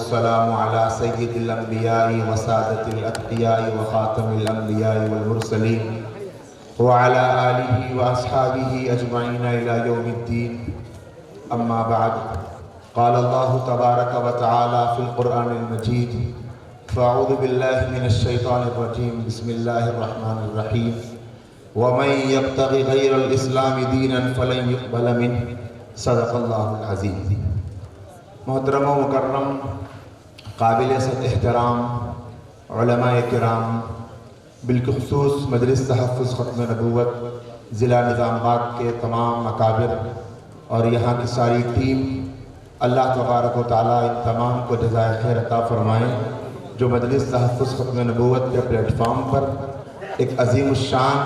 सलाम अला सय्यिदिल अंबिया'i व सादतिल अत्क़िया'i व ख़ातमिल अंबिया'i वल मुरसलीन व अला आलिहि व अस्हाबिहि अजमईन इला यौमिद्दीन। अम्मा बअद, क़ाल अल्लाहु तबारक व तआला फ़िल क़ुरआनिल मजीद फ़अऊज़ु बिल्लाहि मिनश शैतानिर रजीम बिस्मिल्लाहिर रहमानिर रहीम व मन यब्तग़ि ग़ैरल इस्लामि दीनन फ़लन युक़बल मिन्हु सदक़ल्लाहुल अज़ीम। मोहतरम व मुकर्रम काबिल एहतराम उलमाए किराम, बिलखुसूस मजलिस तहफ़्फ़ुज़ ख़त्म नबूवत ज़िला निज़ामाबाद के तमाम अकाबिर और यहाँ की सारी टीम, अल्लाह तबारक व तआला इन तमाम को जज़ाए खैर अता फ़रमाएँ जो मजलिस तहफ़्फ़ुज़ ख़त्म नबूवत के प्लेटफार्म पर एक अज़ीमुश्शान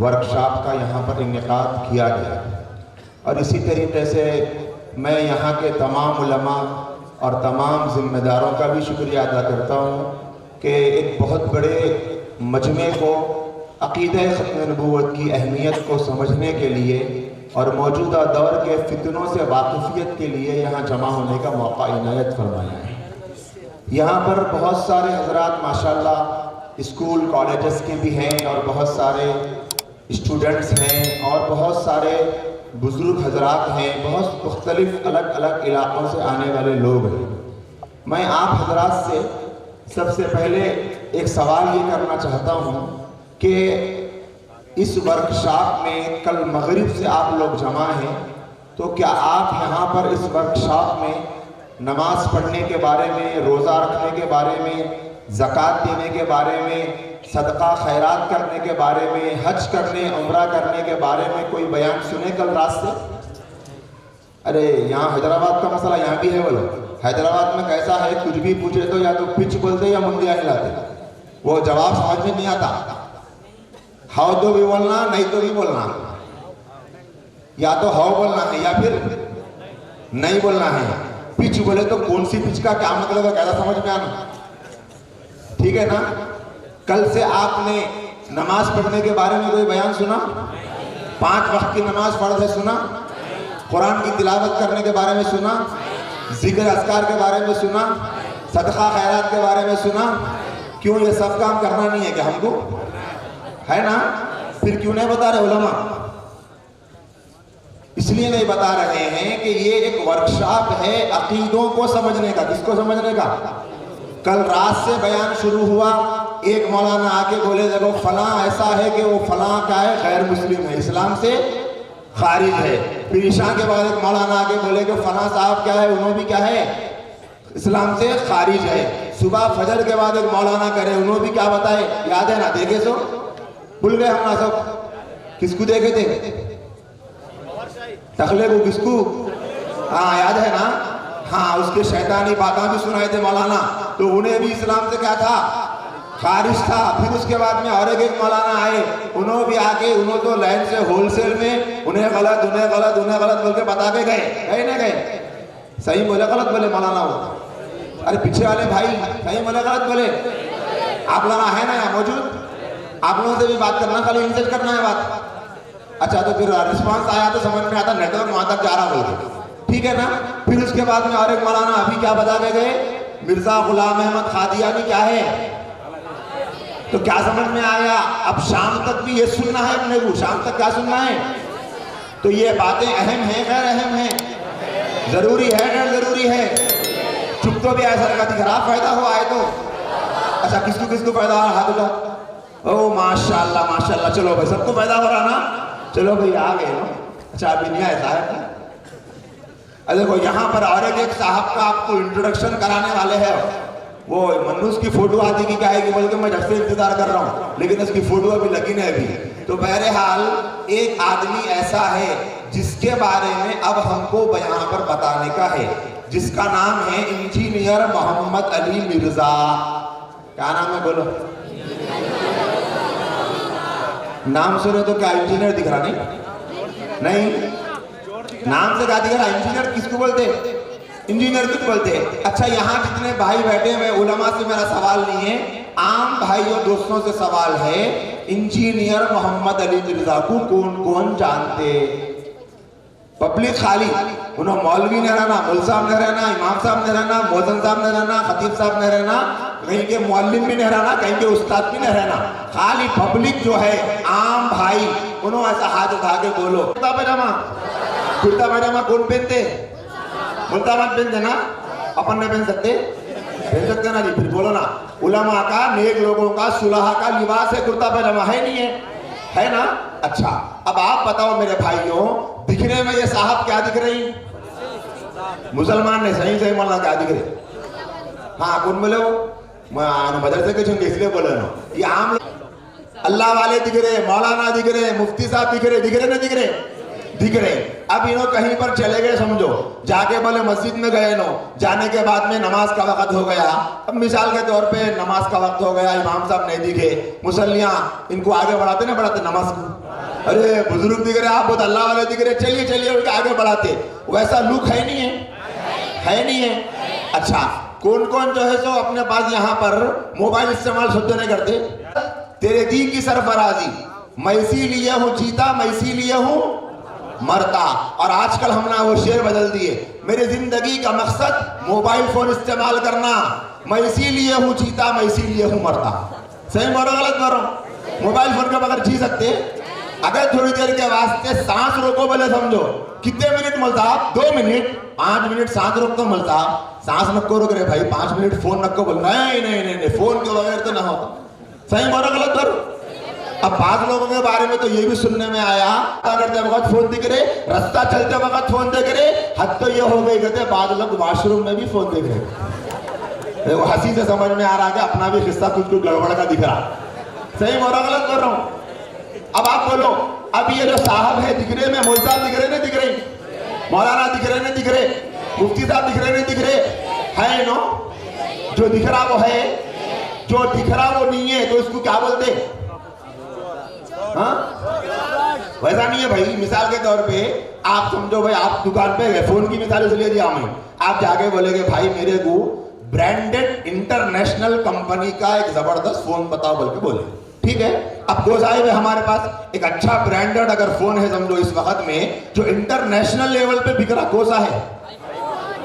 वर्कशॉप का यहाँ पर इनेकाद किया गया। और इसी तरीके से मैं यहाँ के तमाम उलमा और तमाम ज़िम्मेदारों का भी शुक्रिया अदा करता हूँ कि एक बहुत बड़े मजमे को अक़ीदा ख़त्म नबूवत की अहमियत को समझने के लिए और मौजूदा दौर के फितनों से वाक़िफ़ियत के लिए यहाँ जमा होने का मौका इनायत फरमाया है। यहाँ पर बहुत सारे हज़रात माशाअल्लाह स्कूल कॉलेजेस के भी हैं और बहुत सारे स्टूडेंट्स हैं और बहुत सारे बुज़ुर्ग हजरात हैं, बहुत मुख्तलिफ अलग अलग इलाक़ों से आने वाले लोग हैं। मैं आप हजरात से सबसे पहले एक सवाल ये करना चाहता हूँ कि इस वर्कशॉप में कल मगरिब से आप लोग जमा हैं, तो क्या आप यहाँ पर इस वर्कशॉप में नमाज़ पढ़ने के बारे में, रोज़ा रखने के बारे में, ज़कात देने के बारे में, सदका खैरात करने के बारे में, हज करने उम्रा करने के बारे में कोई बयान सुने कल रात से? अरे यहाँ हैदराबाद का मसला यहाँ भी है। बोलो हैदराबाद में कैसा है, कुछ भी पूछे तो या तो पिच बोलते या मुंडिया हिलाते, वो जवाब समझ में नहीं आता। हाउ तो भी बोलना, नहीं तो भी बोलना, या तो हाउ बोलना है या फिर नहीं बोलना है। पिच बोले तो कौन सी पिच का क्या मतलब है, कैसा समझ में आना? ठीक है ना? कल से आपने नमाज पढ़ने के बारे में कोई बयान सुना? 5 वक्त की नमाज फ़र्ज़ है सुना? कुरान की तिलावत करने के बारे में सुना? जिक्र अस्कार के बारे में सुना? सदका खैरात के बारे में सुना? क्यों ये सब काम करना नहीं है क्या हमको? है ना? फिर क्यों नहीं बता रहे उलमा? इसलिए नहीं बता रहे हैं कि ये एक वर्कशॉप है अकीदों को समझने का। किसको समझने का? कल रात से बयान शुरू हुआ, एक मौलाना आके बोले देखो फलां ऐसा है कि वो फलां क्या है, गैर मुस्लिम है, इस्लाम से खारिज है। फिर ईशा के बाद एक मौलाना आके बोले कि फलां साहब क्या है, उन्होंने भी क्या है, इस्लाम से खारिज है। सुबह फजर के बाद एक मौलाना करे, उन्होंने भी क्या बताए, याद है ना? देखे सो भूल गए हम ना सब? किसको देखे थे? तखले को किसको? हाँ याद है ना? हाँ, उसके शैतानी बातें भी सुनाए थे मौलाना, तो उन्हें भी इस्लाम से क्या था, खारिज था। फिर उसके बाद में और एक मौलाना आए, उन्होंने भी आके उन्होंने तो लाइन से होलसेल में उन्हें गलत उन्हें गलत उन्हें गलत बोल के बता के गए ना गए? सही बोले गलत बोले मौलाना वो? अरे पीछे वाले भाई सही बोले गलत बोले? आप लोग है ना यहाँ मौजूद? आप लोगों से भी बात करना, खाली इनसे करना है बात। अच्छा, तो फिर रिस्पॉन्स आया तो समझ में आता नेटवर्क वहां तक जा रहा बोलते, ठीक है ना? फिर उसके बाद में और एक मौलाना अभी क्या बता के गए, मिर्जा गुलाम अहमद कादियानी क्या है, तो क्या समझ में आया? अब शाम तक भी ये सुनना है अपने को, शाम तक क्या सुनना है? तो ये बातें अहम है गैर अहम है, जरूरी है गैर जरूरी है? चुप तो भी ऐसा लगा कि खराब फायदा हो आए तो। अच्छा, किसको किसको फायदा हो रहा? हाथ उठा। ओ माशाल्लाह माशाल्लाह, चलो भाई सबको फायदा हो रहा ना? चलो भाई आ गए ना? अच्छा, अभी नहीं आया साहब? देखो यहाँ पर और एक साहब का आपको इंट्रोडक्शन कराने वाले हैं। वो मनुष्य की फोटो आती की क्या है कि बोल के मैं जब से इंतजार कर रहा हूँ, लेकिन उसकी फोटो अभी लगी नहीं अभी। तो बहरहाल एक आदमी ऐसा है जिसके बारे में अब हमको यहाँ पर बताने का है, जिसका नाम है इंजीनियर मोहम्मद अली मिर्जा। क्या नाम है बोलो? नाम सुने तो क्या इंजीनियर दिख रहा? नहीं, नाम से क्या दिख रहा? इंजीनियर किसको बोलते? इंजीनियर किसको बोलते? अच्छा, यहाँ जितने भाई बैठे हुए उलमा से मेरा सवाल नहीं है, आम भाइयों दोस्तों से सवाल है, इंजीनियर मोहम्मद अली मिर्जा को कौन कौन जानते? पब्लिक खाली, उन्होंने मौलवी नहीं रहना, मुल साहब नहीं रहना, इमाम साहब नहीं रहना, मौजन साहब नहीं रहना, खतीब साहब नहीं रहना, कहीं के मुअल्लिम भी नहीं रहना, कहीं के उस्ताद भी नहीं रहना, खाली पब्लिक जो है आम भाई, उन्होंने ऐसा हाथ उठा के बोलो कुर्ता पैजामा कौन पहनते? मुल्ताबाद पहनते ना, अपन नहीं पहन सकते? पहन सकते ना जी, फिर बोलो ना। उलमा का, नेक लोगों का, सुलहा का लिबास है कुर्ता पैजामा, है नहीं है? है ना? अच्छा, अब आप बताओ मेरे भाइयों, दिखने में ये साहब क्या दिख रही? मुसलमान ने सही मौलाना क्या दिख रहे? हाँ, कौन बोले वो? मैं मदरसे के छूंगे इसलिए बोले ना, ये आम लोग अल्लाह वाले दिख रहे, मौलाना दिख रहे, मुफ्ती साहब दिख रहे ना दिख रहे। अब इन्हों कहीं पर चले गए समझो, जाके बोले मस्जिद में गए नो, जाने के बाद में नमाज का वक्त हो गया। अब मिसाल के तौर पे नमाज का वक्त हो गया, इमाम साहब नहीं दिखे, मुसल्लियां इनको आगे बढ़ाते नमाज को। अरे बुजुर्ग दिख रहे, आप बहुत अल्लाह वाले दिख रहे, चलिए उनके आगे बढ़ाते। वैसा लुक है नहीं है? अच्छा, कौन कौन जो है सो अपने पास यहाँ पर मोबाइल इस्तेमाल शुद्ध नहीं करते? तेरे दी की सरफराजी, मैं इसीलिए हूँ जीता, मैं इसीलिए हूँ मरता। और आजकल हमने वो शेर बदल दिए, मेरी जिंदगी का मकसद मोबाइल फोन इस्तेमाल करना, मैं इसीलिए हूँ जीता, मैं इसीलिए हूँ मरता। सही बोलो गलत बोलो? मोबाइल फोन के बगैर जी सकते? अगर थोड़ी देर के वास्ते सांस रोको बोले समझो, कितने मिनट मिलता? 2 मिनट 5 मिनट सांस रोक तो मिलता। सांस नको रोक रहे भाई, 5 मिनट फोन नको बोल, नहीं, फोन के बगैर तो ना होता। सही बोलो गलत बोलो? अब बाद लोगों के बारे में तो ये भी सुनने में आया, करते वक्त फोन दिख रहे, रास्ता चलते वक्त फोन देख रहे, हद तो ये हो गई कहते बाद लोग वॉशरूम में भी फोन देख रहे। वो हंसी से समझ में आ रहा है कि अपना भी हिस्सा कुछ गड़बड़ का दिख रहा। सही बोल रहा गलत कर रहा हूं? अब आप बोलो, अब ये जो साहब है दिख रहे में, मुल्तान दिख रहे नहीं दिख रहे, मौलाना दिख रहे नहीं दिख रहे, मुफ्ती साहब दिख रहे नहीं दिख रहे, है नो? जो दिख रहा वो है, जो दिख रहा वो नहीं है, तो इसको क्या बोलते? हाँ? वैसा नहीं है भाई। मिसाल के तौर पे आप समझो भाई, आप दुकान पे गए, फोन की मिसाल इसलिए दिया मैं, आप जाके बोलेगे भाई मेरे को ब्रांडेड इंटरनेशनल कंपनी का एक जबरदस्त फोन बताओ बोल के बोले, ठीक है। अब गोसाई में हमारे पास एक अच्छा ब्रांडेड अगर फोन है समझो इस वक्त में, जो इंटरनेशनल लेवल पे बिक रहा, कौन सा है?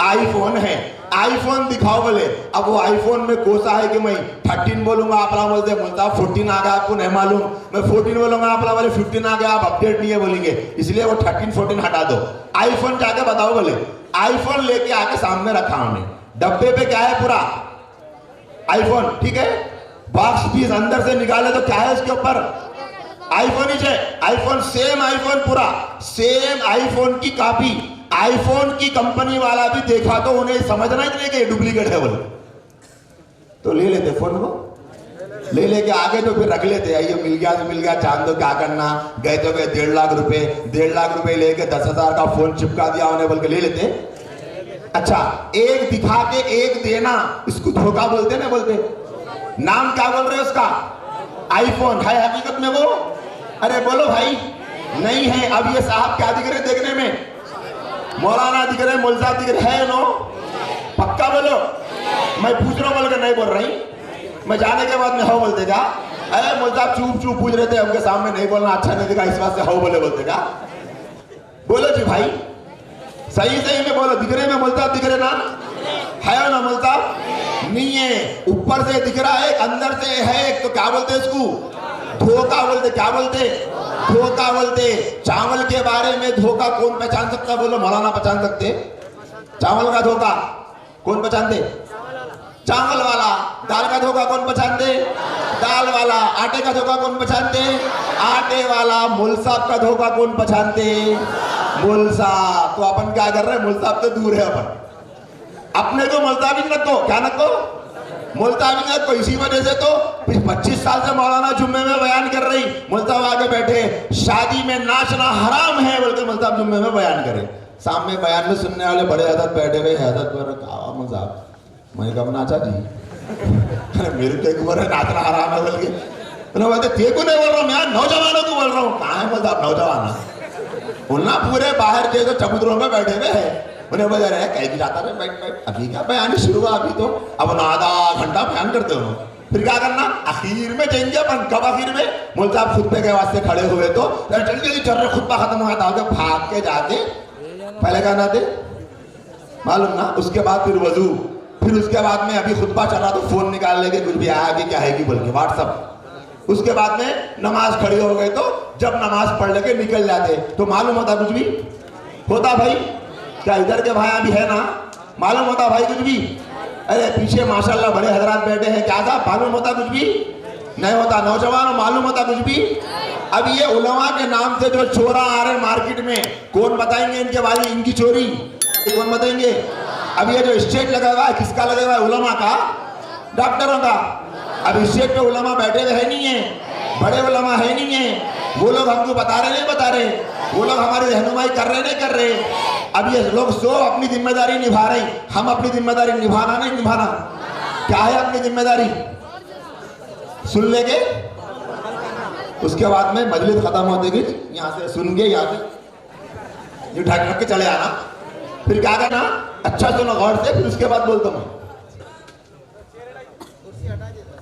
आईफोन है। आईफोन दिखाओ बोले, अब वो आईफोन में कोसा है कि मैं 13 बोलूंगा, आप बोलते बोलता 14 आ गया, आपको नहीं मालूम, मैं 14 बोलूंगा, आप बोले 15 आ गया, आप अपडेट नहीं है बोलेंगे, इसलिए वो 13 14 हटा दो। आईफोन जाके बताओ बोले, आईफोन लेके आके सामने रखा हमने, डब्बे पे क्या है? पूरा आईफोन, ठीक है। बॉक्स पीस अंदर से निकाले तो क्या है उसके ऊपर? आईफोन ही है। आईफोन सेम आईफोन, पूरा सेम आईफोन की कॉपी, आईफोन की कंपनी वाला भी देखा तो उन्हें समझना ही नहीं कि डुप्लीकेट है बोले, तो ले लेते फोन को, ले लेके आगे तो फिर रख लेते, ये मिल गया तो मिल गया, चांद दो क्या करना, गए तो गए 1.5 लाख रुपए, 1.5 लाख रुपए लेके 10,000 का फोन चिपका दिया उन्हें बोल के ले लेते। अच्छा, एक दिखा के एक देना, इसको धोखा बोलते ना, बोलते नाम क्या बोल रहे हैं उसका? आईफोन है हकीकत में वो? अरे बोलो भाई, नहीं है। अब ये साहब क्या दिख रहे देखने में? मौलाना दिख रहे, मौल साहब दिख रहे, है नो? पक्का बोलो, मैं पूछ रहा हूं बोल के नहीं बोल रही, मैं जाने के बाद में हो बोलते क्या? अरे मौल साहब चुप पूछ रहे थे, उनके सामने नहीं बोलना अच्छा नहीं दिखा, इस बात से हो बोलते क्या? बोलो जी भाई, सही में बोलो, दिख रहे में मौल साहब दिख रहे ना? है ना मौल साहब? नहीं है, ऊपर से दिख रहा है, अंदर से है, तो क्या बोलते इसको? धोखा बोलते। क्या बोलते? धोखा बोलते। चावल के बारे में धोखा कौन पहचान सकता? बोलो, मौलाना पहचान सकते? चावल का धोखा कौन पहचानते? चावल वाला। दाल का धोखा कौन पहचानते? दाल वाला। आटे का धोखा कौन पहचानते? आटे वाला। मुल साहब का धोखा कौन पहचानते? मुल साहब। तो अपन क्या कर रहे हैं? मुल साहब तो दूर है, अपन अपने को मुल्ताबिन रखो। क्या रखो? मुल्ताबिन रखो। इसी वजह से तो 25 साल से मौलाना जुम्मे में बयान कर रही, मुल्ताब आगे बैठे, शादी में नाचना हराम है बोल के मुल्ताब जुम्मे में बयान करे, सामने बयान में सुनने वाले बड़े हजरत बैठे हुए, हजरत पर मजाक, मैं कब नाचा जी? मेरे को एक बार नाचना हराम है बोल के बोलते, तेको नहीं बोल रहा हूँ मैं, नौजवानों को बोल रहा हूँ। कहाँ है बोलता नौजवान? बोलना पूरे बाहर के जो चबूतरों में बैठे हुए हैं, उन्हें बजा रहे कहीं भी जाता रहे, बैठ अभी क्या बयान शुरू हुआ, अभी तो अब आधा घंटा बयान करते हो, फिर क्या करना? आखिर में जाएंगे अपन। कब आखिर में? मुल्ताब खुतबे के वास्ते खड़े हुए तो जल्दी जल्दी चल रहे, खुतबा खत्म हुआ था, भाग के जाके पहले क्या नहाते मालूम ना, उसके बाद फिर वजू, फिर उसके बाद में अभी खुतबा चल रहा तो फोन निकाल लेके कुछ भी आया कि क्या है कि बोल के व्हाट्सअप, उसके बाद में नमाज खड़ी हो गई तो जब नमाज पढ़ लेके निकल जाते तो मालूम होता कुछ भी होता भाई? क्या इधर के भाई भी है ना, मालूम होता भाई कुछ भी? अरे पीछे माशाल्लाह बड़े हजरात बैठे हैं, क्या था मालूम होता कुछ भी नहीं होता? नौजवानों मालूम होता कुछ भी? अब ये उलमा के नाम से जो चोरा आ रहे मार्केट में, कौन बताएंगे इनके बारे में, इनकी चोरी कौन बताएंगे? अब ये जो स्टेज लगा हुआ है किसका लगा हुआ है? उलमा का, डॉक्टरों का। अब स्टेज पे उलमा बैठे हुए है नहीं है, बड़े उलमा है नहीं है, वो लोग हमको बता रहे नहीं बता रहे, वो लोग हमारी रहनुमाई कर रहे नहीं कर रहे। अब ये लोग सो अपनी जिम्मेदारी निभा रहे, हम अपनी जिम्मेदारी निभाना नहीं निभाना, क्या है अपनी जिम्मेदारी? सुन लेंगे, उसके बाद में मजलिस खत्म होते कि यहाँ से सुन के यहाँ से ढक के चले आना, फिर क्या करना, अच्छा सुनो गौर से, फिर उसके बाद बोलता हूँ।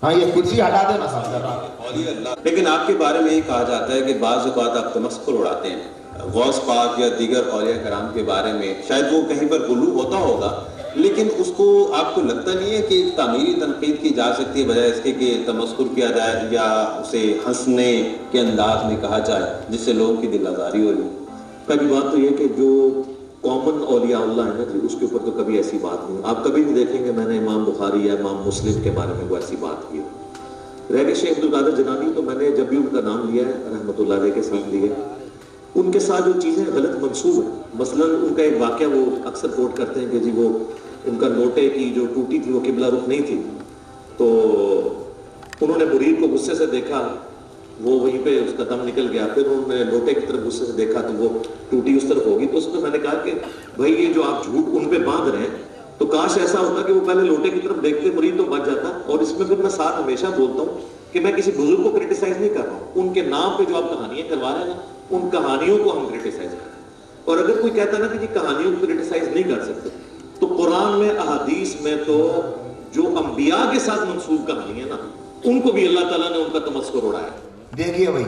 हाँ ये कुर्सी हटा देना साहब। लेकिन आपके बारे में ये कहा जाता है कि बाज़ औक़ात आप तमस्कुर उड़ाते हैं गौस पाक या दीगर औलिया कराम के बारे में, शायद वो कहीं पर गुलू होता होगा, लेकिन उसको आपको लगता नहीं है कि तामीरी तनकीद की जा सकती है बजाय इसके कि तमस्कुर किया जाए या उसे हंसने के अंदाज में कहा जाए जिससे लोगों की दिल आज़ारी हो? पहली बात तो ये कि जो कॉमन औलिया अल्लाह है ना जी, उसके ऊपर तो कभी ऐसी बात नहीं, आप कभी नहीं देखेंगे मैंने इमाम बुखारी या इमाम मुस्लिम के बारे में वो ऐसी बात की। रह गए शेख अब्दुल कादिर जिलानी, तो मैंने जब भी उनका नाम लिया है रहमतुल्लाह अलैह के साथ लिए, उनके साथ जो चीज़ें गलत मंसूब है, मसलन उनका एक वाक़या वो अक्सर कोट करते हैं कि जी वो उनका लोटे की जो टूटी थी वो किबला रुख नहीं थी, तो उन्होंने मुरीद को गुस्से से देखा, वो वहीं पे उसका दम निकल गया, फिर उन्होंने लोटे की तरफ गुस्से से देखा तो वो टूटी उस तरफ होगी। तो उसमें मैंने कहा कि भाई ये जो आप झूठ उन पे बांध रहे हैं, तो काश ऐसा होता कि वो पहले लोटे की तरफ देखते मुरीद तो बच जाता। और इसमें फिर मैं साथ हमेशा बोलता हूँ कि मैं किसी बुजुर्ग को क्रिटिसाइज नहीं कर रहा हूँ, उनके नाम पे जो आप कहानियां करवा रहे हैं ना, उन कहानियों को हम क्रिटिसाइज कर रहे हैं। और अगर कोई कहता ना कि जी कहानियों को क्रिटिसाइज नहीं कर सकते, तो कुरान में अहादीस में तो जो अंबिया के साथ मंसूब कहानी है ना, उनको भी अल्लाह ताला ने उनका तमस्कुर उड़ाया। देखिए भाई,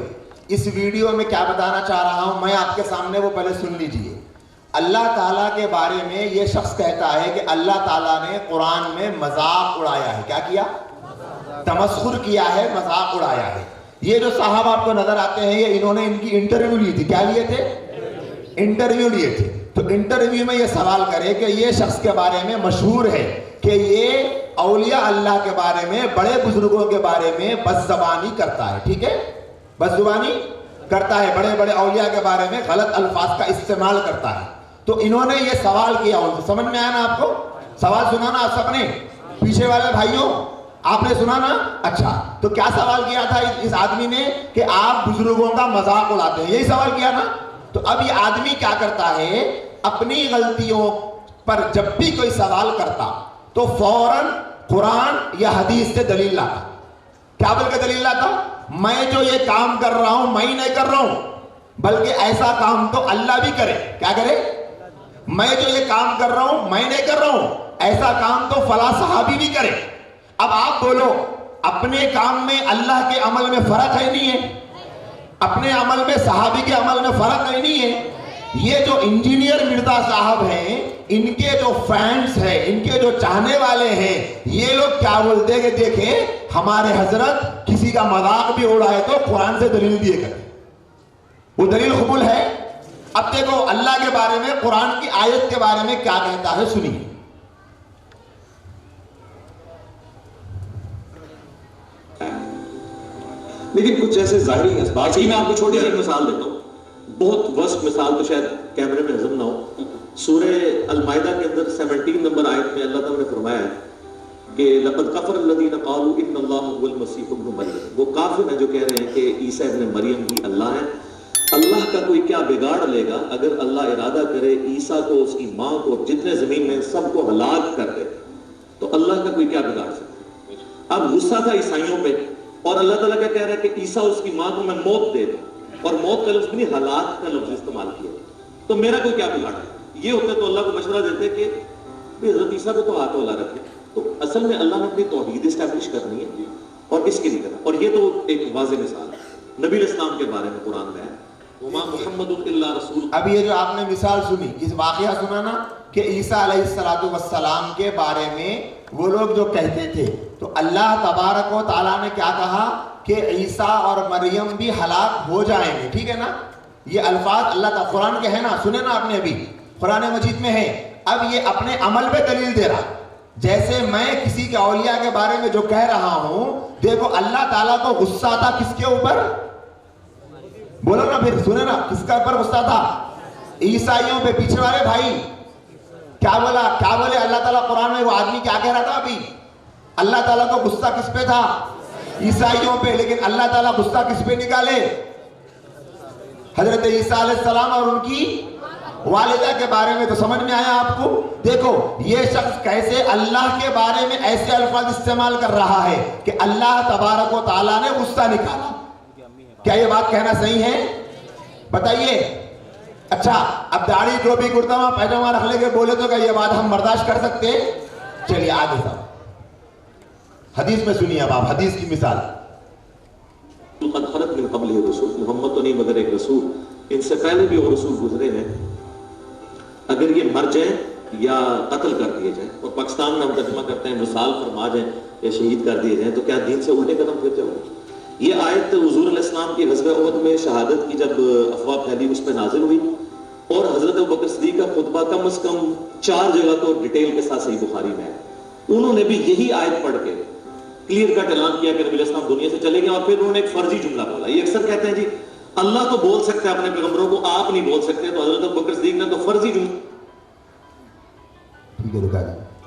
इस वीडियो में क्या बताना चाह रहा हूं मैं आपके सामने, वो पहले सुन लीजिए। अल्लाह ताला के बारे में ये शख्स कहता है कि अल्लाह ताला ने कुरान में मजाक उड़ाया है। क्या किया? तमस्खुर किया है, मजाक उड़ाया है। ये जो साहब आपको नजर आते हैं, ये इन्होंने इनकी इंटरव्यू ली थी। क्या लिए थे? इंटरव्यू लिए थे। तो इंटरव्यू में ये सवाल करे कि ये शख्स के बारे में मशहूर है कि ये औलिया अल्लाह के बारे में, बड़े बुजुर्गों के बारे में बदज़बानी करता है। ठीक है, बदज़ुबानी करता है, बड़े बड़े औलिया के बारे में गलत अल्फाज का इस्तेमाल करता है। तो इन्होंने ये सवाल किया उनसे, समझ में आया ना आपको? सवाल सुना ना सबने? पीछे वाले भाइयों आपने सुना ना? अच्छा, तो क्या सवाल किया था इस आदमी ने कि आप बुजुर्गों का मजाक उड़ाते हैं, यही सवाल किया ना? तो अब ये आदमी क्या करता है, अपनी गलतियों पर जब भी कोई सवाल करता तो फौरन कुरान या हदीस से दलील लाता। क्या बोल के दलील लाता? मैं जो ये काम कर रहा हूं मैं ही नहीं कर रहा हूं, बल्कि ऐसा काम तो अल्लाह भी करे। क्या करे? मैं जो ये काम कर रहा हूं मैं नहीं कर रहा हूं, ऐसा काम तो फला सहाबी भी करे। अब आप बोलो, अपने काम में अल्लाह के अमल में फर्क है नहीं है? अपने अमल में सहाबी के अमल में फर्क है नहीं है? ये जो इंजीनियर मिर्जा साहब हैं, इनके जो फैंस हैं, इनके जो चाहने वाले हैं, ये लोग क्या बोलते हैं कि देखें हमारे हजरत किसी का मजाक भी उड़ाए तो कुरान से दलील दिए करते, वो दलील कबूल है। अब देखो अल्लाह के बारे में, कुरान की आयत के बारे में क्या कहता है, सुनिए। लेकिन कुछ ऐसे जाहिरी असबाब, मैं आपको छोटी सी मिसाल देता हूँ, बहुत वर्स्ट मिसाल तो शायद कैमरे में हजम ना हो। सूरह अल-माइदा के अंदर 17 नंबर आयत में अल्लाह ताला ने फरमाया कि लक़द कफ़र अल्लज़ीना क़ालू इन्नल्लाहा हुवल मसीह इब्न मरियम, वो काफिर हैं जो कह रहे हैं कि ईसा इब्न मरियम ही अल्लाह है। अल्लाह का कोई क्या बिगाड़ लेगा अगर अल्लाह इरादा करे ईसा को, उसकी माँ को, जितने जमीन में सबको हलाक कर दे, तो अल्लाह का कोई क्या बिगाड़ सकता है? अब गुस्सा था ईसाइयों पे, और अल्लाह ताला क्या कह रहा है कि ईसा उसकी माँ को मैं मौत दे दूं, और मौत का लफ्ज नहीं हलाक का लफ्ज इस्तेमाल किया, तो मेरा कोई क्या बिगाड़ा? ये होते तो अल्लाह को मशवरा देते कि हज़रत ईसा पे तो हाथ वाला रखे। तो असल में अल्लाह ने अपनी तौहीद इस्टेब्लिश करनी है और इसके लिए करना। और ये तो एक वाज़ेह मिसाल है। नबी इस्लाम के बारे में कुरान में है वमा मुहम्मदुन इल्ला रसूल। अब ये जो आपने मिसाल सुनी, इस वाकया सुना ना कि ईसा अलैहिस्सलातु वस्सलाम के बारे में वो लोग जो कहते थे, तो अल्लाह तबारक व तआला ने क्या कहा कि ईसा और मरियम भी हलाक हो जाएंगे। ठीक है ना, ये अल्फाज अल्लाह का कुरान के है ना, सुने ना आपने, अभी कुरान मजीद में है। अब ये अपने अमल पे दलील दे रहा, जैसे मैं किसी के औलिया के बारे में जो कह रहा हूं, देखो अल्लाह ताला को गुस्सा था किसके ऊपर, बोलो ना फिर, सुने ना, किसका ऊपर गुस्सा था? ईसाइयों पे। पीछे वाले भाई क्या बोला, क्या बोले अल्लाह ताला कुरान में? वो आदमी क्या कह रहा था अभी? अल्लाह ताला को गुस्सा किस पे था? ईसाइयों पे। लेकिन अल्लाह ताला गुस्सा किस पे निकाले? हजरत ईसा अलैहिस्सलाम और उनकी वालिदा के बारे में। तो समझ में आया आपको? देखो ये शख्स कैसे अल्लाह के बारे में ऐसे अल्फाज इस्तेमाल कर रहा है कि अल्लाह तबारक व तआला ने गुस्सा निकाला। क्या ये बात कहना सही है? बताइए। अच्छा, अब दाढ़ी टोपी कुर्ता पैजामा रख लेके बोले तो क्या ये बात हम बर्दाश्त कर सकते? चलिए आगे साहब, हदीस में सुनिए। अब आप हदीस की मिसाल। मोहम्मद तो नहीं मगर एक रसूल, इनसे पहले भी वो रसूल गुजरे हैं, अगर ये मर जाए या कत्ल कर दिए जाए, और पाकिस्तान में हम तर्जुमा करते हैं विसाल फरमा जाए या शहीद कर दिए जाए, तो क्या दीन से उल्टे कदम फिर जाओगे? ये आयत हुजूर अलैहिस्सलाम की ग़ज़वा उहद में शहादत की जब अफवाह फैली उस पर नाजिल हुई, और हजरत अबू बकर सिद्दीक़ का खुतबा कम से कम 4 जगह तो डिटेल के साथ सही बुखारी में है, उन्होंने भी यही आयत पढ़ के क्लियर कट ऐलान किया कि नबी अलैहिस्सलाम दुनिया से चले गए। और फिर उन्होंने एक फर्जी जुमला बोला। ये अक्सर कहते हैं जी अल्लाह तो बोल सकता है अपने पैगंबरों को, आप नहीं बोल सकते, तो हजरत अबू बकर सिद्दीक़ ने तो फर्जी जुमला।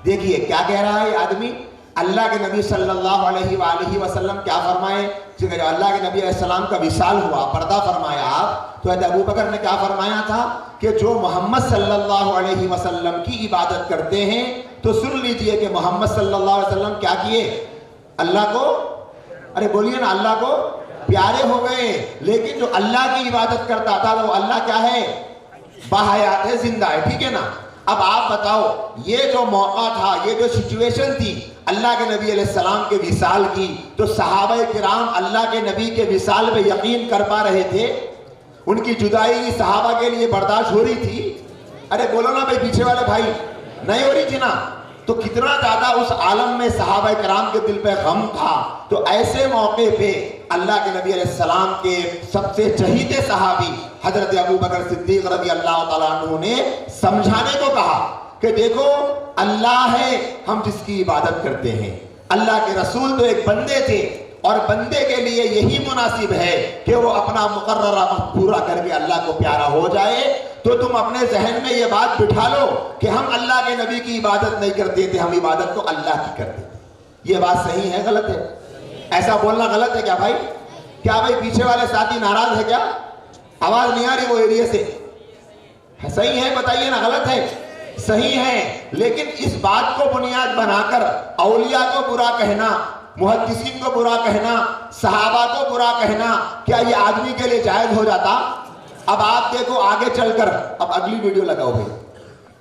देखिए क्या कह रहा है आदमी। अल्लाह के नबी सल्लल्लाहु अलैहि वसल्लम क्या फरमाए? अल्लाह के नबी अलैहिस्सलाम का विसाल हुआ, पर्दा फरमाया आप, तो अबू बकर ने क्या फरमाया था कि जो मोहम्मद सल्लल्लाहु अलैहि वसल्लम की इबादत करते हैं, तो सुन लीजिए कि मोहम्मद सल्लल्लाहु अलैहि वसल्लम क्या किए? अल्लाह को, अरे बोलिए ना, अल्लाह को प्यारे हो गए। लेकिन जो अल्लाह की इबादत करता था वो अल्लाह क्या है? बाहयात है, जिंदा है। ठीक है ना। अब आप बताओ, ये जो मौका था, ये जो सिचुएशन थी अल्लाह के नबी अलैहिस्सलाम के विसाल की, तो सहाबा किराम अल्लाह के नबी के विसाल पे यकीन कर पा रहे थे? उनकी जुदाई सहाबा के लिए बर्दाश्त हो रही थी? अरे बोलो ना भाई, पीछे वाले भाई, नहीं हो रही थी ना? तो कितना ज्यादा उस आलम में सहाबा किराम के दिल पे गम था। तो ऐसे मौके पे अल्लाह के नबी अलैहिस्सलाम के सबसे चहीते सहाबी हजरत अबू बकर सिद्दीक रज़ी अल्लाह तआला अन्हु ने समझाने को कहा कि देखो अल्लाह है हम जिसकी इबादत करते हैं, अल्लाह के रसूल तो एक बंदे थे, और बंदे के लिए यही मुनासिब है कि वो अपना मुकर्ररा वक्त पूरा करके अल्लाह को प्यारा हो जाए। तो तुम अपने जहन में ये बात बिठा लो कि हम अल्लाह के नबी की इबादत नहीं करते थे, हम इबादत तो अल्लाह की करते थे। ये बात सही है गलत है? ऐसा बोलना गलत है क्या भाई? क्या भाई पीछे वाले साथी नाराज है क्या? आवाज नहीं आ रही वो एरिया से? सही है, बताइए ना, गलत है? सही है। लेकिन इस बात को बुनियाद बनाकर औलिया को बुरा कहना, मुहद्दिसीन को बुरा कहना, सहाबा को बुरा कहना, क्या ये आदमी के लिए जायज हो जाता? अब आप देखो आगे चलकर, अब अगली वीडियो लगाओ भाई,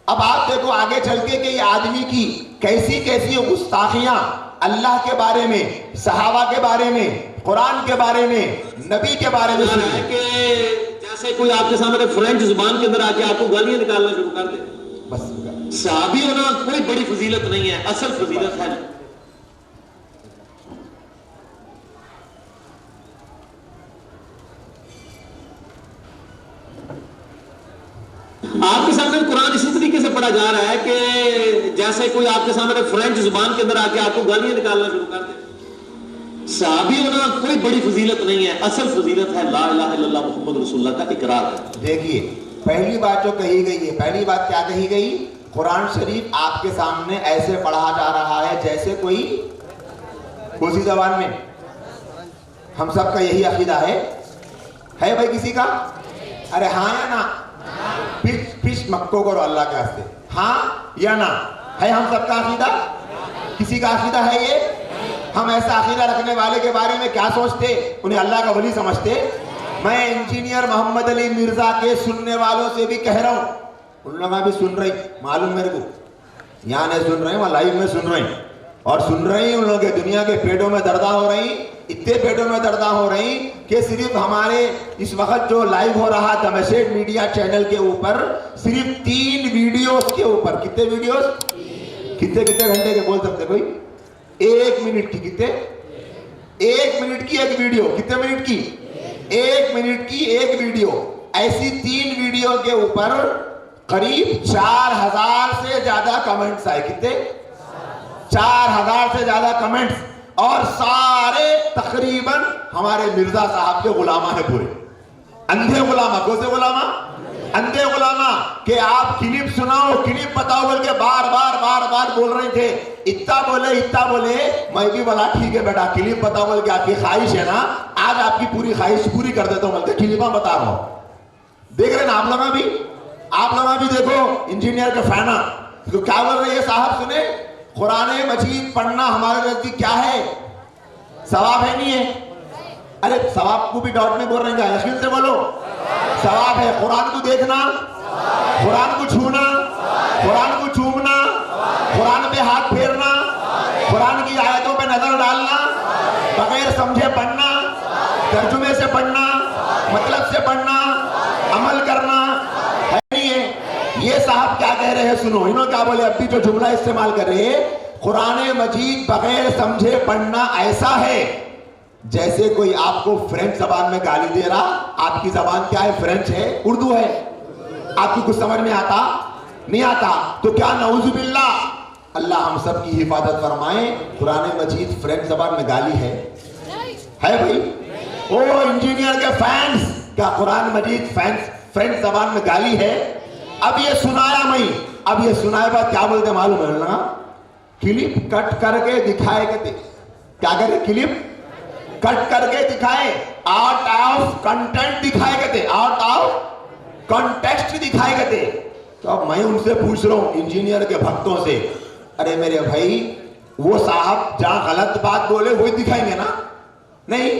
अब आप देखो आगे चल के कि ये आदमी की कैसी कैसी गुस्ताखियां अल्लाह के बारे में, सहाबा के बारे में, कुरान के बारे में, नबी के बारे में है कि जैसे कोई आपके सामने फ्रेंच जुबान के अंदर आके आपको गालियां निकालना शुरू कर दे। बस सहाबी होना कोई बड़ी फजीलत नहीं है, असल फजीलत है आपके सामने कुरान इसी तरीके से पढ़ा जा रहा है कि जैसे कोई आपके सामने फ्रेंच जुबान के अंदर आके आपको गालियां निकालना शुरू कर दे। सहाबी होना कोई बड़ी फजीलत नहीं है, असल फजीलत है ला इलाहा इल्लल्लाह मुहम्मद रसूलुल्लाह का इकरार है। देखिए पहली बात जो कही गई है, पहली बात क्या कही गई? कुरान शरीफ आपके सामने ऐसे पढ़ा जा रहा है जैसे कोई दूसरी जबान में। हम सबका यही अकीदा है भाई किसी का? अरे हाँ या ना? पिच मक्को करो अल्लाह के वास्ते, हाँ या ना? है हम सबका अकीदा? किसी का अकीदा है ये? हम ऐसा अकीदा रखने वाले के बारे में क्या सोचते? उन्हें अल्लाह का वली समझते? मैं इंजीनियर मोहम्मद अली मिर्जा के सुनने वालों से भी कह रहा हूं, उन लोग भी सुन रहे, मालूम मेरे को, यहाँ नहीं सुन रहे, वहां लाइव में सुन रहे, और सुन रहे हैं उन लोगों के दुनिया के पेटों में दर्दा हो रही, इतने पेटों में दर्दा हो रही कि सिर्फ हमारे इस वक्त जो लाइव हो रहा दमशेद मीडिया चैनल के ऊपर सिर्फ 3 वीडियोस के ऊपर, कितने वीडियोस, कितने घंटे के बोल सकते कोई? 1 मिनट की, कितने? 1 मिनट की एक वीडियो, कितने मिनट की? 1 मिनट की एक वीडियो। ऐसी 3 वीडियो के ऊपर करीब 4000 से ज्यादा कमेंट्स आए। कितने? 4000 से ज्यादा कमेंट्स, और सारे तकरीबन हमारे मिर्जा साहब के गुलामा है, पूरे अंधे गुलामा। कौन से गुलामा? अंधे गुलामा। कि आप क्लिप सुनाओ, क्लिप बताओ बोल के बार बार बोल रहे थे। इतना बोले, मैं भी बोला ठीक है बेटा क्लिप बताओ बोल के, आपकी ख्वाहिश है ना, आज आपकी पूरी ख्वाहिश पूरी कर देता हूं बोल के क्लिपा बता रहा हूं। देख रहे ना आप लोग भी देखो इंजीनियर का फैना तो क्या बोल रहे हैं साहब, सुने? कुरान मजीद पढ़ना हमारे नजदीक क्या है? सवाब है, नहीं है? अरे सवाब को भी डाउट में बोल रहे हैं, यकीन से बोलो सवाब है। कुरान को देखना, कुरान को छूना, कुरान को चूमना, कुरान पे हाथ फेरना, कुरान की आयतों पे नजर डालना, बगैर समझे पढ़ना, तर्जुमे से पढ़ना, मतलब से पढ़ना, अमल करना है, नहीं है? ये साहब क्या कह रहे हैं सुनो, इन्होंने क्या बोले, अभी जो जुमला इस्तेमाल कर रहे हैं, कुरान मजीद बगैर समझे पढ़ना ऐसा है जैसे कोई आपको फ्रेंच जबान में गाली दे रहा। आपकी जबान क्या है? फ्रेंच है, उर्दू है, आपको कुछ समझ में आता नहीं आता तो क्या नऊजुबिल्लाह, अल्लाह हम सब की हिफाजत फरमाए, कुरान मजीद फ्रेंच जबान में गाली है भाई? ओ इंजीनियर के फैंस, क्या कुरान मजीद फ्रेंच जबान में गाली है? अब ये सुनाया मैं, अब ये सुनाए बाद क्या बोलते मालूम है ना? क्लिप कट करके दिखाए कहते, क्या करे? क्लिप कट करके दिखाए, आउट ऑफ कंटेंट दिखाए कहते, आउट ऑफ कॉन्टेक्स्ट दिखाए कहते। तो अब मैं उनसे पूछ रहा हूं इंजीनियर के भक्तों से, अरे मेरे भाई वो साहब जहां गलत बात बोले वही दिखाएंगे ना? नहीं,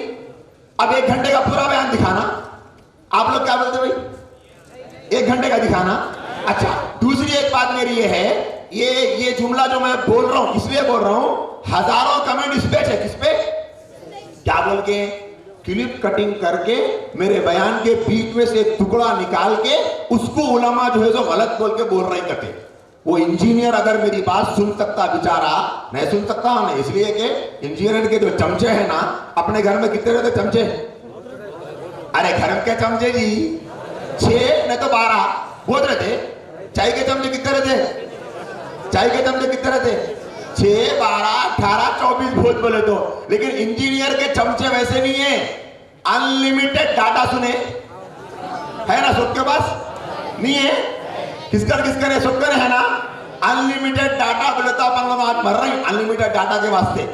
अब 1 घंटे का पूरा बयान दिखाना। आप लोग क्या बोलते भाई? 1 घंटे का दिखाना। अच्छा, दूसरी एक बात मेरी ये है, ये जुमला जो मैं बोल रहा हूं इसलिए बोल रहा हूं, हजारों कमेंट इस पे है, किस पे? क्या बोल के? क्लिप कटिंग करके मेरे बयान के बीच में से एक टुकड़ा निकाल के उसको उलमा जो है जो गलत बोल के बोल रहे कहते। वो इंजीनियर अगर मेरी बात सुन सकता बेचारा, नहीं सुन सकता ना, इसलिए कि इंजीनियर के जो चमचे हैं ना, अपने घर में कितने रहते चमचे? अरे घर के चमचे जी 6 नहीं तो 12 बहुत रहते। चाय के चमचे कितने रहते? चाय के चमचे कितने रहते? 6, 12, 18, 24 बहुत बोले तो। लेकिन इंजीनियर के चमचे वैसे नहीं है, अनलिमिटेड डाटा सुने है ना सबके पास? नहीं है? किसका है? सबका है ना अनलिमिटेड डाटा। बोले तो अपन लोग आज मर रहे हैं अनलिमिटेड डाटा के वास्ते।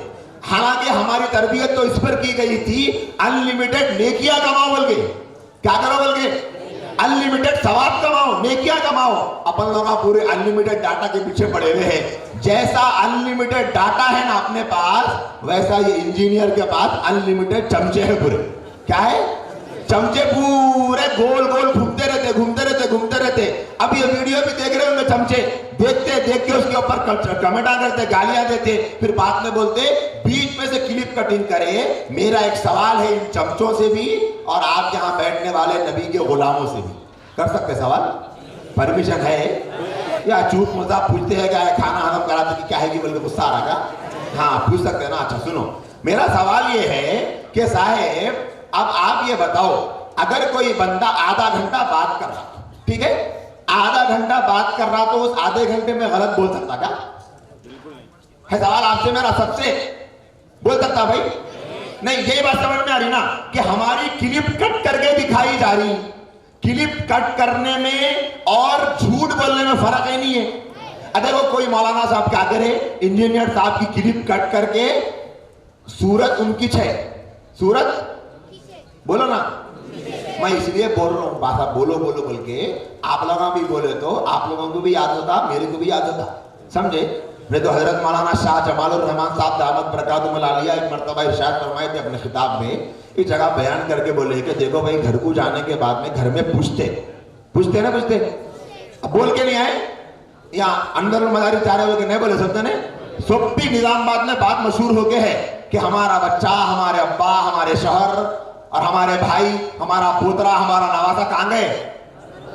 हालांकि हमारी तरबियत तो इस पर की गई थी अनलिमिटेड नेकियां कमाओ बोल के। क्या करो बोल के? अनलिमिटेड सवाब कमाओ, नेकियां कमाओ। अपन लोग पूरे अनलिमिटेड डाटा के पीछे पड़े हुए हैं। जैसा अनलिमिटेड डाटा है ना अपने पास, वैसा ये इंजीनियर के पास अनलिमिटेड चमचे हैं पूरे। क्या है? चमचे पूरे गोल गोल घूमते रहते। अब ये वीडियो भी देख रहे होंगे, चमचे देखते उसके ऊपर कमेंट करते, गालियां देते, फिर बाद में बोलते, बीच में से क्लिप कटिंग करे। मेरा एक सवाल है इन चमचों से भी और आप यहाँ बैठने वाले नबी के गुलामों से भी, कर सकते सवाल? परमिशन है या चूक मुद्दा पूछते हैं क्या खाना हजम कराते कि क्या है कि बोल के गुस्सा आ रहा? हाँ पूछ सकते हैं ना। अच्छा सुनो, मेरा सवाल ये है कि साहेब अब आप ये बताओ, अगर कोई बंदा आधा घंटा बात कर रहा, ठीक है, आधा घंटा बात कर रहा, तो उस आधे घंटे में गलत बोल सकता क्या? है सवाल आपसे मेरा, सबसे बोल सकता भाई? नहीं, यही बात समझ में आ रही ना कि हमारी क्लिप कट करके दिखाई जा रही। क्लिप कट करने में और झूठ बोलने में फर्क ही नहीं है। अगर वो कोई मौलाना साहब क्या करे, इंजीनियर साहब की क्लिप कट करके सूरत उनकी है, सूरत बोलो ना, मैं इसलिए बोल रहा हूं भाषा बोलो बोल के। आप लोगों भी बोले तो आप लोगों को भी याद होता, मेरे को भी याद होता, समझे? मैं तो हजरत मौलाना शाह जमालुर रहमान साहब दामद बरकातुहुल आलिया एक मर्तबा इरशाद फरमाए थे अपने खिताब में, इस जगह बयान करके बोले कि देखो भाई, घर को जाने के बाद में घर में पूछते ना, अब बोल के नहीं आए, या अंदर मदारी चारे बोल के नहीं बोले, समझे ने? सब भी निजामाबाद में बात मशहूर हो गए है कि हमारा बच्चा, हमारे अब्बा, हमारे शहर और हमारे भाई, हमारा पोतरा, हमारा नवासा कहां गए?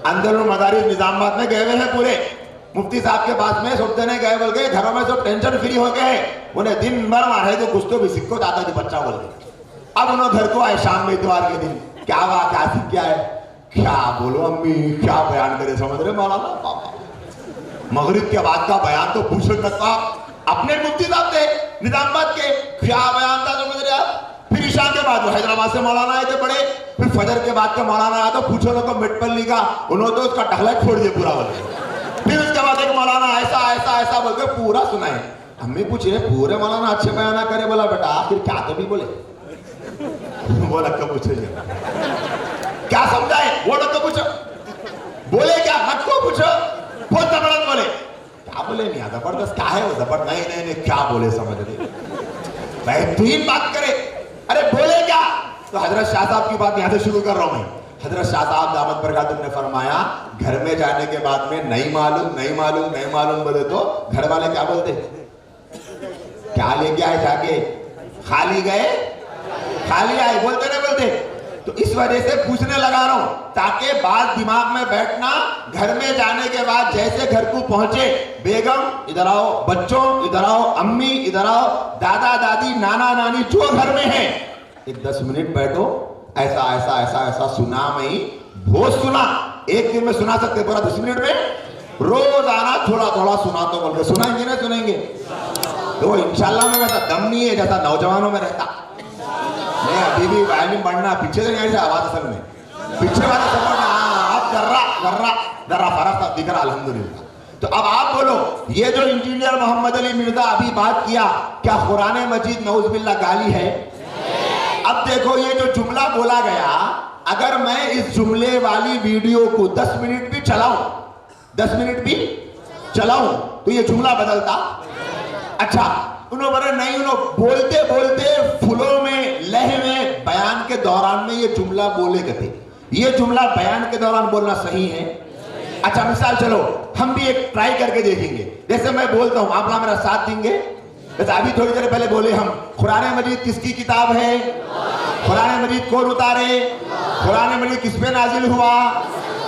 अंदरुल मदारिस निजामाबाद में गए हुए हैं पूरे। मुफ्ती साहब के पास में सब जने गए बोल के घरों में सब टेंशन फ्री हो गए। उन्हें दिन भर मारे तो कुछ तो भी सिक्को जाता थी बच्चा बोल के। अब उन्होंने घर को आए शाम में इतवार के दिन, क्या हुआ, क्या सीख क्या है, क्या बोलो अम्मी, क्या बयान करे, समझ रहे मौलाना? पापा मगरिब के बाद का बयान तो पूछो तक अपने मुफ्ती साहब थे निजामाबाद के, क्या बयान था समझ रहे आप? फिर ईशा के बाद हैदराबाद से मौलाना आए थे बड़े, फिर फजर के बाद का मौलाना आया तो पूछो ना तो मिटपल्ली का, उन्होंने तो उसका टहला छोड़ दिया पूरा बोल। फिर उसके बाद एक मौलाना ऐसा ऐसा ऐसा बोल के पूरा सुनाए। हमें पूछे पूरे मौलाना अच्छे बयान करे, बोला बेटा आखिर क्या तो भी बोले बोला कब पूछे क्या समझाए, वो लोग पूछो बोले क्या, मत को पूछो, बहुत जबरदस्त बोले, क्या बोले नहीं जबरदस्त क्या है वो जबरदस्त, नहीं नहीं नहीं क्या बोले समझ रहे, बेहतरीन बात करे। अरे बोले क्या, तो हजरत शाह साहब की बात यहां से शुरू कर रहा हूं मैं। हजरत शाह साहब दामद बरकातुहू ने फरमाया घर में जाने के बाद में नहीं मालूम नहीं मालूम नहीं मालूम बोले तो घर वाले क्या बोलते, क्या लेके आए जाके, खाली गए खाली आए, बोलते नहीं बोलते? तो इस वजह से पूछने लगा रहा हूं ताकि बात दिमाग में बैठना, घर में जाने के बाद जैसे घर को पहुंचे, बेगम इधर आओ, बच्चों इधर आओ, अम्मी इधर आओ, दादा दादी नाना नानी जो घर में है, एक 10 मिनट बैठो, ऐसा ऐसा ऐसा ऐसा सुना मैं, बहुत सुना, एक दिन में सुना सकते पूरा 10 मिनट में, रोज आना थोड़ा थोड़ा सुना तो बोल के सुनाएंगे ना सुनेंगे? तो इंशाल्लाह में वैसा दम नहीं है जैसा नौजवानों में रहता। मैं अभी भी वायलिन पढ़ना पीछे से नहीं आवाज असल में पीछे वाला सपोर्ट, आप जर्रा फर्क दिख रहा अल्हम्दुलिल्लाह। तो अब आप बोलो, ये जो इंजीनियर मोहम्मद अली मिर्जा अभी बात किया, क्या कुरान मजीद नऊज़ुबिल्लाह गाली है? अब देखो ये जो जुमला बोला गया, अगर मैं इस जुमले वाली वीडियो को 10 मिनट भी चलाऊं, 10 मिनट भी चलाऊं तो ये जुमला बदलता? अच्छा उन्होंने नहीं, उन्होंने बोलते बोलते फूलों में लह में बयान के दौरान में ये जुमला बोले गए, ये जुमला बयान के दौरान बोलना सही है? अच्छा मिसाल चलो हम भी एक ट्राई करके देखेंगे, जैसे मैं बोलता हूं आप लोग मेरा साथ देंगे। जैसे अभी थोड़ी देर पहले बोले हम, कुरान मजीद किसकी किताब है? कुरान मजीद कौन उतारे? कुरान मजीद किस पे नाजिल हुआ?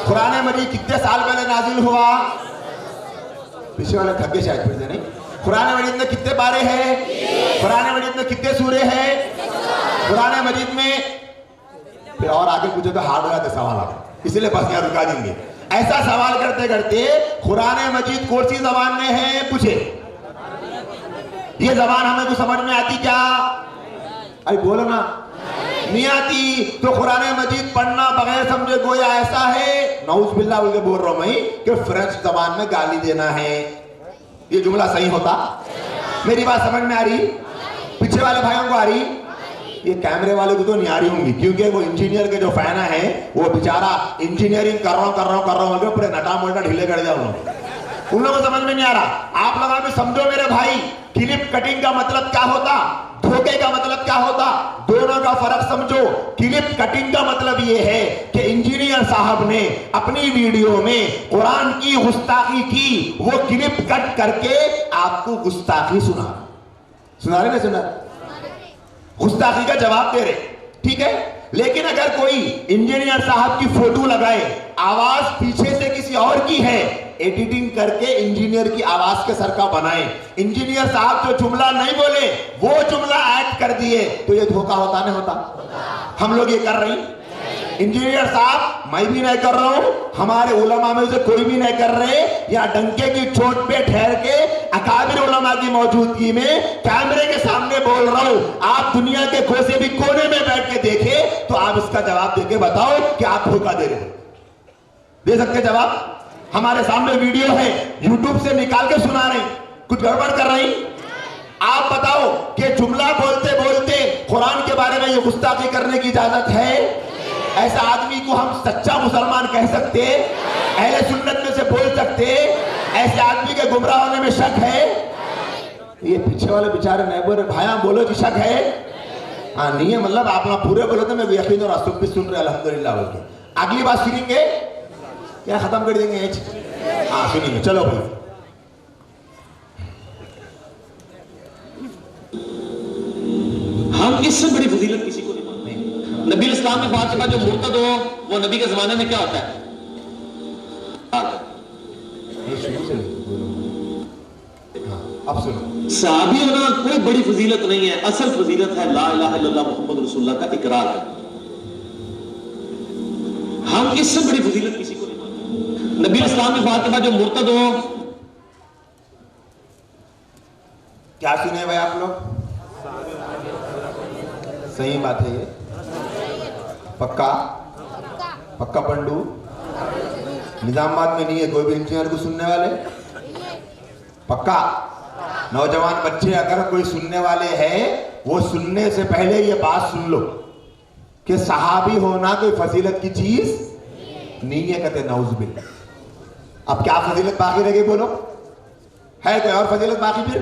कुरान मजीद कितने साल पहले नाजिल हुआ? पीछे वाले थके शायद फिर से नहीं। कुरान मजीद में कितने पारे हैं? कुरान मजीद में कितने सूरे हैं? कुरान मजीद में, फिर और आगे पूछे तो हार्ड हो जाते सवाल आगे, इसलिए बस यहाँ रुका देंगे। ऐसा सवाल करते करते कुरान मजीद कौन सी जबान में है पूछे, ये जबान हमें कुछ समझ में आती क्या? अरे बोलो ना, नहीं आती। तो कुरान मजीद पढ़ना बगैर समझे गोया ऐसा है, नऊज़ुबिल्लाह बोल के बोल रहा हूं मैं, कि फ्रेंच जबान में गाली देना है। ये जुमला सही होता? मेरी बात समझ में आ रही? पीछे वाले भाइयों को आ रही? ये कैमरे वाले को तो नहीं आ रही होंगी, क्योंकि वो इंजीनियर के जो फैन है वो बेचारा इंजीनियरिंग कर रहा हूं पूरे नटा मोटा ढीले कर दिया उन लोगों को समझ में नहीं आ रहा। आप लोग भी समझो मेरे भाई, क्लिप कटिंग का मतलब क्या होता, धोखे का मतलब क्या होता, दोनों का फर्क समझो। क्लिप कटिंग का मतलब ये है कि इंजीनियर साहब ने अपनी वीडियो में कुरान की गुस्ताखी की, वो क्लिप कट करके आपको गुस्ताखी सुना रहे ना, सुना गुस्ताखी का जवाब दे रहे, ठीक है। लेकिन अगर कोई इंजीनियर साहब की फोटो लगाए, आवाज पीछे से किसी और की है, एडिटिंग करके इंजीनियर की आवाज के सर का बनाए, इंजीनियर साहब जो जुमला नहीं बोले वो जुमला ऐड कर दिए, तो ये धोखा होता नहीं होता? हम लोग ये कर रहे हैं। इंजीनियर साहब मैं भी नहीं कर रहा हूं, हमारे उलमा में से कोई भी नहीं कर रहे, या डंके की चोट पे ठहर के अकाबिर उलमा की मौजूदगी में कैमरे के सामने बोल रहा हूं। आप दुनिया के कोसे भी कोने में बैठ के देखे तो आप इसका जवाब देके बताओ कि आप धोखा दे रहे हो। दे सकते जवाब? हमारे सामने वीडियो है, यूट्यूब से निकाल के सुना रहे, कुछ गड़बड़ कर रही? आप बताओ कि जुमला बोलते बोलते कुरान के बारे में ये गुस्ताखी करने की इजाजत है? ऐसा आदमी को हम सच्चा मुसलमान कह सकते, अहले सुन्नत में से बोल सकते? ऐसे आदमी के गुमराह होने में शक है? ये पीछे वाले बेचारे नहीं बोल रहे, भाया बोलो कि शक है? हाँ नहीं है, मतलब आप लोग पूरे बोलो तो मैं यकीन और असुब भी सुन रहे अल्हम्दुलिल्लाह बोल के। अगली बात सुनेंगे या खत्म कर देंगे? हाँ सुनिए, चलो भाई। हम इससे बड़ी फजीलत किसी को नहीं मानते। नबी इस्लाम के बाद के बाद जो मुर्तद हो वो नबी के जमाने में क्या होता है? अब सुनो, सहाबी होना कोई बड़ी फजीलत नहीं है, असल फजीलत है ला इलाहा इल्लल्लाह मुहम्मद रसूलुल्लाह का इकरार करना। हम इससे बड़ी फजीलत किसी को नहीं मानते। नबी इस्लाम के बाद के बाद जो मुर्तद हो, क्या सुने भाई आप लोग? सही बात है ये, पक्का पक्का पंडू निजामाबाद में नहीं है कोई भी इंजीनियर को सुनने वाले, पक्का। नौजवान बच्चे अगर कोई सुनने वाले हैं, वो सुनने से पहले ये बात सुन लो कि सहाबी होना कोई फजीलत की चीज नहीं है, कहते नौजुबिल्लाह। अब क्या फजीलत बाकी रह गई बोलो? है कोई और फजीलत बाकी फिर?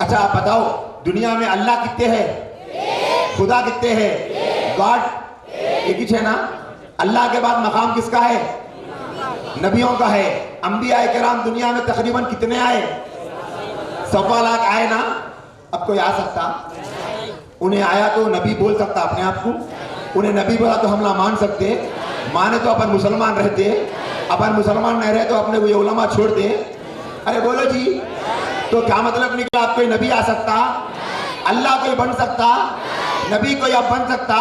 अच्छा आप बताओ, दुनिया में अल्लाह कितने हैं? खुदा कितने हैं? गॉड एक ही है ना। अल्लाह के बाद मकाम किसका है? नबियों का है। अंबिया किराम दुनिया में तकरीबन कितने आए? 1.25 लाख आए ना। अब कोई आ सकता? उन्हें आया तो नबी बोल सकता अपने आप को? उन्हें नबी बोला तो हम ना मान सकते? माने तो अपन मुसलमान रहते, अपन मुसलमान नहीं रहे तो अपने वो उलमा छोड़ते। अरे बोलो जी, तो क्या मतलब निकला? आप कोई नबी आ सकता, अल्लाह कोई बन सकता, नबी कोई अब बन सकता।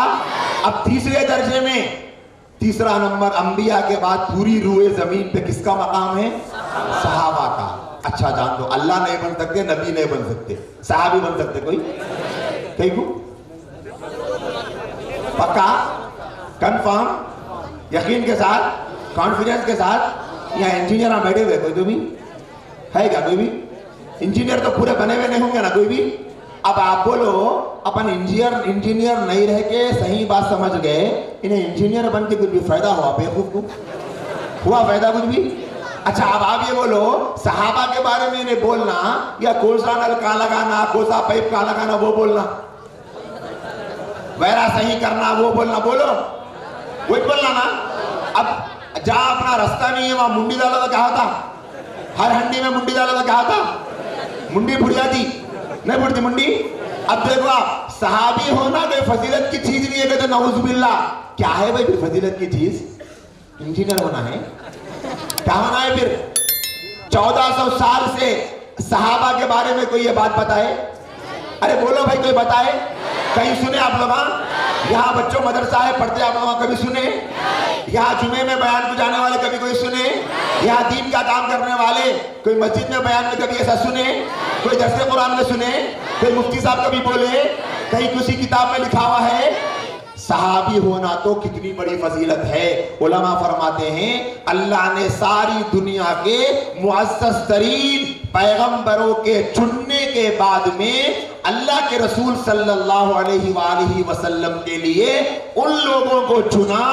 अब तीसरे दर्जे में, तीसरा नंबर अंबिया के बाद पूरी रूए जमीन पे किसका मकाम है? सहाबा का। अच्छा जान दो, अल्लाह नहीं बन सकते, नबी नहीं बन सकते, सहाबी बन सकते कोई? कहीं को पक्का, कंफर्म, यकीन के साथ, कॉन्फिडेंस के साथ? या इंजीनियर बैठे हुए कोई तो भी है क्या? कोई भी इंजीनियर तो पूरे बने हुए नहीं होंगे ना कोई भी। अब आप बोलो, अपन इंजीनियर नहीं रह के सही बात समझ गए, इन्हें इंजीनियर बन के कुछ भी फायदा हुआ? बेवकूफ को हुआ फायदा कुछ भी? अच्छा अब आप ये बोलो, सहाबा के बारे में इन्हें बोलना या कोसा नल का लगाना, कोसा पाइप का लगाना वो बोलना, वैरा सही करना वो बोलना, बोलो वही बोलना ना। अब जहां अपना रास्ता नहीं है वहां मुंडी डालो तो क्या होता? हर हंडी में मुंडी डालो तो क्या होता? मुंडी फुट जाती, नहीं फुटती मुंडी। अब देखो आप, सहाबी होना कोई फजीलत की चीज नहीं है, कहते नऊजुबिल्लाह। क्या है भाई फजीलत की चीज? इंजीनियर होना है? क्या होना है फिर? 1400 साल से सहाबा के बारे में कोई ये बात बताए? अरे बोलो भाई, कोई बताए? कहीं सुने आप लोग? यहाँ बच्चों मदरसा है पढ़ते, आप लोग कभी सुने? यहाँ जुमे में बयान को जाने वाले कभी कोई सुने? यहाँ दीन का काम करने वाले कोई मस्जिद में बयान में कभी ऐसा सुने? कोई दरसे कुरान में सुने? कोई मुफ्ती साहब कभी बोले? कहीं किसी किताब में लिखा हुआ है? सहाबी होना तो कितनी बड़ी फजीलत है। उलमा फरमाते हैं, अल्लाह ने सारी दुनिया के मुअज़्ज़ज़ तरीन पैगंबरों के चुनने के बाद में अल्लाह के रसूल सल्लल्लाहु अलैहि वसल्लम के लिए उन लोगों को चुना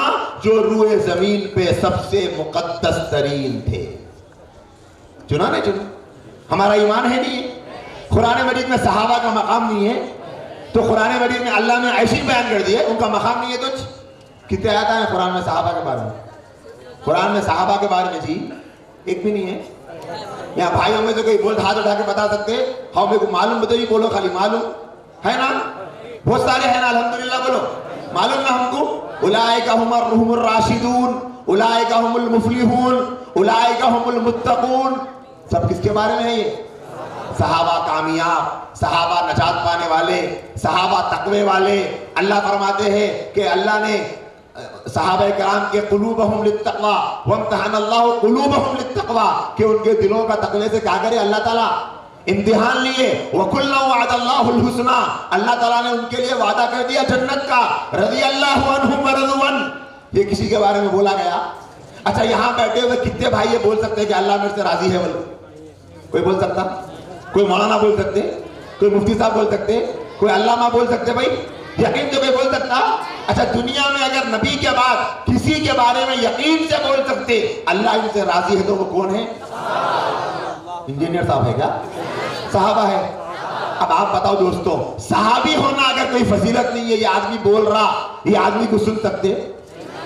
जो रूए जमीन पे सबसे मुक़द्दस तरीन थे। चुना नहीं चुना? हमारा ईमान है नहीं? कुरान मजीद में सहाबा का मकाम नहीं है, तो कुरान मजीद में अल्लाह ने ऐसी बयान कर दिया उनका मकाम नहीं है। तो कितने आयत है कुरान में सहाबा के बारे में? कुरान में सहाबा के बारे में जी एक भी नहीं है। यहाँ भाइयों में से कोई बोल हाथ उठा के बता सकते? हाँ मेरे को मालूम, बताइए, बोलो खाली मालूम है ना? बहुत सारे हैं ना, अल्हम्दुलिल्लाह बोलो, मालूम ना हमको। उलाइका हुमुर राशिदून, उलाइका हुमुल मुफलिहून, उलाइका हुमुल मुत्तकून। सब किसके बारे में है ये? सहाबा कामयाब, सहाबा नजात पाने वाले, सहाबा तकवे वाले। अल्लाह फरमाते हैं कि अल्लाह ने सहाबा कराम के कुलूबहुम लित्तक़वा वम्तहनल्लाहु कुलूबहुम लित्तक़वा, कि उनके दिलों का तकवे से क्या करे अल्लाह ताला इम्तिहान लिए। वकुल्लु वअदल्लाहुल हुस्ना, अल्लाह ताला ने उनके लिए वादा कर दिया जन्नत का। रज़ियल्लाहु अन्हुम व रज़वन, ये किसी के बारे में बोला गया? अच्छा यहाँ बैठे हुए कितने भाई ये बोल सकते हैं कि अल्लाह मेरे से राजी है? बोलो, कोई बोल सकता? कोई मौलाना बोल सकते? कोई मुफ्ती साहब बोल सकते? कोई अल्लामा बोल सकते? भाई यकीन से कोई बोल सकता? अच्छा दुनिया में अगर नबी के बाद किसी के बारे में यकीन से बोल सकते अल्लाह इनसे राजी है, तो वो कौन है? इंजीनियर साहब है क्या? सहाबा है। अब आप बताओ दोस्तों, सहाबी होना अगर कोई फजीलत नहीं है, ये आदमी बोल रहा, ये आदमी को सुन सकते?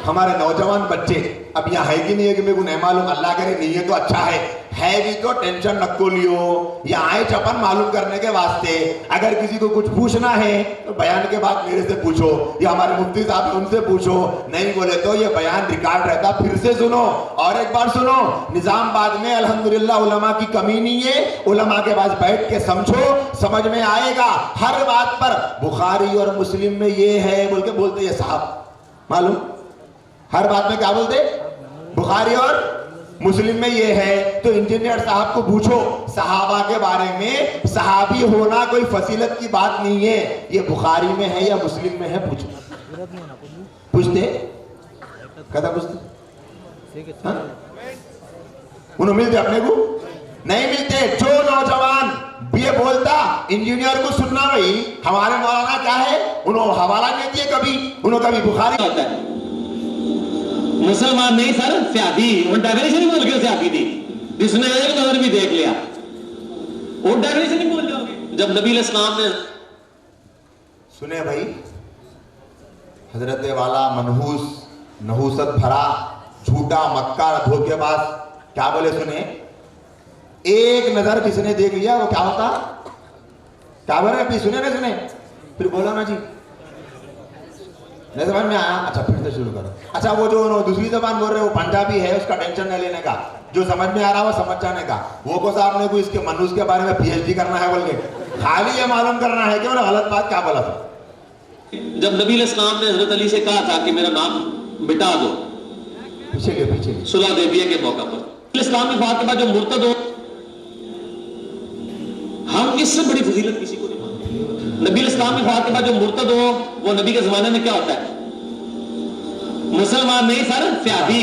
हमारे नौजवान बच्चे अब यहाँ है कि नहीं है कि मेरे को नहीं मालूम, अल्लाह करे नहीं है तो अच्छा है भी तो टेंशन रखो लियो, ये आए चपन मालूम करने के वास्ते। अगर किसी को कुछ पूछना है तो बयान के बाद मेरे से पूछो या हमारे मुफ्ती साहब उनसे पूछो, नहीं बोले तो ये बयान रिकॉर्ड रहता, फिर से सुनो और एक बार सुनो। निजामाबाद में अल्हम्दुलिल्लाह उलमा की कमी नहीं है, उलमा के पास बैठ के समझो, समझ में आएगा। हर बात पर बुखारी और मुस्लिम में ये है बोल के बोलते ये साहब मालूम, हर बात में क्या बोलते बुखारी और मुस्लिम में ये है। तो इंजीनियर साहब को पूछो सहाबा के बारे में, सहाबी होना कोई फजीलत की बात नहीं है, ये बुखारी में है या मुस्लिम में है, पूछो। पूछते कहता पूछते उन्हें मिलते अपने को नहीं मिलते। जो नौजवान ये बोलता इंजीनियर को सुनना भाई हमारे मौलाना क्या है, उन्होंने हवाला नहीं दिए कभी, उन्होंने कभी बुखारी होता है मुसलमान नहीं सर स्यादी, वो डेफिनेशन ही बोल के स्यादी थी, जिसने एक नजर भी देख लिया वो डेफिनेशन ही बोल जाओगे। जब नबी इस्लाम ने सुने भाई हजरत वाला मनहूस नहूसत भरा झूठा मक्का धोखेबाज क्या बोले सुने, एक नजर किसने देख लिया वो क्या होता, क्या बोले अभी सुने ना सुने, फिर बोला ना जी नहीं समझ में आया, अच्छा फिर से शुरू करो। अच्छा वो जो दूसरी जबान बोल रहे हो पंजाबी है, उसका टेंशन नहीं लेने का, जो समझ में आ रहा है वो समझ जाने का। वो को साहब ने कोई इसके मनुष्य के बारे में पीएचडी करना है बोल के खाली ये मालूम करना है कि उन्होंने गलत बात क्या बोला था। जब नबी इस्लाम ने हजरत अली से कहा था कि मेरा नाम मिटा दो, पीछे सुलह देविया के मौका पर, इस्लाम में बात के बाद जो मुर्तद हो, हम इससे बड़ी फजीलत किसी को नहीं मानते। नबी इस्लाम में बात के बाद जो मुर्तद हो वो नबी के जमाने में क्या होता है, मुसलमान नहीं सर स्यादी,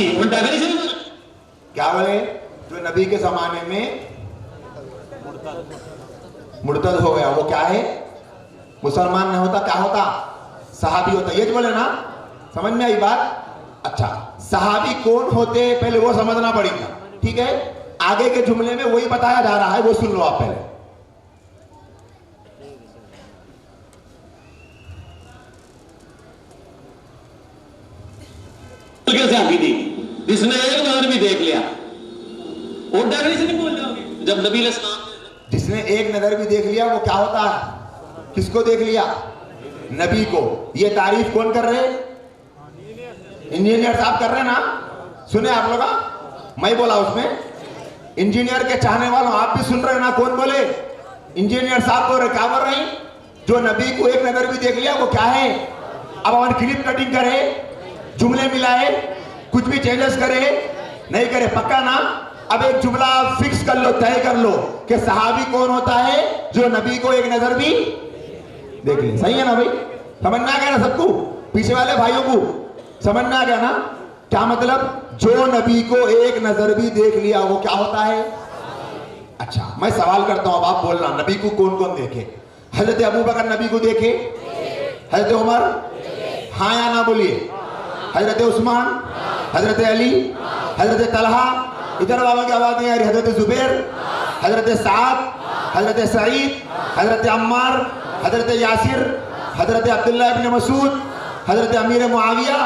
क्या बोले जो नबी के जमाने में मुर्तद हो गया वो क्या है, मुसलमान नहीं होता, क्या होता सहाबी होता, ये जो बोले ना, समझ में आई बात। अच्छा सहाबी कौन होते पहले वो समझना पड़ेगा, ठीक है, आगे के जुमले में वही बताया जा रहा है, वो सुन लो आप पहले। सहाबी थी जिसने एक नजर भी देख लिया, वो डेफिनेशन नहीं बोल जाओगे। जब नबी इस्लाम जिसने एक नजर भी देख लिया वो क्या होता है, किसको देख लिया, नबी को। ये तारीफ कौन कर रहे, इंजीनियर साहब कर रहे ना, सुने आप लोग, मैं बोला उसमें, इंजीनियर के चाहने वालों आप भी सुन रहे ना, कौन बोले, इंजीनियर साहब बोल रहे, क्या बोल रहे हैं, जो नबी को एक नजर भी देख लिया वो क्या है। अब हम क्लिप कटिंग करे, जुमले मिलाए, कुछ भी चेंजेस करे नहीं करे, पक्का ना। अब एक जुमला फिक्स कर लो, तय कर लो कि सहाबी कौन होता है जो नबी को एक नजर भी देख ले, सही है ना भाई, समझ में आ गया ना सबको, पीछे वाले भाइयों को समझ में आ गया ना, क्या मतलब, जो नबी को एक नजर भी देख लिया वो क्या होता है। अच्छा मैं सवाल करता हूं, अब आप बोलना, नबी को कौन कौन देखे, हजरत अबू बकर नबी को देखे, हजरत उमर, हाँ या ना बोलिए, हजरत उस्मान, हजरत अली, हजरत तलहा, इधर बाबा की आवाज नहीं आ रही, हजरत जुबैर, हजरत साद, हजरत सईद, हजरत अम्मार, हजरत यासिर, हजरत अब्दुल्ला इब्न मसूद, हजरत अमीर मुआविया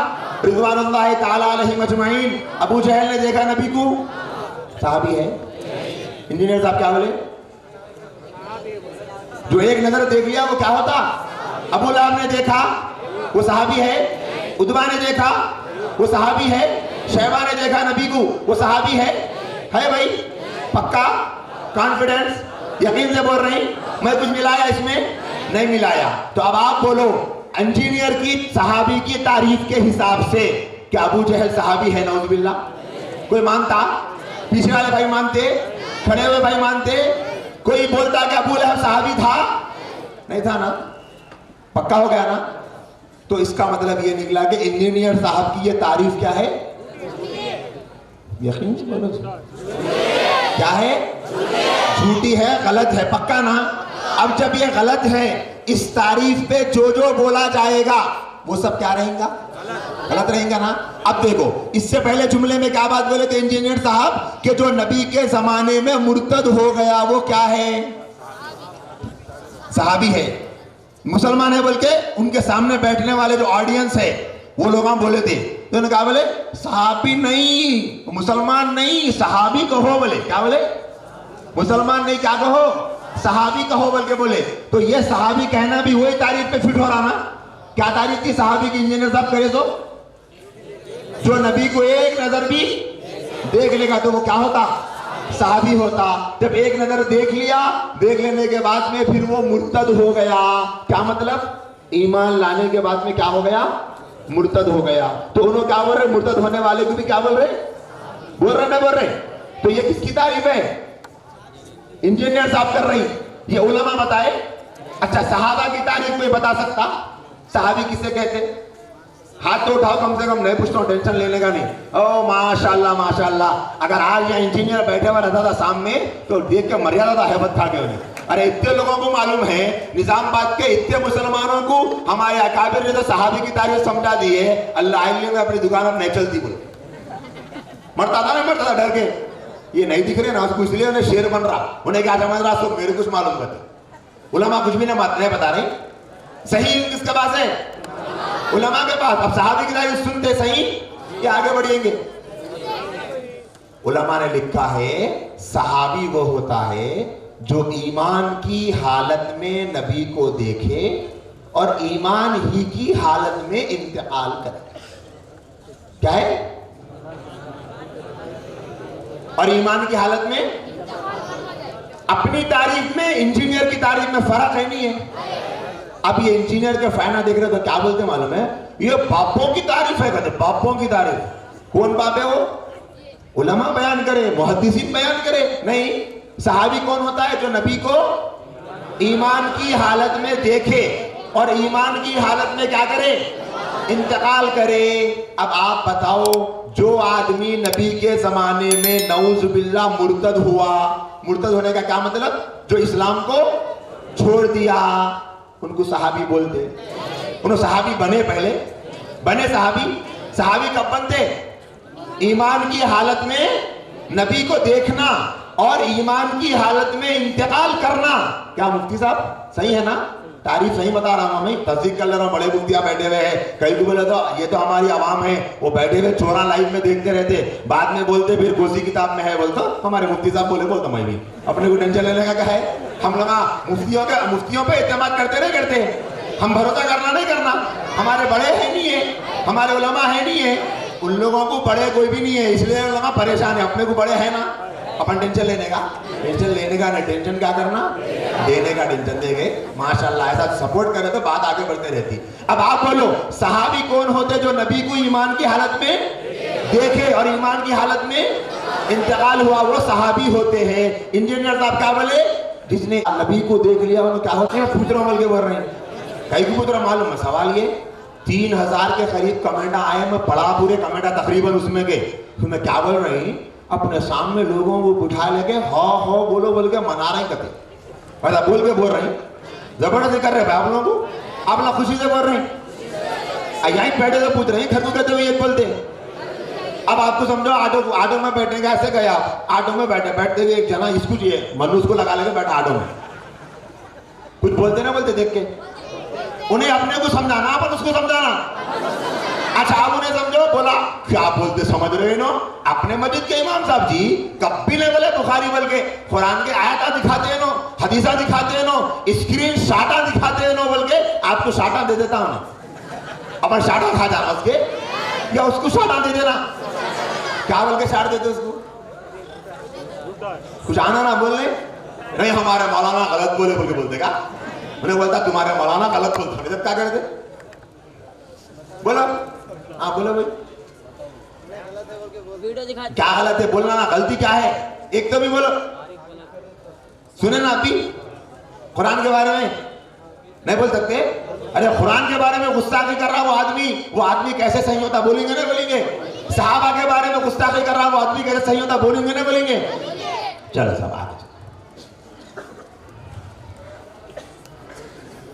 रिज़वानुल्लाह ताला अलैहिम अजमईन। अबू जहल ने देखा नबी को, सहाबी है। इंजीनियर साहब क्या बोले, जो एक नजर देख लिया वो क्या होता, अबू लहब ने देखा वो सहाबी है, उद्बा ने देखा वो सहाबी है, शैबा ने देखा नबी को वो सहाबी है भाई, पक्का कॉन्फिडेंस यकीन से बोल रहे हैं, मैं कुछ मिलाया इसमें नहीं मिलाया। तो अब आप बोलो इंजीनियर की सहाबी की तारीफ के हिसाब से क्या अबू जहल सहाबी है, नौजुबिल्लाह, कोई मानता, पीछे वाले भाई मानते, खड़े हुए भाई मानते, कोई बोलता कि अबू लहब सहाबी था, नहीं था ना, पक्का हो गया ना। तो इसका मतलब ये निकला कि इंजीनियर साहब की ये तारीफ क्या है, यकीन से बोलो क्या है, झूठी है, गलत है, पक्का ना। अब जब ये गलत है, इस तारीफ पे जो जो बोला जाएगा वो सब क्या रहेगा, गलत रहेगा ना। अब देखो इससे पहले जुमले में क्या बात बोले थे इंजीनियर साहब कि जो नबी के जमाने में मुर्तद हो गया वो क्या है, सहाबी है, मुसलमान है बोल के उनके सामने बैठने वाले जो ऑडियंस है वो लोग हम बोले थे तो उन्होंने कहा बोले सहाबी नहीं, मुसलमान नहीं, सहाबी कहो। बोले क्या बोले? मुसलमान नहीं, क्या कहो? सहाबी कहो बोल के बोले। तो ये सहाबी कहना भी वही तारीफ पे फिट हो रहा ना। क्या तारीफ थी सहाबी की? इंजीनियर साहब करे तो जो नबी को एक नजर भी देख लेगा तो वो क्या होता? सहाबी होता। जब एक नजर देख लिया, देख लेने के बाद में फिर वो मुर्तद हो गया। क्या मतलब? ईमान लाने के बाद में क्या हो गया? मुर्तद हो गया। तो उन्होंने क्या बोल रहे? मुर्तद होने वाले को भी क्या बोल रहे? बोल रहे ना बोल रहे? तो ये किसकी तारीफ है? इंजीनियर साहब कर रही, ये उलमा बताए। अच्छा, सहाबा की तारीफ कोई बता सकता? सहाबी किसे कहते? हाथ तो उठाओ कम से कम। नहीं पूछता हूँ, टेंशन लेने का नहीं। ओ माशाल्लाह माशाल्लाह। अगर आज यहाँ इंजीनियर बैठे हुआ रहता था सामने तो देख के मर्यादा था हैबत खा के उन्हें। अरे इतने लोगों को मालूम है, निजामाबाद के इतने मुसलमानों को हमारे अकाबिर ने तो सहाबी की तारीफ समझा दी है। अल्लाह में अपनी दुकान अब नहीं चलती बोले। मरता था ना, मरता था डर के। ये नहीं दिख रहे ना उसको, इसलिए उन्हें शेर बन रहा। उन्हें क्या समझ रहा? तो मेरे कुछ मालूम करते। उलमा कुछ भी नहीं बता रहे। सही किसके पास है? उलमा के पास। अब सहाबी की तारीफ सुनते सही या आगे बढ़ेंगे? उलमा ने लिखा है सहाबी वो होता है जो ईमान की हालत में नबी को देखे और ईमान ही की हालत में इंतकाल करे। क्या है? और ईमान की हालत में अपनी तारीफ में इंजीनियर की तारीफ में फर्क है नहीं है। अब ये इंजीनियर के फैना देख रहे तो क्या बोलते मालूम है? ये बापों की तारीफ है। कहते बापों की तारीफ। कौन बाप है वो? उलमा बयान करे, मुहद्दिसीन बयान करे। नहीं, सहाबी कौन होता है? जो नबी को ईमान की हालत में देखे और ईमान की हालत में क्या करे? इंतकाल करे। अब आप बताओ, जो आदमी नबी के जमाने में नऊजुबिल्लाह मुर्तद हुआ, मुर्तद होने का क्या मतलब? जो इस्लाम को छोड़ दिया, उनको सहाबी बोलते। उन्होंने सहाबी बने, पहले बने सहाबी। सहाबी कब बनते? ईमान की हालत में नबी को देखना और ईमान की हालत में इंतकाल करना। क्या मुफ्ती साहब सही है ना? तारीफ सही बता रहा हूं मैं, तस्दीक कर ले रहा हूं। बड़े मुफ्तियां बैठे हुए हैं, कई को बोले तो ये तो हमारी आवाम है, वो बैठे हुए चोरा लाइव में देखते रहते, बाद में बोलते फिर कोसी किताब में है। बोलता हमारे मुफ्ती साहब बोले, बोलता मैं भी। अपने को टेंशन लेने का क्या है? हम लोग मुफ्तियों पे एतमाद करते नहीं करते? हम भरोसा करना नहीं करना? हमारे बड़े है नहीं है, हमारे उलमा है नहीं है। उन लोगों को बड़े कोई भी नहीं है, इसलिए उलमा परेशान है। अपने को बड़े है ना, अपन टेंशन लेने का नहीं। टेंशन क्या करना? देने का टेंशन देंगे। माशाल्लाह ऐसा सपोर्ट करे तो बात आगे बढ़ते रहती। अब आप बोलो, सहाबी कौन होते? जो नबी को ईमान की हालत में देखे और ईमान की हालत में इंतकाल हुआ, वो सहाबी होते हैं। इंजीनियर साहब क्या बोले? जिसने नबी को देख लिया उन्हें क्या होता है? पूछ रहा हूं, बोल के बोल रहे हैं। कहीं को पूछ रहा मालूम है? सवाल ये 3000 के करीब कमेंट आए। मैं पढ़ा पूरे कमेंट तकरीबन उसमें के। तो मैं क्या बोल रही? अपने सामने लोगों को उठा लेके हो बोलो बोल के मना रहे कहते, ऐसा बोल के बोल रहे, जबरदस्ती कर रहे आप लोगों को। आप लोग खुशी से बोल रहे हैं, यहीं बैठे तो पूछ रहे हैं, खरगू कहते हुए ये बोलते। अब आपको समझो, ऑटो में बैठेंगे, ऐसे गए आप ऑटो में बैठते हुए एक जना इसको चाहिए, मनु उसको लगा लेके बैठा ऑटो में, कुछ बोलते ना बोलते देख के, उन्हें अपने को समझाना, अपन उसको समझाना। अच्छा आप उन्हें समझो, बोला क्या बोलते समझ रहे हो? अपने मस्जिद के इमाम साहब जी कभी नहीं बोले बुखारी बोल के, कुरान के आयता दिखाते हैं नो, हदीसा दिखाते हैं नो, स्क्रीन शाटा दिखाते हैं नो बोल के आपको शाटा दे देता हूं। अपन शाटा खा जाना उसके, या उसको शाटा दे देना। क्या बोल के शाट देते उसको? कुछ आना ना बोलने, नहीं हमारे मौलाना गलत बोले बोल के बोलते। क्या उन्हें बोलता तुम्हारे मौलाना गलत बोलते, जब क्या करते? बोलो हाँ बोलो भाई, क्या गलत है? बोलना ना, गलती क्या है एक तो भी बोलो। सुने ना अभी कुरान के बारे में नहीं बोल सकते? अरे कुरान के बारे में गुस्ताखी कर रहा वो आदमी कैसे सही होता? बोलेंगे ना बोलेंगे? सहाबा के बारे में गुस्ताखी कर रहा वो आदमी कैसे सही होता? बोलेंगे ना बोलेंगे? चलो सब आगे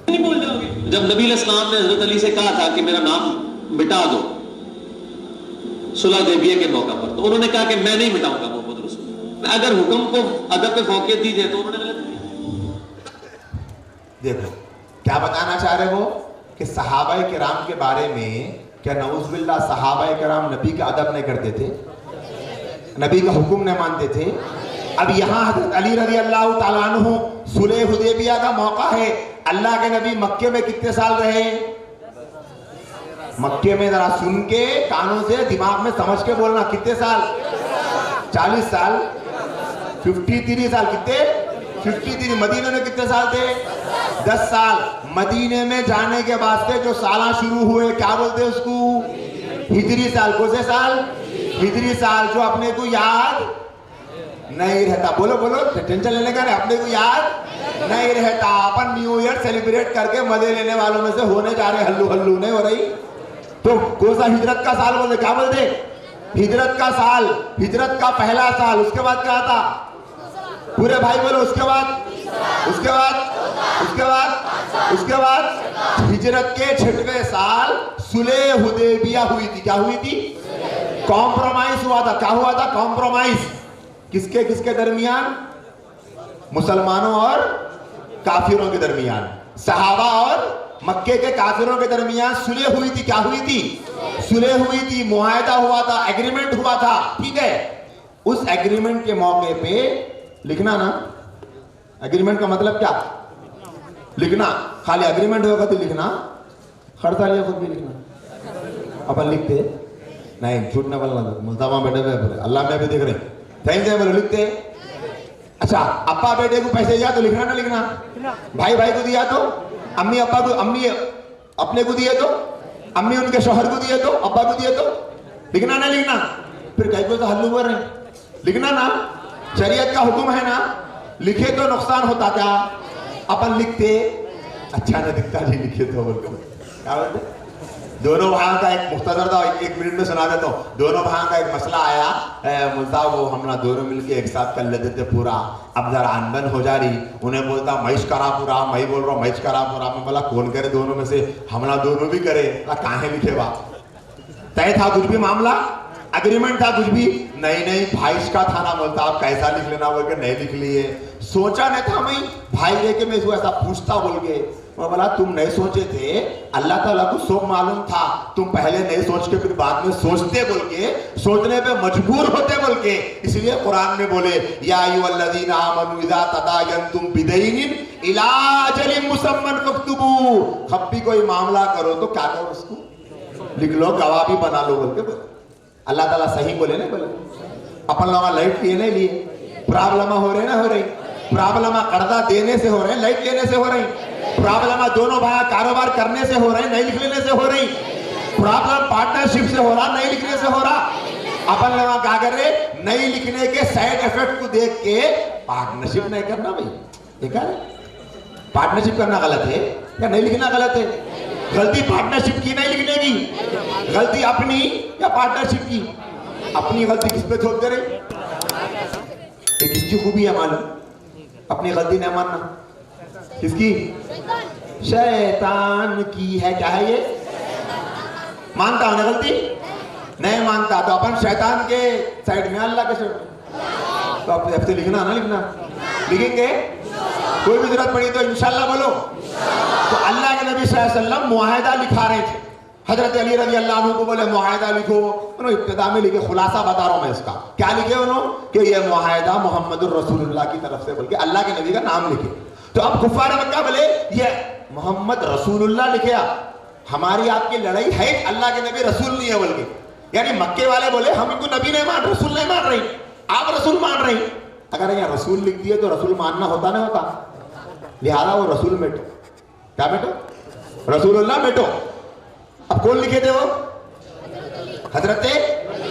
नहीं बोल जाओगे। जब नबी इस्लाम ने हजरत अली से कहा था कि मेरा नाम मिटा दो सुलह हुदैबिया के मौका पर, तो उन्होंने कहा कि मैं नहीं मिटाऊंगा मोहम्मद रसूल। अगर हुक्म को अदब पे फौकियत दी जाए तो उन्होंने गलत किया। देखो क्या बताना चाह रहे वो कि सहाबाए किराम के बारे में क्या नऊज़ुबिल्लाह सहाबा कराम नबी का अदब नहीं करते थे, नबी का हुक्म नहीं मानते थे? अब यहाँ हजरत अली रज़ी अल्लाह ताला अन्हु सुलह हुदैबिया का मौका है, अल्लाह के नबी मक्के में कितने साल रहे? मक्के में जरा सुन के कानों से दिमाग में समझ के बोलना, कितने साल? 40 साल, 53 साल, कितने? 53। मदीने में कितने साल थे? 10 साल। मदीने में जाने के बाद से जो साल शुरू हुए क्या बोलते हैं उसको? हिजरी साल। कौन से साल? हिजरी साल, जो अपने को याद नहीं रहता। बोलो बोलो, टेंशन लेने का नहीं, अपने को याद नहीं रहता। अपन न्यू ईयर सेलिब्रेट करके मजे लेने वालों में से होने जा रहे, हल्लू हल्लू नहीं हो रही। तो कौन सा हिजरत का साल बोलते? क्या बोलते? हिजरत का साल, हिजरत का पहला साल। उसके बाद क्या था? पूरे भाई बोलो। उसके बाद उसके बाद उसके बाद उसके बाद हिजरत के 6वें साल सुलह हुदैबिया हुई थी। क्या हुई थी? कॉम्प्रोमाइज हुआ था। क्या हुआ था? कॉम्प्रोमाइज। किसके किसके दरमियान? मुसलमानों और काफिरों के दरमियान, सहाबा और मक्के के काफिरों के दरमियान सुलह हुई थी। क्या हुई थी? सुलह हुई थी, मुआहदा हुआ था, एग्रीमेंट हुआ था। ठीक है, उस एग्रीमेंट के मौके पे लिखना ना, एग्रीमेंट का मतलब क्या? लिखना। खाली एग्रीमेंट होगा तो लिखना, खड़तालिया खुद भी लिखना। अपन लिखते नहीं, झूठ ना बोलना, मुल्तामा बैठे हुए अल्लाह में भी देख रहे, सही से बोलो, लिखते। अच्छा, अप्पा बेटे को पैसे दिया तो लिखना ना लिखना? भाई भाई को दिया तो, अम्मी अप्पा को, अम्मी अपने को दिए तो, अम्मी उनके शौहर को दिए तो, अब्बा को दिए तो लिखना ना लिखना? फिर कहीं को तो हल्लू कर रहे, लिखना ना, शरीयत का हुक्म है ना। लिखे तो नुकसान होता क्या? अपन लिखते अच्छा ना दिखता जी, लिखे तो बोलते क्या बोलते? दोनों भाइयों का एक मुख्तसर था, एक मिनट में सुना देता हूँ। दोनों भाइयों का एक मसला आया, मुल्ता वो हम ना दोनों मिलके एक साथ कर लेते थे पूरा। अब जरा अनबन हो जा रही, उन्हें बोलता मैच करा पूरा, मैं बोल रहा हूँ मैच करा पूरा। मैं बोला कौन करे दोनों में से? हमला दोनों भी करे। कहाँ लिखे बा? तय था कुछ भी मामला, एग्रीमेंट था कुछ भी नहीं? नहीं, भाई का था ना। बोलता आप कैसा लिख लेना बोल के नहीं लिख लिए। सोचा नहीं था मैं, भाई देखे मैं इसको ऐसा पूछता बोल के। मैं बोला तुम नहीं सोचे थे, अल्लाह ताला को सब मालूम था, तुम पहले नहीं सोच के फिर बाद में सोचते बोल के, सोचने पे मजबूर होते बोल के। इसलिए कुरान में बोले या अय्युहल्लज़ीना आमनू इज़ा तदायनतुम बिदैनिन इला अजलिन मुसम्मन फक्तुबू। कब भी कोई मामला करो तो क्या करो? उसको लिख लो, गवाह भी बना लो बोल के बोले। अल्लाह ताला सही बोले ना बोले? अपन लोग लाइट लिए नहीं लिए, प्रॉब्लम हो रहे ना हो रही, प्रॉब्लम कर्जा देने से हो रहे, लाइट लेने से हो रही, प्रॉब्लम दोनों भाई कारोबार करने से हो रहे, नहीं लिख लेने से हो रही, प्रॉब्लम पार्टनरशिप से हो रहा, नहीं लिखने से हो रहा। अपन लोग क्या कर रहे? नहीं लिखने के साइड इफेक्ट को देख के पार्टनरशिप नहीं करना। भाई देखा है, पार्टनरशिप करना गलत है या नहीं लिखना गलत है? गलती पार्टनरशिप की, नहीं लिखने की। गलती अपनी या पार्टनरशिप की? अपनी गलती किस पे थोप दे रहे? ये किसकी खूबी है मालूम? अपनी गलती नहीं मानना। किसकी? शैतान की है। क्या है ये? मानता हो ना गलती? नहीं मानता तो अपन शैतान के साइड में, अल्लाह के साइड में। तो आप से लिखना ना लिखना? लिखेंगे। कोई भी जरूरत पड़ी तो इंशाल्लाह बोलो। तो अल्लाह के नबी सल्लल्लाहु अलैहि वसल्लम मुआहदा लिखा रहे थे। हजरत अली रज़ी अल्लाह अन्हु को बोले मुआहदा लिखो। उन्होंने इब्तिदा में लिखे, खुलासा बता रहा हूं मैं इसका। क्या लिखे उन्होंने? कि ये मुआहदा मोहम्मदुर रसूलुल्लाह की तरफ से बोल के अल्लाह के नबी का नाम लिखे। तो अब कुफार मक्का बोले ये मोहम्मद रसूलुल्लाह लिखे, हमारी आपकी लड़ाई है, अल्लाह के नबी रसूल नहीं है बोल के। यानी मक्के वाले बोले हम इनको नबी नहीं मान, रसूल नहीं मान रही, आप रसूल मान रही। अगर यहाँ रसूल लिख दिए तो रसूल मानना होता ना होता? लिहाजा वो रसूल मेटो। क्या मेटो? रसूलुल्लाह मेटो। अब कौन लिखे थे वो? हजरत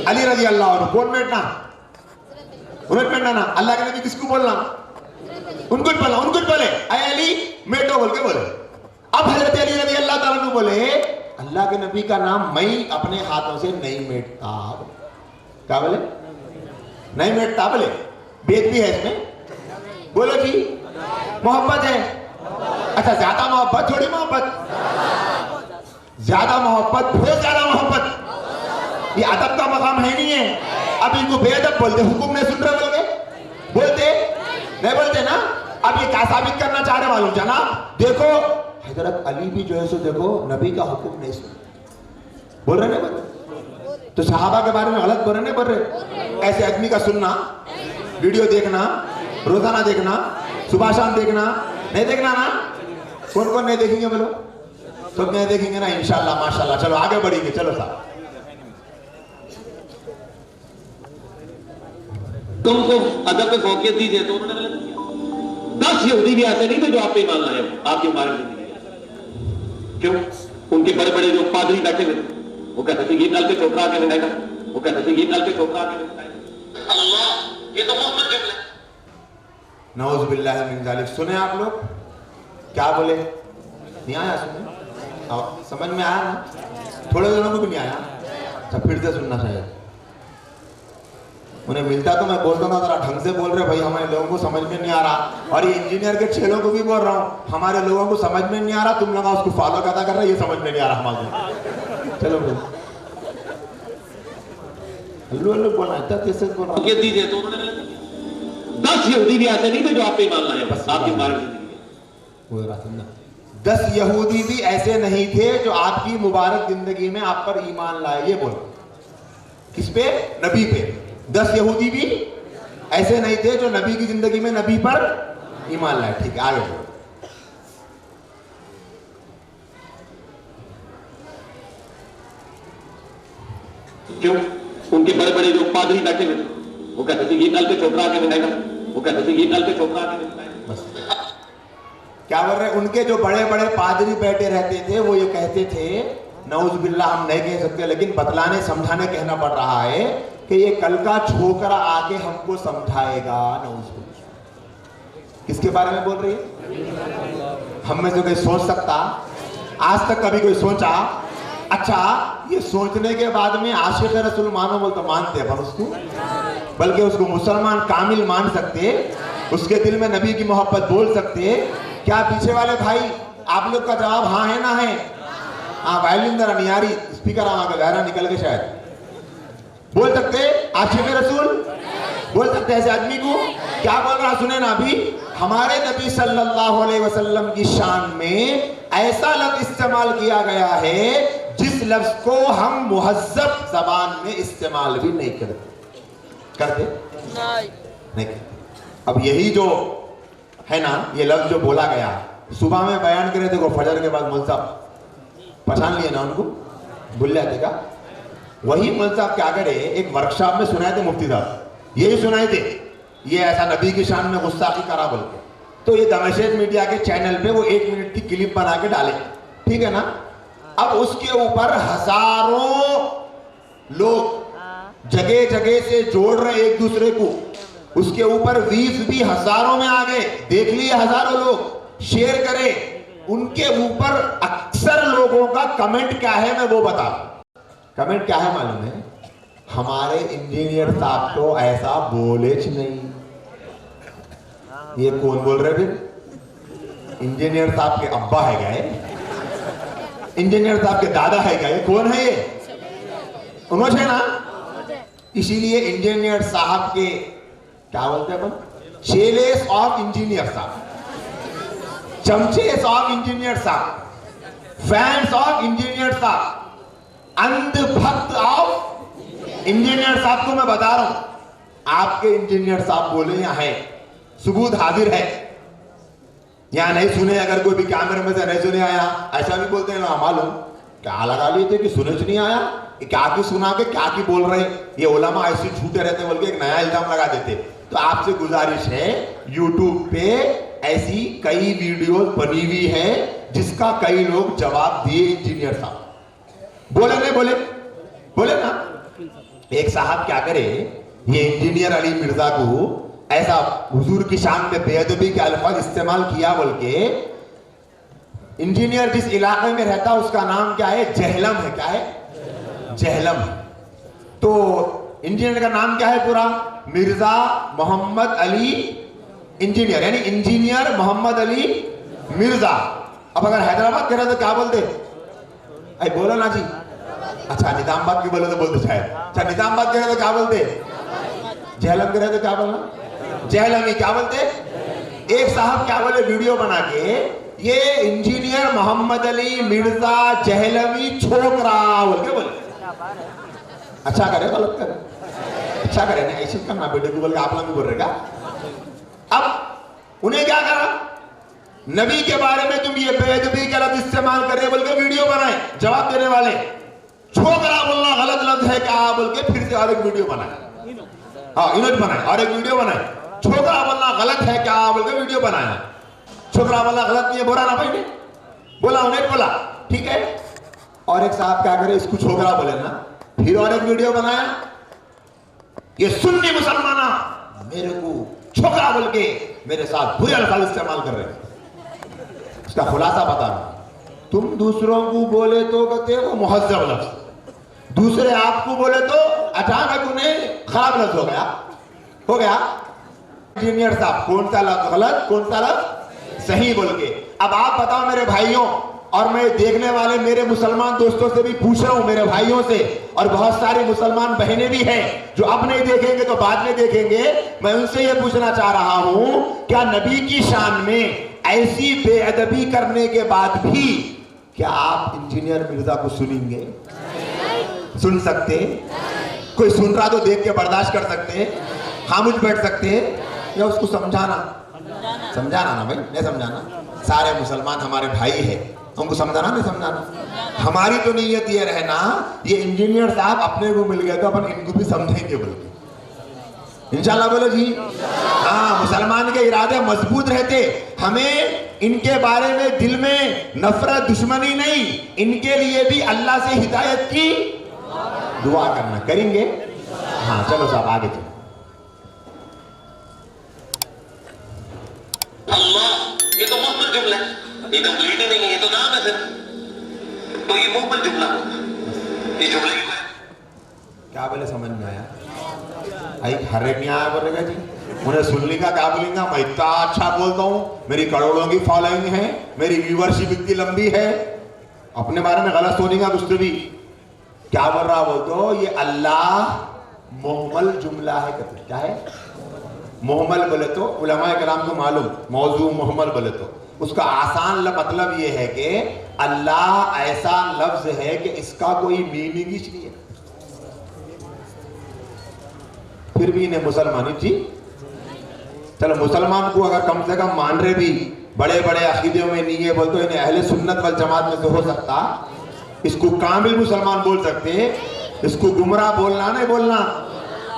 अली रज़ी अल्लाह अन्हु। कौन मेटना? उन्हें मेटना ना। अल्लाह के नबी किसको बोलना? उनको बोला, उनको बोले अय अली मेटो बोल के बोले। अब हजरत अली रज़ी अल्लाह तआला अन्हु बोले अल्लाह के नबी का नाम मैं अपने हाथों से नहीं मेटता। क्या बोले? नहीं मेटता बोले। भेद भी है इसमें, बोलो जी। मोहब्बत है। अच्छा, ज्यादा मोहब्बत, थोड़ी मोहब्बत, ज्यादा मोहब्बत, बहुत ज्यादा मोहब्बत, ये अदब का मकाम है नहीं है। अब इनको बेअदब बोलते, हुक्म नहीं सुन रहे बोलोगे? बोलते नहीं बोलते ना? अब ये क्या साबित करना चाह रहे मालूम? जनाब देखो हजरत अली भी जो है सो देखो नबी का हुक्म नहीं सुने, बोल रहे नहीं? तो सहाबा के बारे में गलत बोल रहे नहीं बोल रहे? ऐसे आदमी का सुनना, वीडियो देखना, रोजाना देखना, सुबह शाम देखना, नहीं देखना ना? कौन कौन नहीं देखेंगे बोलो? सब नहीं देखेंगे ना इंशाल्लाह माशाल्लाह। चलो आगे बढ़ेंगे, चलो साहब। तुमको अदब पे फौकियत दी जाए तो उन्होंने गलत किया। 10 यहूदी भी ऐसे नहीं थे जो आप पे ईमान लाए आपके बारे में। क्यों? उनके बड़े बड़े जो पादरी बैठे हुए वो कहते थे ये नल पे ठोकरा के रहेगा, वो कहते थे ये नल पे ठोकरा के रहेगा। अल्लाह, ये तो मोहम्मद जुमला है। नऊज़ बिल्लाहि मिन ज़ालिक। सुने आप लोग क्या बोले? नहीं आया सुने? समझ में आया ना? थोड़े जनों को भी नहीं आया। अच्छा फिर से सुनना चाहिए। उन्हें मिलता तो मैं बोलता था जरा ढंग से बोल रहे भाई, हमारे लोगों को समझ में नहीं आ रहा। और ये इंजीनियर के छेलों को भी बोल रहा हूँ, हमारे लोगों को समझ में नहीं आ रहा, तुम लोग उसको फॉलो करता कर रहे हो, ये समझ में नहीं आ रहा हमारे। चलो भाई हल्लू हल्लू बोलना है, कैसे बोलना? फौकियत दी जाए तो उन्होंने गलत किया। 10 यहूदी भी ऐसे नहीं थे जो आप पे ईमान लाए आपके बारे में। 10 यहूदी भी ऐसे नहीं थे जो आपकी मुबारक जिंदगी में आप पर ईमान लाए। ये बोलो किस पे? नबी पे। 10 यहूदी भी ऐसे नहीं थे जो नबी की जिंदगी में नबी पर ईमान लाए। ठीक है आगे बढ़ो। क्यों? उनके बड़े बड़े जो पादरी बैठे हुए वो कहते थे ये नल पे ठोकरा के रहेगा, वो कहते थे ये नल पे ठोकरा के रहेगा। क्या बोल रहे? उनके जो बड़े बड़े पादरी बैठे रहते थे वो ये कहते थे, नऊज़ बिल्लाह हम नहीं कह सकते लेकिन बतलाने समझाने कहना पड़ रहा है कि ये कल का छोकरा आके हमको समझाएगा। नऊज़ बिल्लाह किसके बारे में बोल रही है? हम में से कोई सोच सकता? आज तक कभी कोई सोचा? अच्छा ये सोचने के बाद में आशिक़ रसूल मानो बोल तो मानते हैं पर उसको, बल्कि उसको मुसलमान कामिल मान सकते, उसके दिल में नबी की मोहब्बत बोल सकते। क्या पीछे वाले भाई आप लोग का जवाब हाँ है ना है? हाँ वायलिन जरा नहीं आ रही, स्पीकर आगे गहरा निकल के शायद बोल सकते आशिक़ रसूल, बोल सकते ऐसे आदमी को? क्या बोल रहा सुने ना अभी? हमारे नबी सल्लल्लाहु अलैहि वसल्लम की शान में ऐसा लफ्ज इस्तेमाल किया गया है जिस लफ्ज को हम मुहज्जब जबान में इस्तेमाल भी नहीं करते नहीं। अब यही जो है ना ये लफ्ज जो बोला गया, सुबह में बयान करे देखो फजर के बाद मौलवी साहब पहचान लिए ना उनको, भूल जाते का? वही मौलवी साहब क्या करे एक वर्कशॉप में सुनाए थे मुफ्ती साहब, यही सुनाए थे ये ऐसा नबी की शान में गुस्ताखी करा बोल के। तो ये दमशेद मीडिया के चैनल पे वो 1 मिनट की क्लिप बना के डाले, ठीक है ना? अब उसके ऊपर हजारों लोग जगह जगह से जोड़ रहे एक दूसरे को, उसके ऊपर व्यूज भी हजारों में आ गए, देख लिए हजारों लोग, शेयर करे। उनके ऊपर अक्सर लोगों का कमेंट क्या है मैं वो बता। कमेंट क्या है मालूम है? हमारे इंजीनियर साहब तो ऐसा बोले नहीं। ये कौन बोल रहे फिर? इंजीनियर साहब के अब्बा है क्या? इंजीनियर साहब के दादा है क्या? ये कौन है? ये उन्होंने ना, इसीलिए इंजीनियर साहब के क्या बोलते हैं अपन? चेलेस ऑफ इंजीनियर साहब, चमचेस ऑफ इंजीनियर साहब, फैंस ऑफ इंजीनियर साहब, अंधभक्त ऑफ इंजीनियर साहब को मैं बता रहा हूं। आपके इंजीनियर साहब बोले यहां है, सबूत हाजिर है, यहां नहीं सुने अगर कोई भी कैमरे में से नहीं सुने आया ऐसा भी बोलते हैं ना, मालूम क्या लगा लिए थे कि सुने से नहीं आया, क्या की सुना के क्या की बोल रहे, ये उलमा ऐसे झूठे रहते बोल के एक नया इल्जाम लगा देते। तो आपसे गुजारिश है यूट्यूब पे ऐसी कई वीडियो बनी हुई है जिसका कई लोग जवाब दिए इंजीनियर साहब बोले नहीं बोले, बोले ना। एक साहब क्या करे, ये इंजीनियर अली मिर्जा को ऐसा हुजूर की शान में बेअदबी के अल्फाज इस्तेमाल किया बोल के। इंजीनियर जिस इलाके में रहता उसका नाम क्या है? जहलम है। क्या है? जहलम। तो इंजीनियर का नाम क्या है पूरा? मिर्जा मोहम्मद अली इंजीनियर, यानी इंजीनियर मोहम्मद अली मिर्जा। अब अगर हैदराबाद कह रहे तो क्या बोलते? अरे बोलो ना जी। अच्छा निजामाबाद की बोले तो बोलते शायद। अच्छा निजामाबाद कह रहे तो क्या बोलते? जहलम कह रहे तो क्या बोलना? जहलमी। क्या बोलते? एक साहब क्या बोले वीडियो बना के ये इंजीनियर मोहम्मद अली मिर्जा जहलवी छोकरा बोल के बोले। अच्छा करे गलत करे? अच्छा करे ना, ऐसे करना बेटे को बोल के आप लोग भी बोल रहे क्या? अब उन्हें क्या करा, नबी के बारे में तुम ये बेअदबी गलत इस्तेमाल कर रहे बोल के वीडियो बनाए, जवाब देने वाले छोकरा बोलना गलत लफ्ज है क्या बोल के फिर से और एक वीडियो बनाया। हाँ इन्होंने बनाया और एक वीडियो बनाए, छोकरा बोलना गलत है क्या बोल के वीडियो बनाया। छोकरा बोलना गलत नहीं है, बोला ना भाई ने, बोला उन्हें बोला ठीक है। और एक साहब क्या करे, इसको छोकरा बोले ना, फिर और एक वीडियो बनाया, ये सुन्नी मुसलमान मेरे को छोकरा बोल के मेरे साथ बुरे अल्फाज इस्तेमाल कर रहे हैं। इसका खुलासा बता रहा, तुम दूसरों को बोले तो कहते वो मुहज्जब लफ्ज, दूसरे आपको बोले तो अचानक उन्हें खराब लफ्ज हो गया। इंजीनियर साहब कौन सा लफ्ज गलत, कौन सा लफ्ज सही बोल के। अब आप बताओ मेरे भाइयों, और मैं देखने वाले मेरे मुसलमान दोस्तों से भी पूछ रहा हूं, मेरे भाइयों से, और बहुत सारी मुसलमान बहनें भी हैं जो अब नहीं देखेंगे तो बाद में देखेंगे, मैं उनसे यह पूछना चाह रहा हूं, क्या नबी की शान में ऐसी बेअदबी करने के बाद भी क्या आप इंजीनियर मिर्जा को सुनेंगे? सुन सकते? कोई सुन रहा तो देख के बर्दाश्त कर सकते, खामोश बैठ सकते, या उसको समझाना ना भाई, नहीं समझाना। सारे मुसलमान हमारे भाई है, उनको समझाना नहीं समझाना। हमारी तो नीयत ये रहना, ये इंजीनियर साहब अपने को मिल गए तो अपन इनको भी समझेंगे बोल के, इंशाल्लाह बोलो जी। हाँ, मुसलमान के इरादे मजबूत रहते, हमें इनके बारे में दिल में नफरत दुश्मनी नहीं, इनके लिए भी अल्लाह से हिदायत की दुआ करना करेंगे। हाँ चलो साहब आगे चलो। अल्लाह, ये तो मुहम्मद जुमला है, ये कंप्लीट ही नहीं है, ये तो नाम है सिर्फ, तो ये मुहम्मद जुमला होगा, ये जुमला ही है। क्या बोले समझ में आया? हर एक नहीं आया बोलेगा जी, उन्हें सुनने का क्या बोलेंगे, मैं इतना अच्छा बोलता हूँ, मेरी करोड़ों की फॉलोइंग है, मेरी व्यूअरशिप इतनी लंबी है, अपने बारे में गलत सोचेगा कुछ भी। क्या बोल रहा बोल तो, ये अल्लाह मुहम्मल जुमला है। कहते क्या है मुहम्मल बोले तो, उलमा कराम को मालूम मौजू मुहम्मल बोले तो उसका आसान मतलब ये है कि अल्लाह ऐसा लफ्ज है कि इसका कोई मीनिंग ही नहीं है। फिर भी इन्हें मुसलमान जी, चलो मुसलमान को अगर कम से कम मान रहे भी, बड़े बड़े अकीदों में नहीं है बोल तो इन्हें अहले सुन्नत वल जमात में तो हो सकता, इसको कामिल मुसलमान बोल सकते, इसको गुमराह बोलना नहीं बोलना।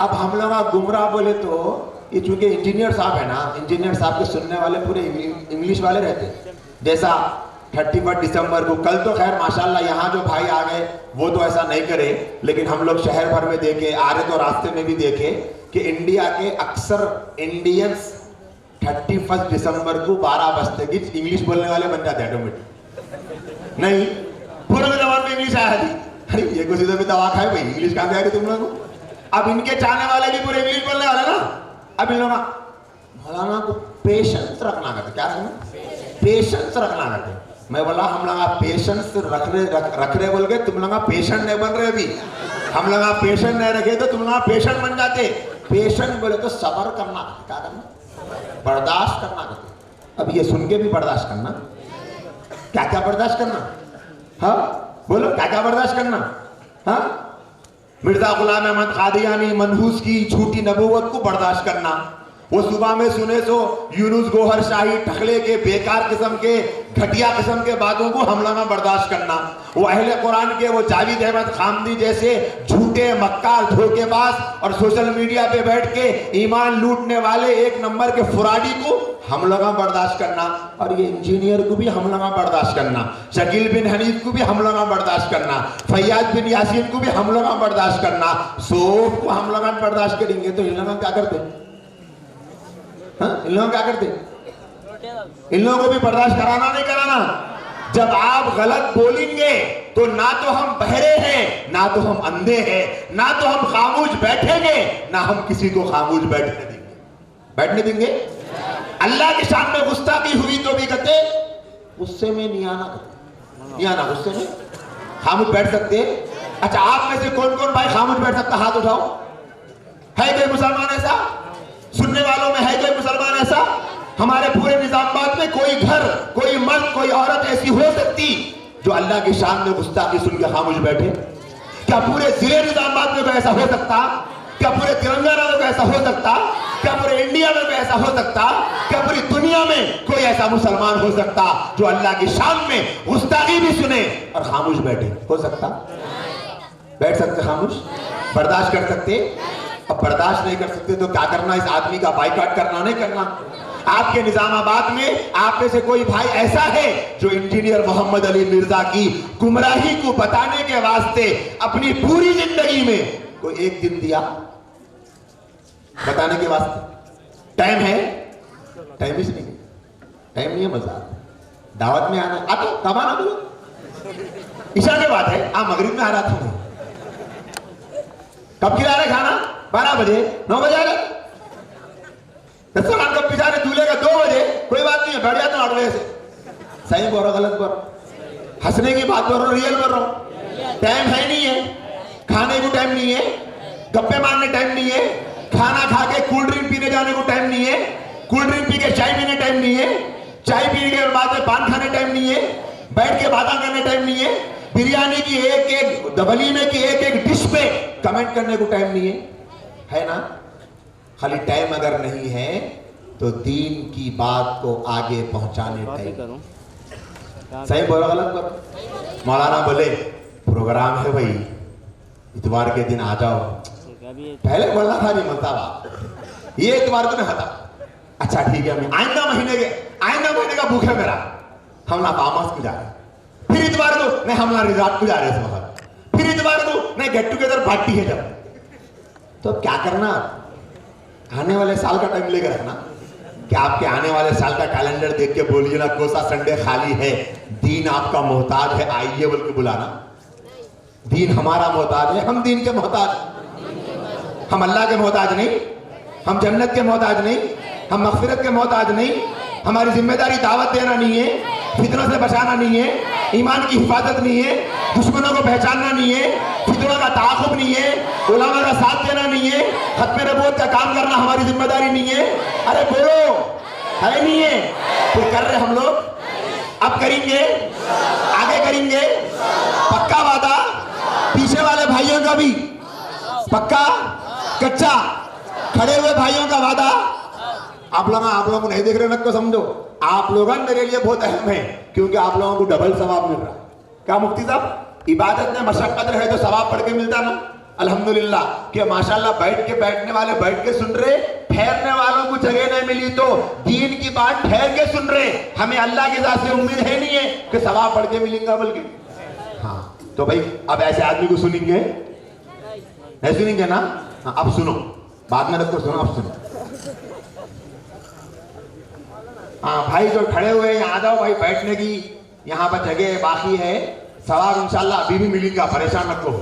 अब हम लोग गुमराह बोले तो ये चूंकि इंजीनियर साहब है ना, इंजीनियर साहब के सुनने वाले पूरे इंग्लिश वाले रहते हैं। जैसा 31 दिसंबर को, कल तो खैर माशाल्लाह यहाँ जो भाई आ गए वो तो ऐसा नहीं करे, लेकिन हम लोग शहर भर में देखे, आ रहे तो रास्ते में भी देखे कि इंडिया के अक्सर इंडियंस 31 दिसंबर को 12 बजते की इंग्लिश बोलने वाले बन जाते हैं ऑटोमेटिक। नहीं, पूरे जमाने में इंग्लिश आया थी, अरे ये कुछ इधर भी दवा खाए भाई, इंग्लिश कहाँ से आ रही तुम लोगों को? अब इनके चाहने वाले भी पूरे इंग्लिश बोलने वाले ना। अब इन लोग मौलाना को पेशेंस रखना कहते, क्या रखना? पेशेंस रखना कहते। मैं बोला हम लोग पेशेंस रख रहे बोल के तुम लोग पेशेंट नहीं बन रहे, अभी हम लोग पेशेंट नहीं रखे तो तुम लोग पेशेंट बन जाते। पेशेंट बोले तो सब्र करना, क्या करना? बर्दाश्त करना कहते। अब ये सुन के भी बर्दाश्त करना, क्या क्या बर्दाश्त करना? हाँ बोलो, क्या क्या बर्दाश्त करना? हाँ, मिर्जा गुलाम अहमद कादियानी मनहूस की झूठी नबूवत को बर्दाश्त करना, वो सुबह में सुने सो यूनुस गोहर शाही टकले के बेकार किस्म के घटिया किस्म के बातों को हम लोग बर्दाश्त करना, वो अहले कुरान के वो जावेद अहमद खामदी जैसे झूठे मक्कार धोखेबाज और सोशल मीडिया पे बैठ के ईमान लूटने वाले एक नंबर के फुराडी को हम लोग बर्दाश्त करना, और ये इंजीनियर को भी हम लोग बर्दाश्त करना, शकील बिन हनीफ को भी हम लोग बर्दाश्त करना, फैयाज बिन यासीन को भी हम लोग बर्दाश्त करना, सब को हम लोग बर्दाश्त करेंगे तो इन लोग क्या करते? हाँ, इन लोग क्या करते? इन लोगों को भी बर्दाश्त कराना नहीं कराना। जब आप गलत बोलेंगे तो ना तो हम बहरे हैं, ना तो हम अंधे हैं, ना तो हम खामोश बैठेंगे, ना हम किसी को खामोश बैठने देंगे। अल्लाह के शान में गुस्ताखी हुई तो भी कहते गुस्से में नहीं आना, नहीं आना गुस्से में, खामोश बैठ सकते। अच्छा, आप में से कौन कौन भाई खामोश बैठ सकता? हाथ उठाओ। है कोई मुसलमान ऐसा? सुनने वालों में है कोई मुसलमान ऐसा? हमारे पूरे निजामाबाद में कोई घर, कोई मर्द, कोई औरत ऐसी हो सकती जो अल्लाह की शान में गुस्ताखी सुन के खामोश बैठे? क्या पूरे जिले निजामाबाद में कोई ऐसा हो सकता? क्या पूरे तेलंगाना में कोई ऐसा हो सकता? क्या पूरे इंडिया में कोई ऐसा हो सकता? क्या पूरी दुनिया में कोई ऐसा मुसलमान हो सकता जो अल्लाह की शान में गुस्ताखी भी सुने और खामोश बैठे? हो सकता? बैठ सकते खामोश? बर्दाश्त कर सकते? अब बर्दाश्त नहीं कर सकते तो क्या करना? इस आदमी का बाइकआउट करना, नहीं करना? आपके निजामाबाद में आप में से कोई भाई ऐसा है जो इंजीनियर मोहम्मद अली मिर्जा की गुमराही को बताने के वास्ते अपनी पूरी जिंदगी में कोई एक दिन दिया बताने के वास्ते? टाइम है? टाइम ही नहीं, टाइम नहीं है। मजाक दावत में आना, आते कब आना? बोलो ईशा के बाद है, आप मगरिब में आ रहा था। कब खिला रहे खाना? 12 बजे, 9 बजे आ रहे? दस्तरखान कब पिछा रहे? दूल्हे का 2 बजे। कोई बात नहीं है, बैठ जाता हूं 8 बजे से। सही बोल रहा, गलत बोल रहा? हंसने की बात बोल रहा हूं, रियल बोल रहा हूं? टाइम है नहीं है, खाने को टाइम नहीं है, गप्पे मारने टाइम नहीं है, खाना खा के कोल्ड ड्रिंक पीने जाने को टाइम नहीं है, कोल्ड ड्रिंक पी के चाय पीने टाइम नहीं है, चाय पीने के बाद में पान खाने टाइम नहीं है, बैठ के बातें करने टाइम नहीं है, बिरयानी की एक एक वलीमे की एक एक डिश पे कमेंट करने को टाइम नहीं है ना? खाली टाइम अगर नहीं है तो दीन की बात को आगे पहुंचाने टाइम। सही बोला, गलत बोला? मौलाना बोले प्रोग्राम है भाई, इतवार के दिन आ जाओ। पहले बोलना था नहीं मलता, ये इतवार को नहीं खाता। अच्छा ठीक है, मैं आइंदा महीने का भूख है मेरा, हम ना फार्मर्स को जा रहे, फिर इतवार को नहीं हम ना रिजॉर्ट को जा रहे इस वक्त, फिर इतवार को नहीं गेट टुगेदर पार्टी है जब। तो क्या करना? आने वाले साल का टाइम लेकर रखना। क्या आपके आने वाले साल का कैलेंडर देख के बोलिए ना कौन सा संडे खाली है, दीन आपका मोहताज है, आइए बोल के बुलाना। दीन हमारा मोहताज है, हम दीन के मोहताज, हम अल्लाह के मोहताज नहीं, हम जन्नत के मोहताज नहीं, हम मगफिरत के मोहताज नहीं। हमारी जिम्मेदारी दावत देना नहीं है, फितनों से बचाना नहीं है, ईमान की हिफाजत नहीं है, दुश्मनों को पहचानना नहीं है, फितनों का ताक़ुब नहीं है, उलमा का साथ देना नहीं है, खत्म नबूवत का काम करना हमारी जिम्मेदारी नहीं है। अरे बोलो, है नहीं है? फिर कर रहे हम लोग, अब करेंगे, आगे करेंगे, पक्का वादा। पीछे वाले भाइयों का भी पक्का, कच्चा, खड़े हुए भाइयों का वादा। आप लोग नहीं देख रहे न को समझो, आप लोग मेरे लिए बहुत अहम है, क्योंकि आप लोगों को डबल सवाब मिल रहा है। क्या मुफ्ती साहब, इबादत में मशक्कत रहे तो सवाब पढ़ के मिलता ना? अल्हम्दुलिल्लाह कि माशाल्लाह बैठने वाले बैठ के सुन रहे, ठहरने वालों को जगह नहीं मिली तो दीन की बात ठहर के सुन रहे। हमें अल्लाह की जात से उम्मीद है नहीं है कि सवाब पढ़ के मिलेगा, बल्कि हाँ। तो भाई अब ऐसे आदमी को सुनेंगे नहीं? सुनेंगे ना? हाँ, अब सुनो, बाद में रखो, सुनो, अब सुनो। हाँ भाई जो खड़े हुए यहाँ आ जाओ भाई, बैठने की यहाँ पर जगह बाकी है, सवाब इंशाल्लाह अभी भी मिलेगा, परेशान मत हो।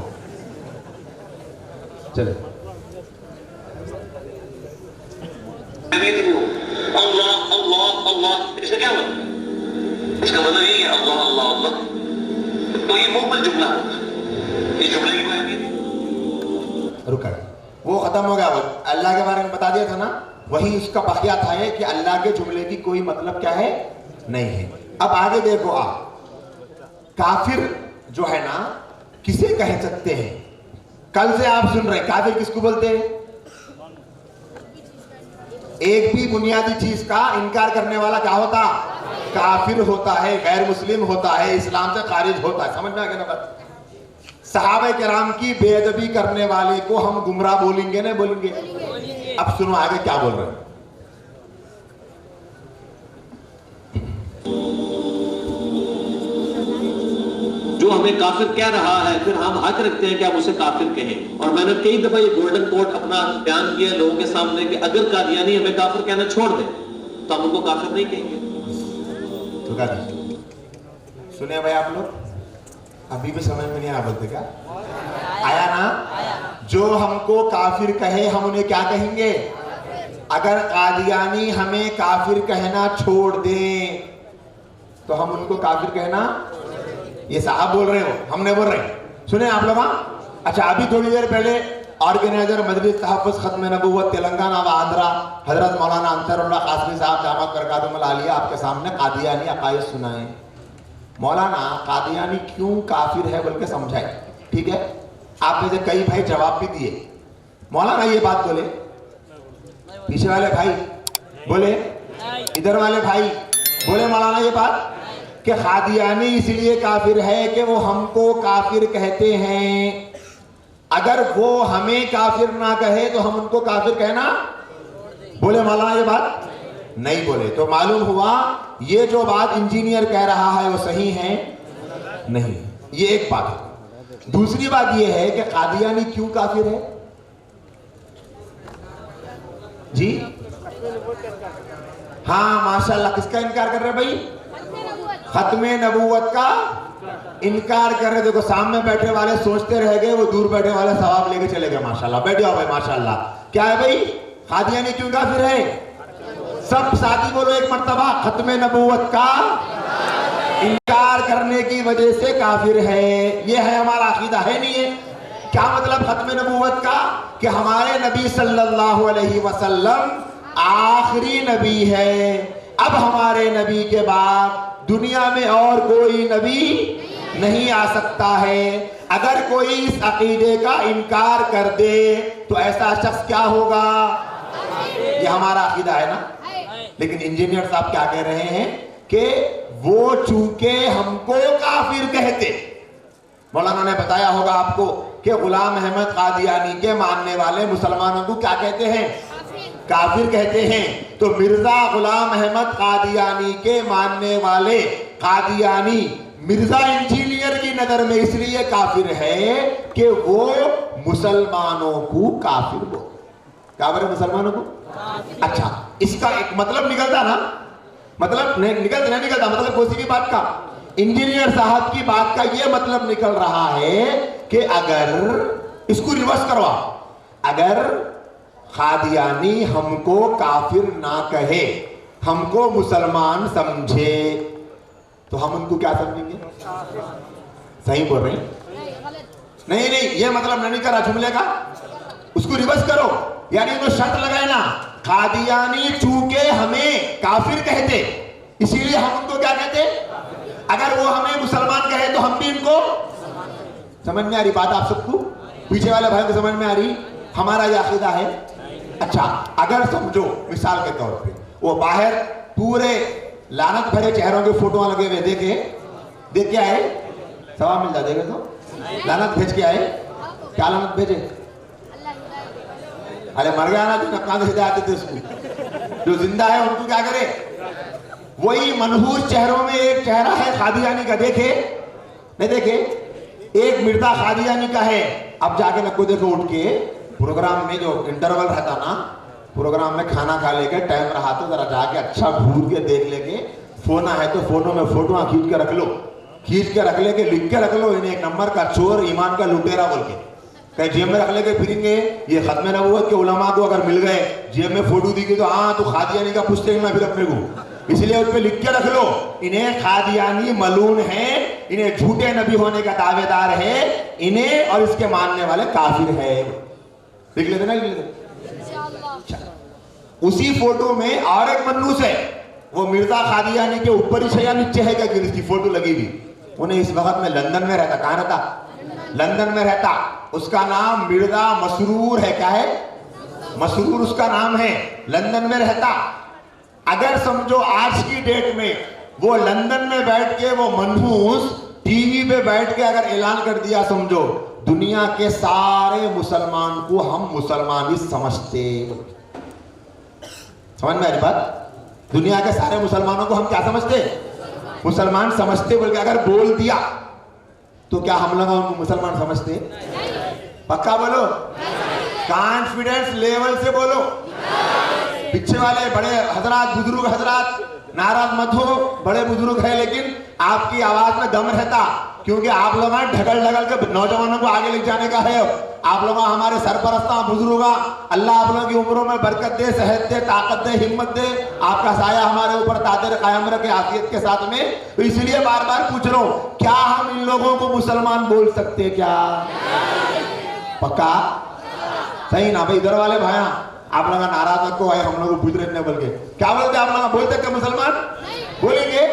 चले अल्लाह अल्लाह अल्लाह, इसका क्या मतलब? इसका मतलब यही है अल्लाह अल्लाह अल्लाह। तो ये मुकम्मल जुमला होगा, ये जुमले की अहमियत। रुका, वो खत्म हो गया। वो अल्लाह के बारे में बता दिया था ना, वही उसका बकिया था है कि अल्लाह के जुमले की कोई मतलब क्या है नहीं है। अब आगे देखो आप, काफिर जो है ना किसे कह सकते हैं? कल से आप सुन रहे हैं काफिर किसको बोलते हैं? एक भी बुनियादी चीज का इनकार करने वाला क्या होता? काफिर होता है, गैर मुस्लिम होता है, इस्लाम से खारिज होता है। समझ में आ गया ना बात? सहाबा किराम की बेअदबी करने वाले को हम गुमराह बोलेंगे ना बोलेंगे? अब सुनो आगे क्या बोल रहे हैं। जो हमें काफिर कह रहा है, फिर हम हक रखते हैं कि आप उसे काफिर कहें। और मैंने कई दफा ये गोल्डन कोड अपना बयान किया लोगों के सामने कि अगर कादियानी हमें काफिर कहना छोड़ दे तो हम उनको काफिर नहीं कहेंगे। तो सुने भाई आप लोग, अभी भी समझ में नहीं आया? बोलते क्या आया ना? जो हमको काफिर कहे हम उन्हें क्या कहेंगे? अगर कादियानी हमें काफिर कहना छोड़ दें तो हम उनको काफिर कहना, ये साहब बोल रहे हो, हम नहीं बोल रहे, सुने आप लोग। अच्छा अभी थोड़ी देर पहले ऑर्गेनाइजर मजलिस तहफ़्फ़ुज़ ख़त्म नबूवत तेलंगाना व आंध्रा हजरत मौलाना अंसरुल्लाह कासमी साहब दामद बरकातुहुल आलिया आपके सामने कादियानी अकायद सुनाए। मौलाना कादियानी क्यों काफिर है बोल के समझाए, ठीक है। आप में से कई भाई जवाब भी दिए, मौलाना ये बात बोले, पीछे वाले भाई बोले, इधर वाले भाई बोले मौलाना ये बात कि कादियानी इसलिए काफिर है कि वो हमको काफिर कहते हैं, अगर वो हमें काफिर ना कहे तो हम उनको काफिर कहना। बोले मौलाना ये बात नहीं बोले। तो मालूम हुआ ये जो बात इंजीनियर कह रहा है वो सही है नहीं, ये एक बात है। दूसरी बात ये है कि कादियानी क्यों काफिर है जी? हाँ माशाल्लाह, किसका इनकार कर रहे भाई? खत्मे नबूवत का इनकार कर रहे। देखो सामने बैठे वाले सोचते रह गए, वो दूर बैठे वाले सवाब लेके चले गए। माशाल्लाह, बैठ जाओ भाई माशाल्लाह। क्या है भाई? कादियानी क्यों काफिर है? सब साथी बोलो एक मर्तबा, खत्मे नबूवत का इनकार करने की वजह से काफिर है। ये है हमारा अकीदा, है नहीं है? क्या मतलब खत्मे नबूवत का? कि हमारे नबी सल्लल्लाहु अलैहि वसल्लम आखिरी नबी है। अब हमारे नबी के बाद दुनिया में और कोई नबी नहीं आ सकता है। अगर कोई इस अकीदे का इनकार कर दे तो ऐसा शख्स क्या होगा? ये हमारा अकीदा है ना। लेकिन इंजीनियर साहब क्या कह रहे हैं कि वो चूंकि हमको काफिर कहते, मौलाना ने बताया होगा आपको कि गुलाम अहमद कादियानी के मानने वाले मुसलमानों को क्या कहते हैं? काफिर कहते हैं। तो मिर्जा गुलाम अहमद कादियानी के मानने वाले कादियानी मिर्जा इंजीनियर की नजर में इसलिए काफिर है कि वो मुसलमानों को काफिर बोल। क्या बोले? मुसलमानों को। अच्छा, इसका एक मतलब निकलता ना, मतलब नहीं निकलता मतलब किसी भी बात का, इंजीनियर साहब की बात का ये मतलब निकल रहा है कि अगर इसको रिवर्स करवा, अगर कादियानी हमको काफिर ना कहे, हमको मुसलमान समझे, तो हम उनको क्या समझेंगे? सही बोल रहे हैं? नहीं नहीं, ये मतलब नहीं करा जुमले का, उसको रिवर्स करो। यानी तो शर्त लगाए ना, कादियानी चूंकि हमें काफिर कहते इसीलिए हम उनको क्या कहते? अगर वो हमें मुसलमान कहे तो हम भी इनको। समझ में आ रही बात आप सबको? पीछे वाले भाई को समझ में आ रही? हमारा यह अकीदा है। अच्छा, अगर समझो मिसाल के तौर पे वो बाहर पूरे लानत भरे चेहरों के फोटो लगे हुए, देख क्या है? सवाब मिल जाएगा। तो लानत भेज के आए, क्या लानत भेजे? अरे मर गया ना जो नकान से आते थे उसको, जो जिंदा है उनको क्या करे? वही मनहूस चेहरों में एक चेहरा है कादियानी का, देखे नहीं देखे? एक मिर्जा कादियानी का है। अब जाके नको देखो, उठ के प्रोग्राम में जो इंटरवल रहता ना, प्रोग्राम में खाना खा लेके टाइम रहा तो जरा जाके अच्छा घूर के देख लेके, फोन है तो फोनों में फोटो खींच के रख लो, खींच के रख लेके लिख के रख लो, इन्हें एक नंबर का चोर, ईमान का लुटेरा बोल के कहीं जेब में रख लेके फिरेंगे। ये खत्मे नबूवत के उलमा को अगर मिल गए जेब में फोटो दी गई तो हाँ तो कादियानी का पूछते ना फिर अपने को, इसलिए उस पर लिख के रख लो, इन्हें कादियानी मलून है, इन्हें झूठे नबी होने का दावेदार है, इन्हें और इसके मानने वाले काफिर है। लिख लेते ना, लिख लेते। उसी फोटो में और एक मन्नूस है, वो मिर्जा कादियानी के ऊपर ही या नीचे है क्या कि इसकी फोटो लगी हुई? उन्हें इस वक्त में लंदन में रहता। कहां रहता? लंदन में रहता। उसका नाम मिर्जा मसरूर है। क्या है? मसरूर उसका नाम है, लंदन में रहता। अगर समझो आज की डेट में वो लंदन में बैठ के वो मनहूस टीवी पे बैठ के अगर ऐलान कर दिया, समझो दुनिया के सारे मुसलमान को हम मुसलमान ही समझते। समझ में आ रही बात? दुनिया के सारे मुसलमानों को हम क्या समझते? मुसलमान समझते बोल के अगर बोल दिया तो क्या हम लोग उनको मुसलमान समझते? पक्का बोलो, कॉन्फिडेंस लेवल से बोलो। पीछे वाले बड़े हजरात, बुजुर्ग हजरात नाराज मत हो, बड़े बुजुर्ग है लेकिन आपकी आवाज में दम रहता, क्योंकि आप लोग ढगल ढगल के नौजवानों को आगे ले जाने का है। आप लोग हमारे सरपरस्ता बुजुर्ग, अल्लाह आप लोगों की उम्रों में बरकत दे, सेहत दे, ताकत दे, हिम्मत दे, आपका साया हमारे ऊपर तादर कायम रखे आफियत के साथ में। तो इसलिए बार बार पूछ रहा हूं, क्या हम इन लोगों को मुसलमान बोल सकते? क्या पक्का? सही ना भाई, इधर वाले भाया आप लोग नाराज मत को आए, हम लोग पूछ रहे बोल के क्या बोलते आप लोग, बोलते क्या मुसलमान बोलेंगे?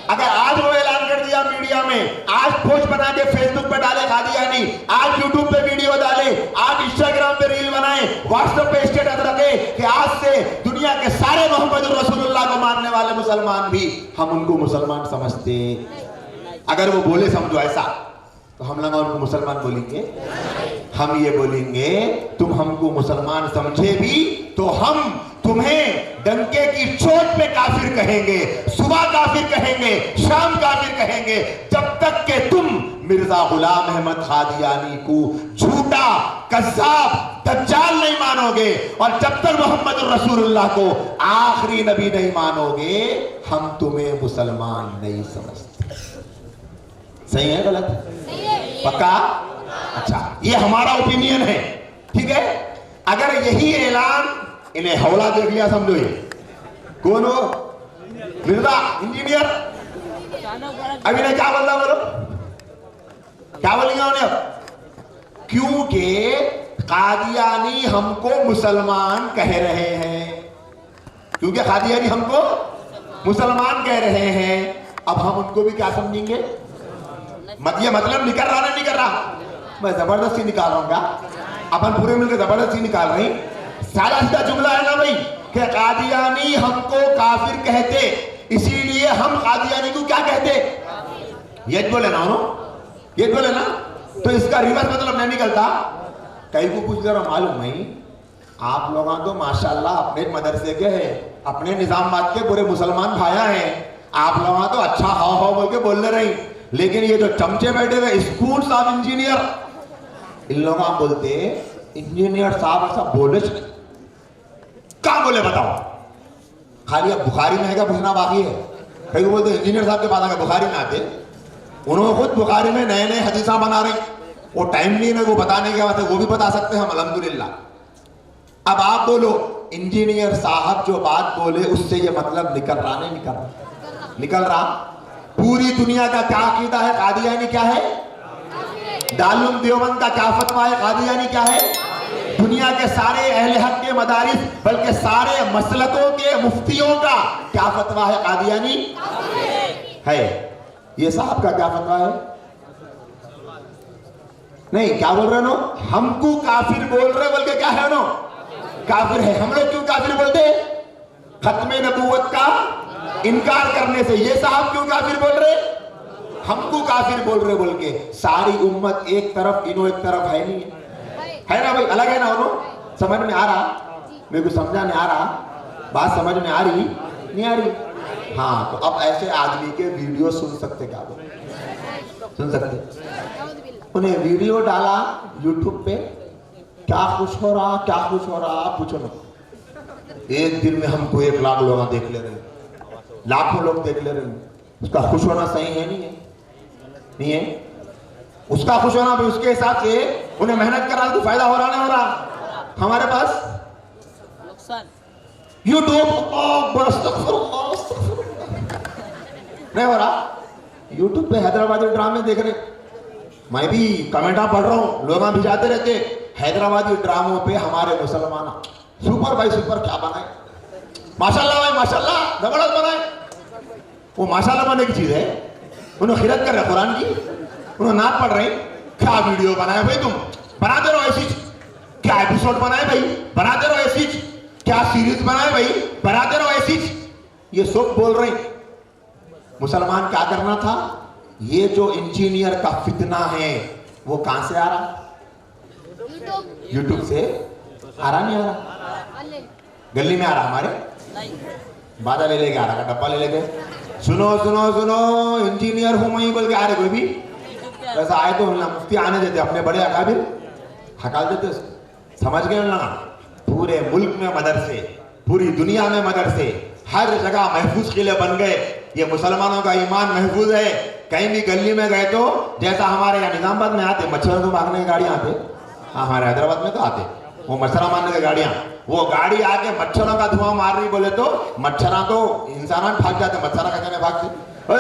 अगर आज वो ऐलान कर दिया मीडिया में, आज पोस्ट बना के फेसबुक पे डाले कादियानी, आज यूट्यूब पे वीडियो डाले, आज इंस्टाग्राम पे रील बनाए, व्हाट्सएप पे स्टेटस रखे कि आज से दुनिया के सारे मोहम्मद रसूलुल्लाह को मानने वाले मुसलमान भी हम उनको मुसलमान समझते, अगर वो बोले समझो ऐसा, तो हम लोग उनको मुसलमान बोलेंगे? हम ये बोलेंगे तुम हमको मुसलमान समझे भी तो हम तुम्हें डंके की चोट पे काफिर कहेंगे, सुबह काफिर कहेंगे, शाम काफिर कहेंगे, जब तक के तुम मिर्जा गुलाम अहमद कादियानी को झूठा कज़्ज़ाब दज्जाल नहीं मानोगे, और जब तक मोहम्मद रसूलुल्लाह को आखिरी नबी नहीं मानोगे, हम तुम्हें मुसलमान नहीं समझते। सही है गलत? पक्का? अच्छा, ये हमारा ओपिनियन है, ठीक है? अगर यही ऐलान, इन्हें हौला देख लिया समझो, ये कौन हो? मिर्जा इंजीनियर। अभी ने क्या बोला, बोलो क्या बोलेंगे उन्हें अब? क्योंकि कादियानी हमको मुसलमान कह रहे हैं, क्योंकि कादियानी हमको मुसलमान कह रहे हैं, अब हम उनको भी क्या समझेंगे? ये मतलब निकल रहा नहीं निकल रहा, मैं जबरदस्ती निकाल रहा हूँ क्या? अपन पूरे मिलकर जबरदस्ती निकाल रहे हैं। सारा सीधा जुमला है ना भाई कि कादियानी हमको काफिर कहते, इसीलिए हम कादियानी को क्या कहते? ये बोले ना, ये बोले ना, तो इसका रिवर्स मतलब नहीं निकलता। कहीं को कुछ जरा मालूम नहीं, आप लोग तो माशाल्लाह अपने मदरसे के हैं, अपने निजामाबाद के पूरे मुसलमान भाया हैं, आप लोग तो अच्छा हाव बोल के बोल रहे, लेकिन ये जो चमचे बैठे हुए स्कूल साहब इंजीनियर, इन लोग आप बोलते इंजीनियर साहब ऐसा बोले क्या बोले बताओ? खाली अब बुखारी में है क्या पूछना बाकी है? कहीं बोलते इंजीनियर साहब के पास आगे बुखारी में आते, उन्होंने खुद बुखारी में नए नए हदीसा बना रहे, वो टाइम नहीं है वो बताने के बाद वो भी बता सकते हैं हम अल्हम्दुलिल्लाह। अब आप बोलो इंजीनियर साहब जो बात बोले उससे ये मतलब निकल रहा नहीं निकल रहा? निकल रहा। पूरी दुनिया का क्या अकीदा है? कादियानी क्या है? दारुल देवबंद का क्या फतवा है? कादियानी क्या है? दुनिया के सारे अहले हक के मदारिस, बल्कि सारे मसलकों के मुफ्तियों का क्या फतवा है? कादियानी है। ये साहब का क्या फतवा है? नहीं, क्या बोल रहे नो? हमको काफिर बोल रहे बोल के क्या है नो? काफिर है। हम लोग क्यों काफिर बोलते? खत्मे नबूवत का इनकार करने से। ये साहब क्यों काफिर बोल रहे? हमको काफिर बोल रहे बोल के। सारी उम्मत एक तरफ, इनो एक तरफ है नहीं है ना भाई? अलग है ना? उन्होंने समझ में आ रहा? मेरे को समझा नहीं आ रहा? बात समझ में आ रही नहीं आ रही? हाँ, तो अब ऐसे आदमी के वीडियो सुन सकते, क्या बोल सुन सकते? उन्हें वीडियो डाला यूट्यूब पे, क्या खुश हो रहा, क्या खुश हो रहा, आप पूछो ना। एक दिन में हमको 1 लाख लोग देख ले रहे, लाखों लोग देख ले रहे, उसका खुश होना सही है नहीं है? नहीं है उसका खुश होना भी उसके हिसाब से उन्हें मेहनत करा तो फायदा हो रहा नहीं हो रहा? हमारे पास यूट्यूब नहीं हो रहा। यूट्यूब पे हैदराबादी ड्रामे देख रहे, मैं भी कमेंटा पढ़ रहा हूँ, लोग भिजाते रहते हैदराबादी ड्रामों पे हमारे मुसलमान सुपर भाई सुपर क्या बनाए, माशाल्लाह भाई माशाल्लाह जबरदस्त बनाए। वो माशाल्लाह बनाने की चीज है, उन्हें खिरत कर रहे कुरान की, उन्हें नात पढ़ रहे। क्या वीडियो बनाए भाई, तुम बनाते रहो ऐसी, क्या एपिसोड बनाए भाई, बनाते रहो ऐसी, क्या सीरीज बनाए भाई, बनाते रहो ऐसी। ये सब बोल रहे। मुसलमान क्या करना था? ये जो इंजीनियर का फितना है वो कहां से आ रहा? यूट्यूब से आ रहा नहीं आ रहा? गली में आ रहा हमारे, बाजा ले लेके आ रहा, डब्बा ले लेके, सुनो सुनो सुनो इंजीनियर हूं मैं बोल के आ रहे। कोई भी वैसा आए तो मुफ्ती आने देते, अपने बड़े अकाबिर हकाल देते, समझ गए ना? पूरे मुल्क में मदरसे, पूरी दुनिया में मदरसे, हर जगह महफूज किले बन गए। ये मुसलमानों का ईमान महफूज है। कहीं भी गली में गए तो जैसा हमारे यहाँ निजामाबाद में आते मच्छरों को भागने की गाड़ियां आते, हाँ हमारे हैदराबाद में तो आते वो मच्छरा मारने की गाड़ियां, वो गाड़ी आके मच्छरों का धुआं मार रही बोले तो मच्छरा तो इंसान भाग जाते, मच्छरा का कहने भागते, मैं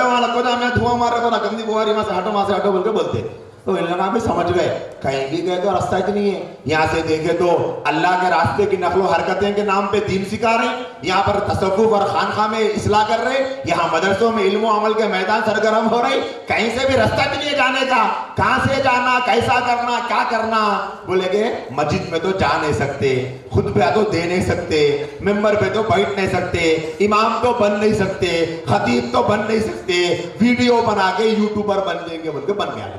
धुआं मार रहा था ना, गंदी बुआरी वहां से हटो बोल के बोलते। तो इन लोगों भी समझ गए, कहीं भी गए तो रास्ता ही नहीं है। यहाँ से देखे तो अल्लाह के रास्ते की नकलो हरकतें के नाम पे दीन सिखा रहे, यहाँ पर तसव्वुफ और खानखा में इस्लाह कर रहे, यहाँ मदरसों में इल्म अमल के मैदान सरगर्म हो रहे, कहीं से भी रास्ता भी नहीं जाने का, कहाँ से जाना, कैसा करना, क्या करना। बोलेगे मस्जिद में तो जा नहीं सकते, खुतबा तो दे नहीं सकते, मेंबर पे तो बैठ नहीं सकते, इमाम तो बन नहीं सकते, खतीब तो बन नहीं सकते, वीडियो बना के यूट्यूबर बन जाएंगे बोल के बन गया।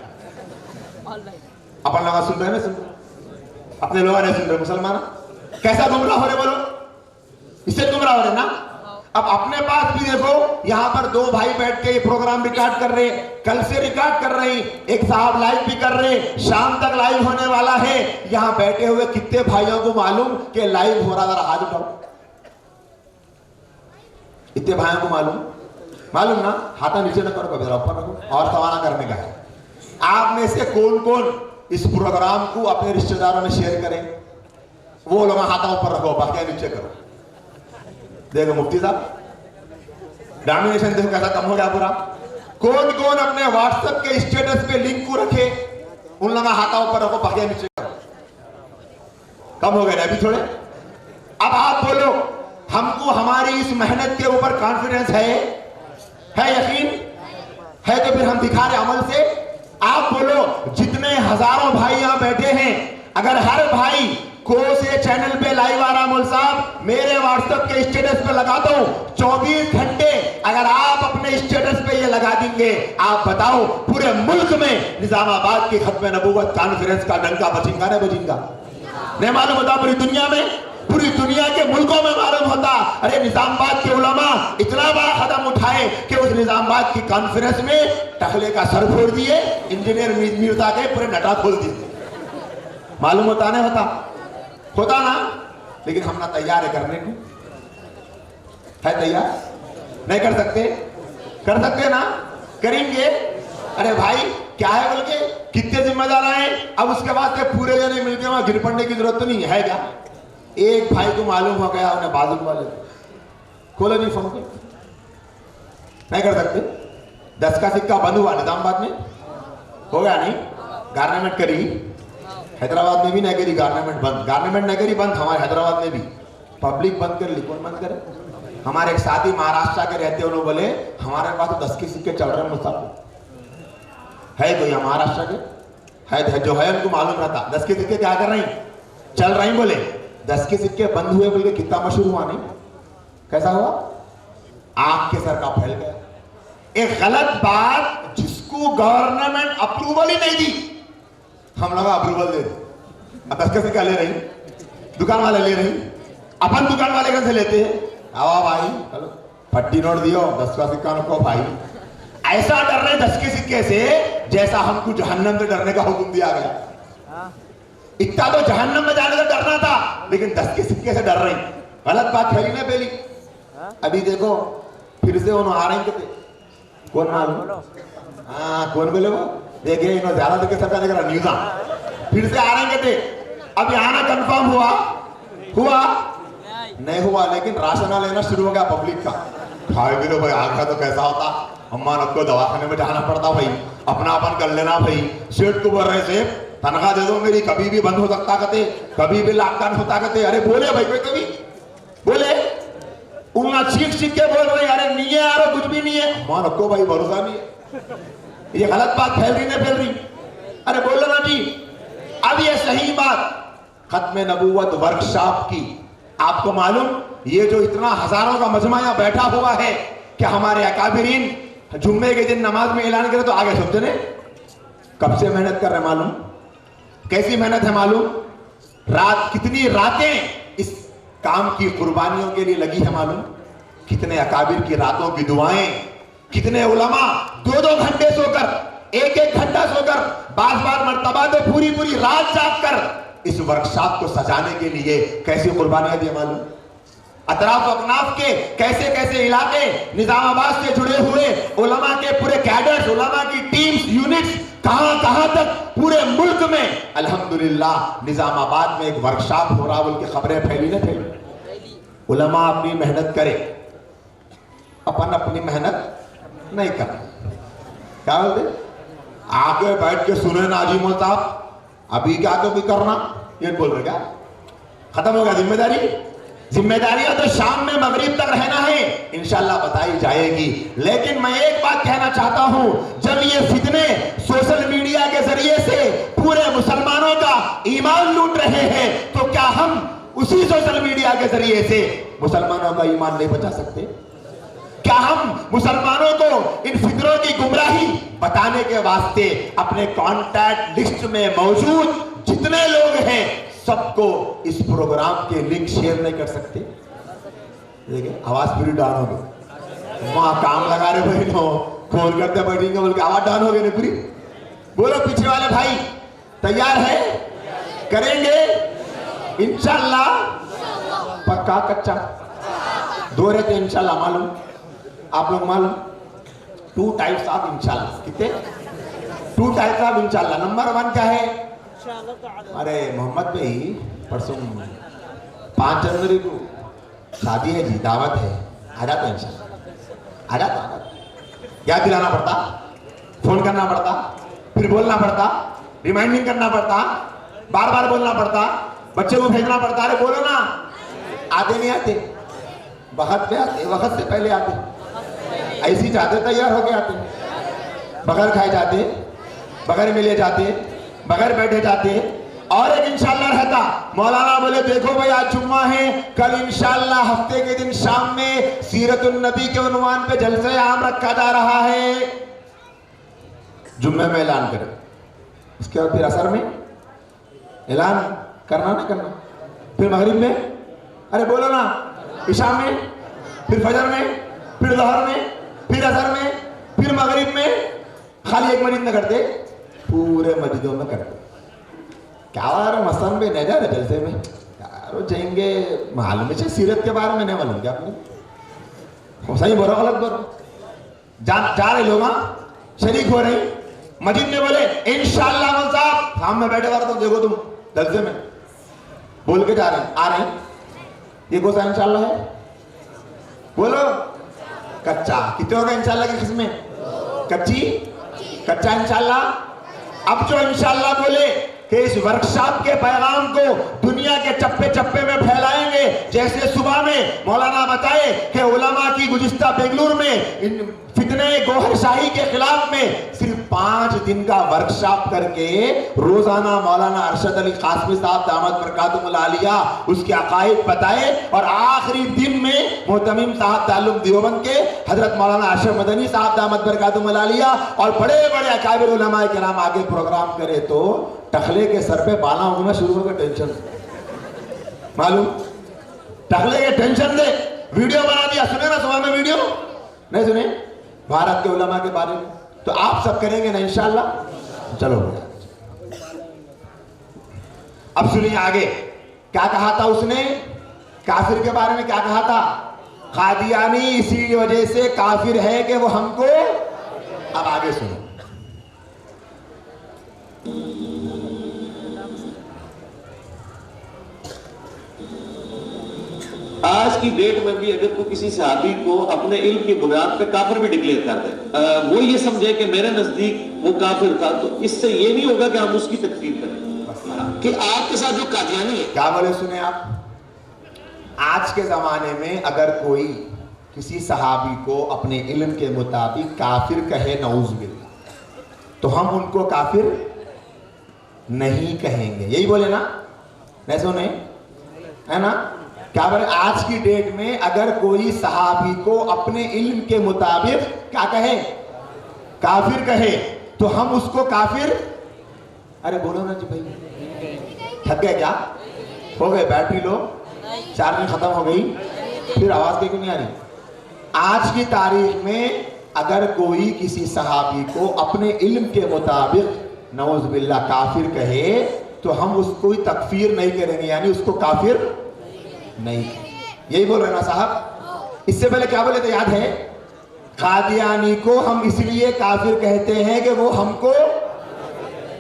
अपन लोग सुन रहे हैं ना, सुन रहे अपने लोग नहीं सुन रहे, मुसलमान कैसा गुमराह हो रहे बोलो, इससे गुमराह हो रहे ना। अब अपने पास भी देखो, यहाँ पर दो भाई बैठ के ये प्रोग्राम रिकॉर्ड कर रहे, कल से रिकॉर्ड कर रहे, एक साहब लाइव भी कर रहे, शाम तक लाइव होने वाला है। यहाँ बैठे हुए कितने भाइयों को मालूम कि लाइव हो रहा, जरा हाथ उठाओ। इतने भाइयों को मालूम ना, हाथा नीचे न करो, कभी ऊपर रखो, और सवाल करने का है। आप में से कौन कौन इस प्रोग्राम को अपने रिश्तेदारों में शेयर करें, वो लोग हाथा ऊपर रखो, बाकी नीचे करो। देखो मुफ्ती साहब डोमिनेशन देखो कैसा कम हो गया पूरा। कौन कौन अपने व्हाट्सएप के स्टेटस पे लिंक को रखे, उन लोग हाथा ऊपर रखो, बाकी नीचे करो। कम हो गए अभी थोड़े। अब आप बोलो, हमको हमारी इस मेहनत के ऊपर कॉन्फिडेंस है यकीन है, तो फिर हम दिखा रहे अमल से। आप बोलो, जितने हजारों भाई यहां बैठे हैं, अगर हर भाई को से चैनल पे लाइव आ रहा, मौल साहब मेरे व्हाट्सएप के स्टेटस पे लगा दो, 24 घंटे अगर आप अपने स्टेटस पे ये लगा देंगे, आप बताओ पूरे मुल्क में निजामाबाद की खत्म नबूवत कॉन्फ्रेंस का डंका बजेगा नहीं बजेगा? नहीं मालूम होता पूरी दुनिया में, पूरी दुनिया के मुल्कों में मालूम होता। अरे निजामाबाद के उलमा इतना बड़ा कदम उठाए कि उस निजामाबाद की कॉन्फ्रेंस में टकले का सर फोड़ दिए, इंजीनियर मिर्जा के पूरे नटा खोल दिए। मालूम होता नहीं होता ना, लेकिन हम ना तैयार है करने को, है तैयार? नहीं कर सकते ना, करेंगे। अरे भाई क्या है बोल के कितने जिम्मेदार आए, अब उसके बाद पूरे जने मिलकर वहां गिर पड़ने की जरूरत तो नहीं है क्या? एक भाई को मालूम हो गया, उन्हें बाजू वाले खोलो नहीं फोन को, नहीं कर सकते। 10 का सिक्का बंद हुआ निजामाबाद में, हो गया नहीं? गवर्नमेंट करी, हैदराबाद में भी नहीं करी गवर्नमेंट बंद, गवर्नमेंट नहीं करी बंद, हमारे हैदराबाद में भी पब्लिक बंद कर ली। कौन बंद करे? हमारे एक साथी महाराष्ट्र के रहते, उन्होंने बोले हमारे पास तो 10 के सिक्के चल रहे हैं मुसाफिर है, कोई महाराष्ट्र के है जो है उनको मालूम रहता 10 के सिक्के क्या कर रही चल रही। बोले 10 के सिक्के बंद हुए बोल के कितना मशहूर हुआ नहीं? कैसा हुआ? आग के सर का फैल गया। एक गलत बात जिसको गवर्नमेंट अप्रूवल ही नहीं दी, हम लोग अप्रूवल दे दी। अब 10 के सिक्का ले रही, दुकान वाले ले रही, अपन दुकान वाले कैसे लेते हैं? आओ भाई चलो फट्टी नोट दियो, 10 का सिक्का नको भाई। ऐसा डर रहे 10 के सिक्के से जैसा हमको जहन्नम से डरने का हुक्म दिया गया। इतना तो जहन्नम में जाने से डरना था, लेकिन 10 के सिक्के से डर रही। गलत बात फैली ना पहली। अभी देखो फिर से उन्होंने आ रहे हैं, कौन मालूम? हाँ कौन बोले वो? देखिए इन्होंने ज्यादा देखे सरकार देख रहा न्यूज़ा फिर से आ रहे थे। अब आना कंफर्म हुआ नहीं हुआ, लेकिन राशन लेना शुरू हो गया पब्लिक का। खाए भी लो भाई, आ गया तो कैसा होता, अम्मा आपको दवाखाने में जाना पड़ता भाई, अपना अपन कर लेना भाई। सेठ को बोल रहे से तनख्वाह दे दो मेरी, कभी भी बंद हो सकता कहते, कभी भी लॉकडाउन होता कहते। अरे बोले भाई कोई कभी बोले उन्ना चीख के बोल रहे अरे नहीं है यार कुछ भी नहीं है, अम्मा रखो भाई भरोसा नहीं है। ये गलत बात फैल रही। अरे बोलो ना जी। अब ये सही बात खत्म नबूवत वर्कशॉप की, आपको मालूम ये जो इतना हजारों का मजमा यहाँ बैठा हुआ है कि हमारे अकाबिरीन जुम्मे के दिन नमाज में ऐलान करे तो आगे सोचते ने कब से मेहनत कर रहे मालूम? कैसी मेहनत है मालूम? कितनी रातें इस काम की कुर्बानियों के लिए लगी है मालूम? कितने अकाबिर की रातों की दुआएं, कितने उलमा 2-2 घंटे सोकर, 1-1 घंटा सोकर, बार मर्तबा तो पूरी रात जाग कर इस वर्कशॉप को सजाने के लिए कैसी कुर्बानियां दी मालूम? अतराफ अकनाफ के कैसे इलाके निजामाबाद से जुड़े हुए उलमा के पूरे कैडर्स, उलमा की टीम्स, यूनिट्स कहां तक पूरे मुल्क में अल्हम्दुलिल्लाह निजामाबाद में एक वर्कशॉप हो रहा बोल के खबरें फैली ना फैली। उलमा अपनी मेहनत करे, अपन अपनी मेहनत नहीं कर, क्या बोलते आके बैठ के सुने ना अजीम साहब, अभी क्या कभी करना, ये बोल रहे क्या? खत्म हो गया जिम्मेदारी? जिम्मेदारी तो शाम में मगरिब तक रहना है, इंशाल्लाह बताई जाएगी। लेकिन मैं एक बात कहना चाहता हूं, जब ये फितने सोशल मीडिया के जरिए से पूरे मुसलमानों का ईमान लूट रहे हैं, तो क्या हम उसी सोशल मीडिया के जरिए से मुसलमानों का ईमान नहीं बचा सकते? क्या हम मुसलमानों को इन फितरों की गुमराही बताने के वास्ते अपने कॉन्टैक्ट लिस्ट में मौजूद जितने लोग हैं सबको इस प्रोग्राम के लिंक शेयर नहीं कर सकते? देखिए आवाज पूरी डाउन हो गई, वहां काम लगा रहे भाई नो फोन करते बैठेंगे बोल के आवाज डाउन हो गई पूरी। बोलो पीछे वाले भाई तैयार है? करेंगे इंशाल्लाह? पक्का कच्चा? दो रहते इंशाल्लाह मालूम? आप लोग मालूम? 2 टाइप्स ऑफ इंशाल्लाह। कितने? 2 टाइप्स ऑफ इंशाल्लाह। नंबर 1 क्या है? अरे मोहम्मद भाई परसों 5 जनवरी को शादी है जी, दावत है, आ जाता इंशाल्लाह। आ जाता याद दिलाना पड़ता, फोन करना पड़ता, फिर बोलना पड़ता, रिमाइंडिंग करना पड़ता, बार बार बोलना पड़ता, बच्चे को भेजना पड़ता। अरे बोलो ना, आते नहीं आते? वक्त पे आते, वक्त से पहले आते, ऐसी चाहते तैयार होके आते, बगैर खाए जाते, बगैर मिले जाते, बगैर बैठे जाते। और एक इंशाल्लाह रहता, मौलाना बोले देखो भाई आज जुम्मा है, कल इंशाल्लाह हफ्ते के दिन शाम में सीरतुन नबी के उन्वान पे जलसे आम रखा जा रहा है, जुम्मे में ऐलान करें, उसके बाद फिर असर में ऐलान करना ना करना, फिर मगरिब में, अरे बोलो ना, इशा में, फिर फजर में, फिर दोहर में, फिर असर में, फिर मगरिब में। खाली एक मस्जिद में करते, पूरे मस्जिदों में करते। क्या वाला मसन में नहीं जा रहे जलसे में यार, जाएंगे मालूम है सीरत के बारे में नहीं मालूम क्या आपने? सही बोलो गलत बोलो? जा रहे लोग शरीक हो रहे मस्जिद में, बोले इंशाल्लाह मौलाना साहब सामने बैठे कर, तो देखो तुम जलसे में बोल के जा रहे हैं, आ रहे हैं, ये कौन सा इंशाल्लाह है? बोलो कच्चा। कितने होगा इंशाल्लाह की किस्में? कच्ची, कच्चा इंशाल्लाह। अब जो इंशाल्लाह बोले कि इस वर्कशॉप के पैगाम को दुनिया के चप्पे चप्पे में फैलाएंगे, जैसे सुबह में मौलाना बताए कि उलमा की गुज़िश्ता बेंगलुरु में इन फितने गोहरशाही के खिलाफ में सिर्फ 5 दिन का वर्कशॉप करके रोजाना मौलाना अरशद अली कासमी साहब दामद बरकातुहुल आलिया उसके अकायद बताए, और आखिरी दिन में मोहतमिम साहब ताल्लुम देवबंद के हजरत मौलाना अशरफ मदनी साहब दामद बरकातुहुल आलिया और बड़े बड़े अकाबिर उलमाए किराम आगे प्रोग्राम करे, तो टखले के सर पे बाला होना शुरू हो गया। टेंशन मालूम? टखले के टेंशन दे वीडियो बना दिया, सुने ना सुबह में वीडियो? नहीं सुने? भारत के उलमा के बारे में। तो आप सब करेंगे ना इंशाल्लाह? चलो अब सुनिए आगे क्या कहा था उसने, काफिर के बारे में क्या कहा था? कादियानी इसी वजह से काफिर है कि वो हमको, अब आगे सुनो। आज की डेट में भी अगर कोई किसी सहाबी को अपने इल्म की बुनियाद पे काफिर भी डिक्लेयर कर दे, वो ये समझे कि मेरे नजदीक वो काफिर था, तो इससे ये नहीं होगा कि हम उसकी तकफीर करें कि आपके साथ जो कादियानी है। क्या बोले सुने आप? आज के जमाने में अगर कोई किसी सहाबी को अपने इल्म के मुताबिक काफिर कहे, नऊज़ बिल्लाह, तो हम उनको काफिर नहीं कहेंगे, यही बोले ना? नहीं सुने है ना? क्या बोले? आज की डेट में अगर कोई सहाबी को अपने इल्म के मुताबिक क्या कहे, काफिर कहे, तो हम उसको काफिर, अरे बोलो ना जी भाई, थक गए क्या? हो गए बैटरी लो, चार्जिंग खत्म हो गई, फिर आवाज क्यों नहीं आ रही? आज की तारीख में अगर कोई किसी सहाबी को अपने इल्म के मुताबिक नऊज़ बिल्लाह काफिर कहे, तो हम उसको तकफीर नहीं करेंगे, यानी उसको काफिर नहीं। यही बोल रहे ना साहब? इससे पहले क्या बोले थे याद है? कादियानी को हम इसलिए काफिर कहते हैं कि वो हमको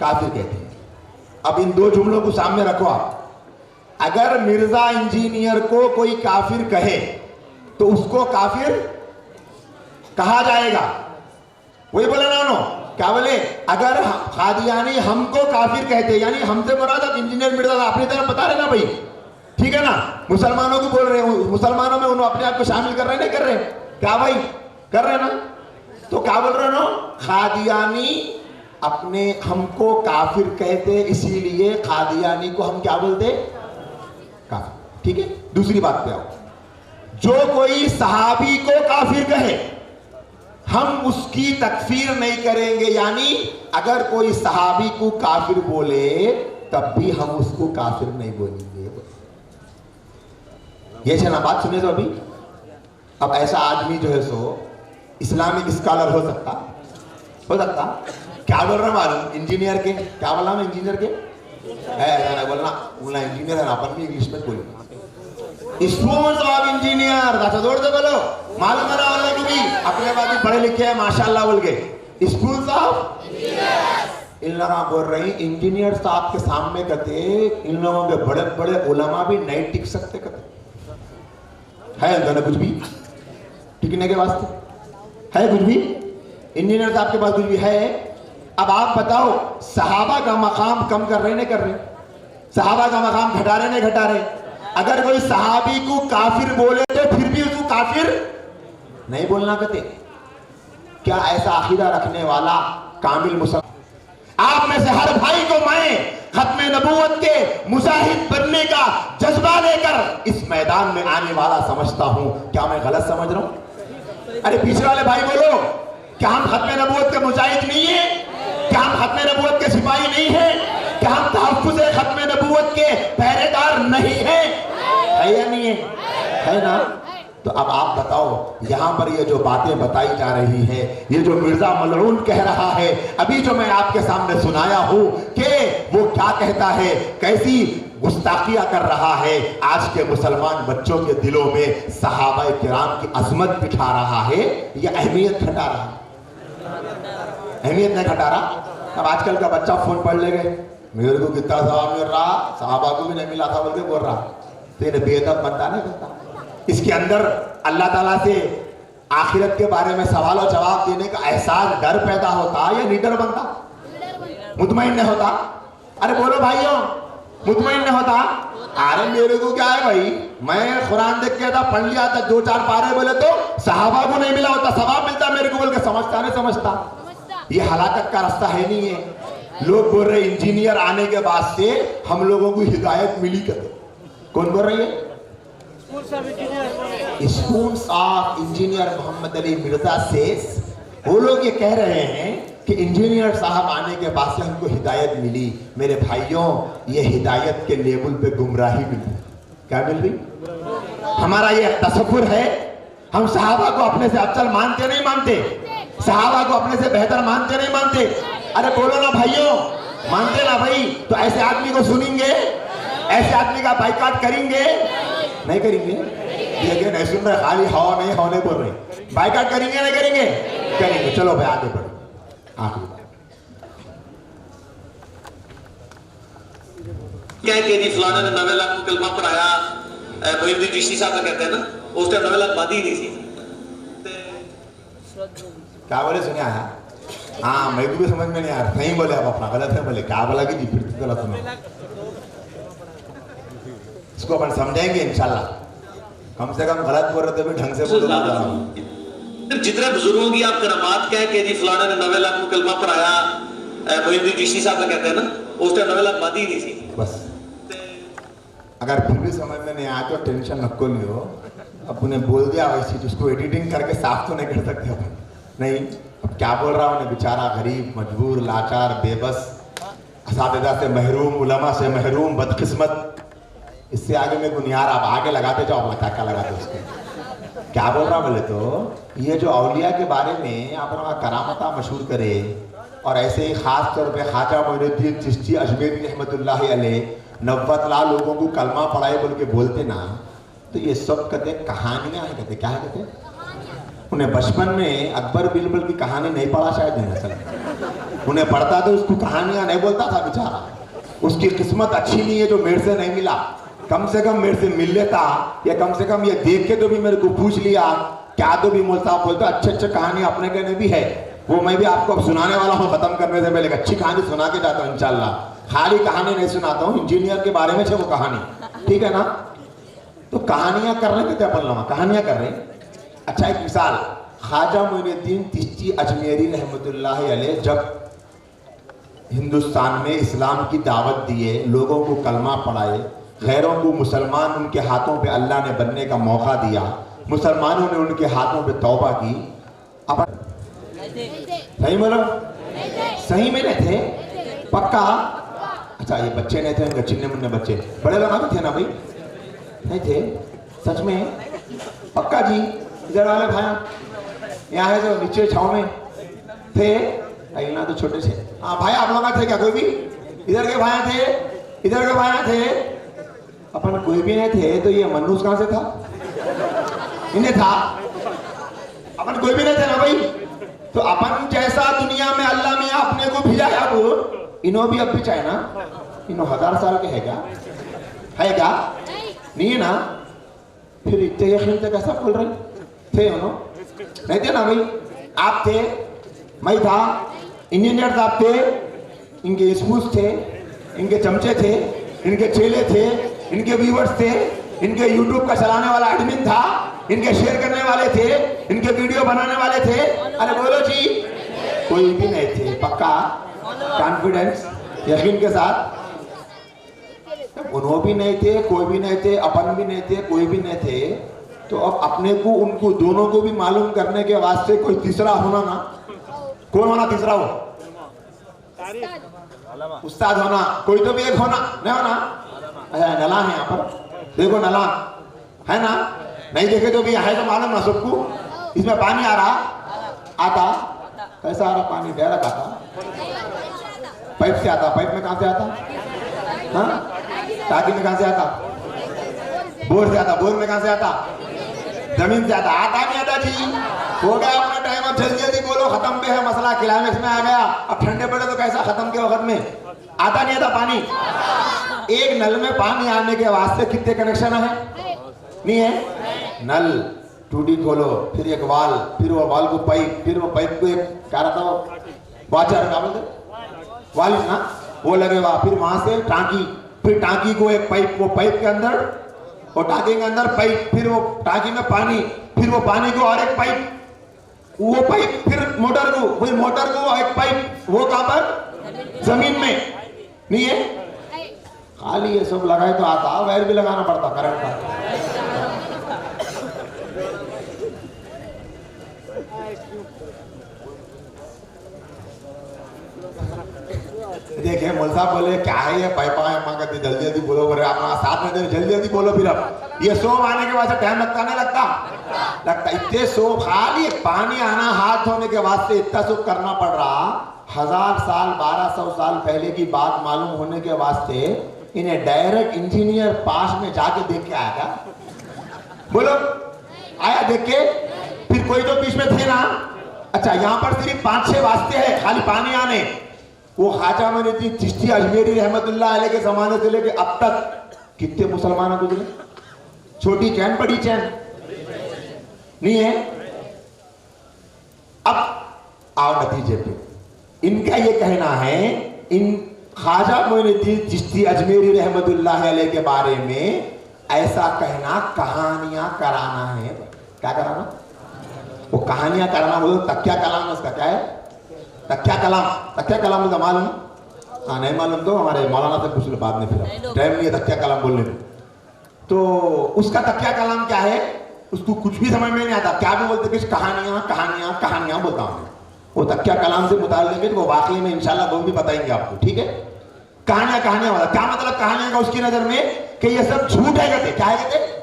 काफिर कहते हैं। अब इन दो जुमलों को सामने रखो आप। अगर मिर्जा इंजीनियर को कोई काफिर कहे तो उसको काफिर कहा जाएगा, वही बोले ना उन्होंने? क्या बोले, अगर कादियानी हमको काफिर कहते, यानी हमसे मुराद अब इंजीनियर मिर्जा अपनी तरफ बता रहे ना भाई, ठीक है ना, मुसलमानों को बोल रहे हो, मुसलमानों में उन्होंने अपने आप को शामिल कर रहे हैं, नहीं कर रहे, क्या भाई कर रहे ना, तो क्या बोल रहे हो, कादियानी अपने हमको काफिर कहते, इसीलिए कादियानी को हम क्या बोलते, काफिर। ठीक है, दूसरी बात पे आओ, जो कोई सहाबी को काफिर कहे हम उसकी तकफीर नहीं करेंगे, यानी अगर कोई सहाबी को काफिर बोले तब भी हम उसको काफिर नहीं बोलेंगे। ये है ना बात, सुने तो अभी। अब ऐसा आदमी जो है सो इस्लामिक स्कॉलर हो सकता क्या बोल रहा मालूम, इंजीनियर के, क्या बोला मैं, इंजीनियर के है बोलना इंजीनियर है ना, अपन भी इंग्लिश में बोले स्टूडेंट्स ऑफ इंजीनियर, जोड़ दे बोलो, मालूम है ना वालों को भी, अपने बाद भी पढ़े लिखे हैं माशाल्लाह बोल के, स्कूल्स ऑफ इन लोगों बोल रही इंजीनियर साहब के सामने कहते, इन लोगों के बड़े बड़े उलमा भी नहीं टिक सकते, कहते है अंदर कुछ भी टिकने के वास्ते है, कुछ भी इंजीनियर साहब के पास कुछ भी है। अब आप बताओ, सहाबा का मकाम कम कर रहे नहीं कर रहे, सहाबा का मकाम घटा रहे नहीं घटा रहे, अगर कोई सहाबी को काफिर बोले तो फिर भी उसको काफिर नहीं बोलना कहते, क्या ऐसा अकीदा रखने वाला कामिल मुसलमान, आप में से हर भाई को मैं खत्मे नबूवत के मुजाहिद बनने का जज्बा लेकर इस मैदान में आने वाला समझता हूं, क्या मैं गलत समझ रहा हूं? अरे पीछे वाले भाई बोलो, क्या हम खत्मे नबूवत के मुजाहिद नहीं है, क्या हम खत्मे नबूवत के सिपाही नहीं है, क्या हम तहफ्फुज़ खत्मे नबूवत के पहरेदार नहीं है या नहीं है ना? तो अब आप बताओ, यहां पर ये जो बातें बताई जा रही है, ये जो मिर्जा मलऊन कह रहा है, अभी जो मैं आपके सामने सुनाया हूं कि वो क्या कहता है, कैसी गुस्ताखियां कर रहा है, आज के मुसलमान बच्चों के दिलों में सहाबा किराम की अजमत बिठा रहा है, ये अहमियत घटा रहा है, अहमियत नहीं घटा रहा। अब आजकल का बच्चा फोन पढ़ ले गए, मेरे को कितना सवाब मिल रहा, सहाबा को भी नहीं मिला था बोल के बोल रहा, तेरे बेअदब बनता नहीं बनता। इसके अंदर अल्लाह ताला से आखिरत के बारे में सवाल और जवाब देने का एहसास, डर पैदा होता या निडर बनता, मुतमईन नहीं होता? अरे बोलो भाइयों, मुतमईन नहीं होता? अरे मेरे को क्या है भाई, मैं कुरान देख के था, पढ़ लिया था, 2-4 पारे बोले तो सहाबा को नहीं मिला होता, सवाब मिलता मेरे को बोल के, समझता नहीं समझता? ये हलाकत का रास्ता है नहीं है। लोग बोल रहे इंजीनियर आने के बाद से हम लोगों को हिदायत मिली, कहते कौन बोल रही है? Schools of engineer Mohammad Ali Mirza से वो लोग ये कह रहे हैं कि इंजीनियर साहब आने के बाद से हमको हिदायत मिली। मेरे भाइयों, ये हिदायत के लेवल पे गुमराही मिली। क्या मिल रही? हमारा ये तसव्वुर है, हम सहाबा को अपने से अफजल मानते नहीं मानते, सहाबा को अपने से बेहतर मानते नहीं मानते। अरे बोलो ना भाइयों, मानते ना भाई? तो ऐसे आदमी को सुनेंगे, ऐसे आदमी का बाइकाट करेंगे? नहीं करेंगे। ये नहीं सुन रहे, खाली हवा नहीं होने बोल रहे, बाइकाट करेंगे नहीं करेंगे? करेंगे। चलो भाई आगे बढ़ो। आखिरी क्या है कि फलाने ने 90 लाख को कलमा पढ़ाया, मोहिउद्दीन चिश्ती साहब कहते हैं ना, उस टाइम 90 लाख बादी नहीं थी। क्या बोले सुने आया? हाँ, मैं भी समझ में नहीं आ रहा, नहीं बोले आप अपना, गलत है बोले, क्या बोला कि जी फिर गलत सुनो, इसको अपन समझेंगे इंशाल्लाह। कम से कम गलत बोल रहे थे भी ढंग से बोलो। जितने बुजुर्गों की आप करामात कहें कि जी फलाने ने 90 लाख को कलमा पढ़ाया, मोहिउद्दीन चिश्ती साहब कहते हैं ना, उस टाइम 90 लाख बादी नहीं थी। बस अगर फिर भी समझ में नहीं आया तो टेंशन नको लियो, अपने बोल दिया वैसी, उसको एडिटिंग करके साफ तो नहीं कर सकते अपन। नहीं, अब क्या बोल रहा हूँ, बेचारा गरीब, मजबूर, लाचार, बेबस, असातिज़ा से महरूम, उलमा से महरूम, बदकिस्मत, इससे आगे में गुनियार आप आगे लगाते जाओ, अपना क्या लगाते उसको। क्या बोल रहा बोले तो, ये जो औलिया के बारे में अपना करामता मशहूर करे, और ऐसे ही खास तौर पे ख्वाजा मोइनुद्दीन चिश्ती अजमेरी रहमतुल्लाह अलैह 90 लाख लोगों को कलमा पढ़ाए बोल के बोलते ना, तो ये सब कहते कहानियां हैं, कहते क्या है, कहते उन्हें बचपन में अकबर बिरबल की कहानी नहीं पढ़ा शायद नहीं, असल उन्हें पढ़ता तो उसको कहानियां नहीं बोलता था बेचारा। उसकी किस्मत अच्छी नहीं है जो मेरे से नहीं मिला, कम से कम मेरे से मिल लेता, या कम से कम ये देख के तो भी मेरे को पूछ लिया, क्या तो भी मौल साहब बोलते अच्छे अच्छे कहानी अपने कहने भी है, वो मैं भी आपको अब सुनाने वाला हूँ। खत्म करने से पहले एक अच्छी कहानी सुना के जाता हूँ इंशाल्लाह। खाली कहानी नहीं सुनाता हूँ, इंजीनियर के बारे में है वो कहानी, ठीक है ना। तो कहानियां कर रहे थे अपन लोग, कहानियां कर रहे हैं। अच्छा एक मिसाल, ख्वाजा मोइनुद्दीन चिश्ती अजमेरी रहमतुल्लाह अलैह जब हिंदुस्तान में इस्लाम की दावत दिए, लोगों को कलमा पढ़ाए, गैरों को मुसलमान उनके हाथों पे अल्लाह ने बनने का मौका दिया, मुसलमानों ने उनके हाथों पे तौबा की। अब सही बोलो, सही में नहीं थे, पक्का। अच्छा ये बच्चे नहीं थे, उनके चिन्ने मुन्ने बच्चे, बड़े लोग भी थे ना भाई, नहीं थे सच में, पक्का जी। इधर वाले भाई यहाँ है जो नीचे छाव में थे, ना तो छोटे से। हाँ भाई आप लोग थे क्या कोई भी? इधर के भाई थे, इधर के भाई थे, अपन कोई भी नहीं थे। तो ये मन्नूस कहाँ से था? इन्हें था, अपन कोई भी नहीं थे ना भाई। तो अपन जैसा दुनिया में अल्लाह में अपने को भेजा है, अब इन्हों भी अब भी चाहे ना, इन्हों 1000 साल के है क्या? है क्या? नहीं है ना? फिर इतने यकीन से कैसा बोल रहे थे? उन्होंने नहीं थे ना भाई, आप थे, मैं था, इंजीनियर साहब थे, इनके स्पूस थे, इनके चमचे थे, इनके चेले थे, इनके व्यूवर्स थे, इनके यूट्यूब का चलाने वाला एडमिन था, इनके शेयर करने वाले थे, इनके वीडियो बनाने वाले थे। अरे बोलो जी, कोई भी नहीं थे, पक्का कॉन्फिडेंस यकीन के साथ। उन्हों भी नहीं थे, कोई भी नहीं थे, अपन भी नहीं थे, कोई भी नहीं थे। तो अब अपने को उनको दोनों को भी मालूम करने के वास्ते कोई तीसरा होना ना। कौन होना तीसरा? हो उस्ताद होना, कोई तो भी एक होना, नहीं होना? अच्छा नला है यहाँ पर, देखो नला है ना, नहीं देखे तो भी है तो मालूम ना सबको। इसमें पानी आ रहा, आता कैसा आ रहा पानी? डायरेक्ट आता, पाइप से आता। पाइप में कहाँ से आता? हाँ टाकी में कहाँ से आता? बोर से आता। बोर में कहाँ से आता? जमीन से आता। आता नहीं आता जी, हो गया अपना टाइम। अब जल्दी जल्दी बोलो, खत्म पे है मसला, क्लाइमेक्स में आ गया। अब ठंडे पड़े तो कैसा खत्म के वक्त में आता नहीं आता पानी? एक नल में पानी आने के वास्ते कितने कनेक्शन है? नहीं है? नल टूटी खोलो, फिर एक वाल, फिर वो वाल को पाइप, फिर वो पाइप को एक क्या रहता हो वाचर, क्या बोलते वाल ना, वो लगे हुआ, फिर वहां से टांकी, फिर टांकी को एक पाइप, वो पाइप के अंदर, वो टांकी के अंदर पाइप, फिर वो टांकी में पानी, फिर वो पानी को और एक पाइप, वो पाइप फिर मोटर को, फिर मोटर को एक पाइप, वो कहां पर? जमीन में। नहीं है? खाली ये सब लगाए तो आता, वायर भी लगाना पड़ता करंट का। देखिए मौल साहब बोले क्या है ये पाइपा है, जल्दी जल्दी बोलो, बोले आप साथ में जल्दी जल्दी बोलो। फिर अब ये सो आने के बाद टाइम लगता नहीं लगता? लगता। इतने सो खाली पानी आना हाथ धोने के वास्ते इतना सब करना पड़ रहा। 1000 साल 1200 साल पहले की बात मालूम होने के वास्ते इन्हें डायरेक्ट इंजीनियर पास में जाके देख के आया था। बोलो आया देख के? फिर कोई तो बीच में थे ना। अच्छा यहाँ पर सिर्फ 5-6 वास्ते है खाली पानी आने। वो ख्वाजा मोइनुद्दीन चिश्ती अजमेरी रहमतुल्लाह अलैह के जमाने से लेके अब तक कितने मुसलमान गुजरे? छोटी चैन बड़ी चैन नहीं है? अब आओ नतीजे पे। इनका ये कहना है, इन ख्वाजा मोइनुद्दीन चिश्ती अजमेरी रहमतुल्लाह अलैह के बारे में ऐसा कहना कहानियां कराना है। क्या कराना? वो कहानियां कराना बोलो, तकिया कलाम उसका क्या है? तकिया कलाम। तकिया कलाम का मालूम? हाँ नहीं मालूम तो हमारे मौलाना से पूछ लो बाद में, फिर टाइम नहीं है तकिया कलाम बोलने में। तो उसका तकिया कलाम क्या है? उसको कुछ भी समझ में नहीं आता, क्या भी बोलते, कुछ कहानियां कहानियां कहानियां बोलता हूँ। वो तकिया कलाम से मुताल्लिक़ है, वो वाकई में इंशाल्लाह वो भी बताएंगे आपको, ठीक है? कहानियां कहानियां वाला क्या मतलब? कहानियां का उसकी नजर में कि ये सब झूठ है कहते। क्या है कहते?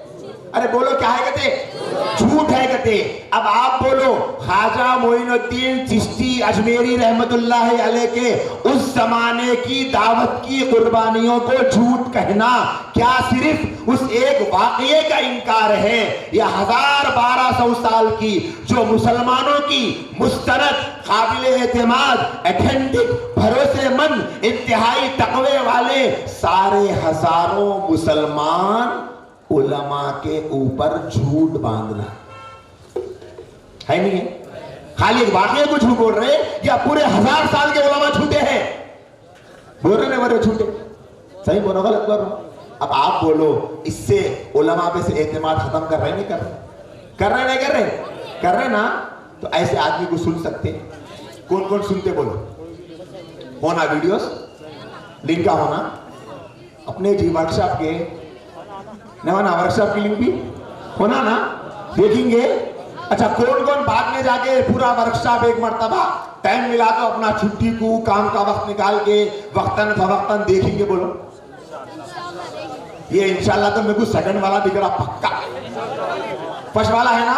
अरे बोलो क्या है कहते? झूठ है कहते। अब आप बोलो, ख्वाजा मोइनुद्दीन चिश्ती अजमेरी रहमतुल्लाह अलैह के उस जमाने की दावत की कुर्बानियों को झूठ कहना क्या सिर्फ उस एक वाक़ये का इनकार है, या 1000-1200 साल की जो मुसलमानों की मुस्तरद, काबिल एतमाद, ऑथेंटिक, भरोसेमंद, इंतहाई तकवे वाले सारे हजारों मुसलमान उलमा के ऊपर झूठ बांधना है नहीं है? खाली एक वाकये को झूठ बोल रहे या पूरे 1000 साल के उलमा झूठे हैं? बोल रहे ना बड़े झूठे, सही बोलो गलत बोल रहे? अब आप बोलो, इससे उलमा पे से एतमाद खत्म कर रहे नहीं कर रहे? कर रहे नहीं कर रहे? कर रहे ना? तो ऐसे आदमी को सुन सकते? कौन कौन सुनते बोलो? होना वीडियोस लिंक का होना अपने जी वर्कशॉप के ना वर्कशॉप की लिंक भी होना ना, देखेंगे। अच्छा, कौन कौन बाद में जाके पूरा वर्कशॉप एक मर्तबा टाइम मिला तो अपना छुट्टी को काम का वक्त निकाल के वक्तन फवक्तन देखेंगे? बोलो ये इंशाल्लाह तो मेरे को सेकंड वाला दिख रहा पक्का, फर्स्ट वाला है ना?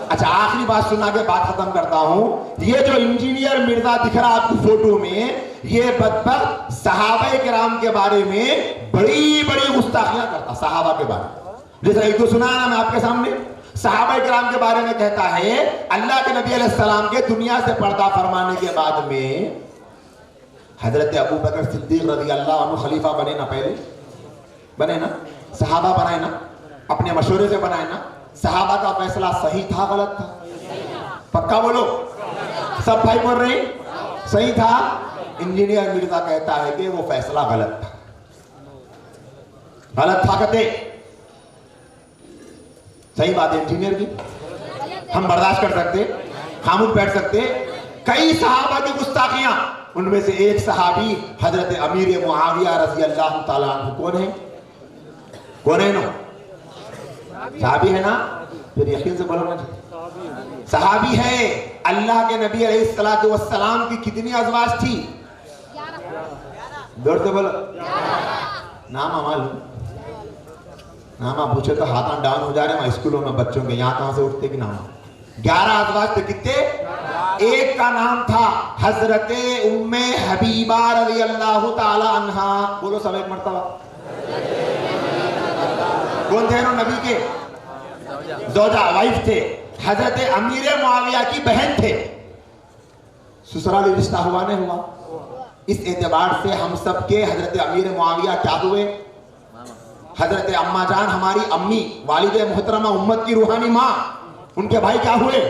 अच्छा, आखिरी बात सुना के बात खत्म करता हूं। ये जो इंजीनियर मिर्जा दिख रहा आपको फोटो में, ये बदबख्त सहाबा किराम के बारे में बड़ी बड़ी गुस्ताखियां करता, सहाबा के बारे में। जैसे एक तो सुना ना मैं आपके सामने, सहाबा किराम के बारे में कहता है अल्लाह के नबी अलैहिस्सलाम के दुनिया से पर्दा फरमाने के बाद में हजरत अबू बकर सिद्दीक रज़ी अल्लाह अन्हु खलीफा बने ना, पहले बने ना, सहाबा बनाए ना, अपने मशवरे से बनाए ना। सहाबा का फैसला सही था गलत था? पक्का बोलो, सब भाई बोल रहे सही था। इंजीनियर मिर्जा कहता है कि वो फैसला गलत था। गलत था कहते, सही बात है इंजीनियर की, हम बर्दाश्त कर सकते, खामोश बैठ सकते? कई सहाबा की गुस्ताखियां, उनमें से एक सहाबी हजरत अमीर मुआविया रज़ी अल्लाह ताला अन्हु कौन है? कौन है? नो सहाबी है ना, फिर यकीन से बोलो ना, सहाबी है। अल्लाह के नबी अलैहिस्सलातु वस्सलाम की कितनी अज़वाज थी? जोर से बोलो। नामा मालूम? नामा पूछे तो हाथ डाउन हो जा रहे हैं स्कूलों में बच्चों के, यहाँ कहां से उठते कि नामा? 11 अज़वाज थे। कितने? एक का नाम था हजरत उम्मे हबीबा रज़ी अल्लाह ताला अन्हा। बोलो सब एक मर्तबा। कौन थे? नबी के ज़ौजा, वाइफ थे। हजरत अमीर मुआविया की बहन थे। ससुराली रिश्ता हुआ नहीं हुआ? इस एतबार से हम सब के हजरत अमीर मुआविया क्या हुए? हजरत अम्मा जान, हमारी अम्मी, वालिद मोहतरमा, उम्मत की रूहानी माँ, उनके भाई क्या हुए?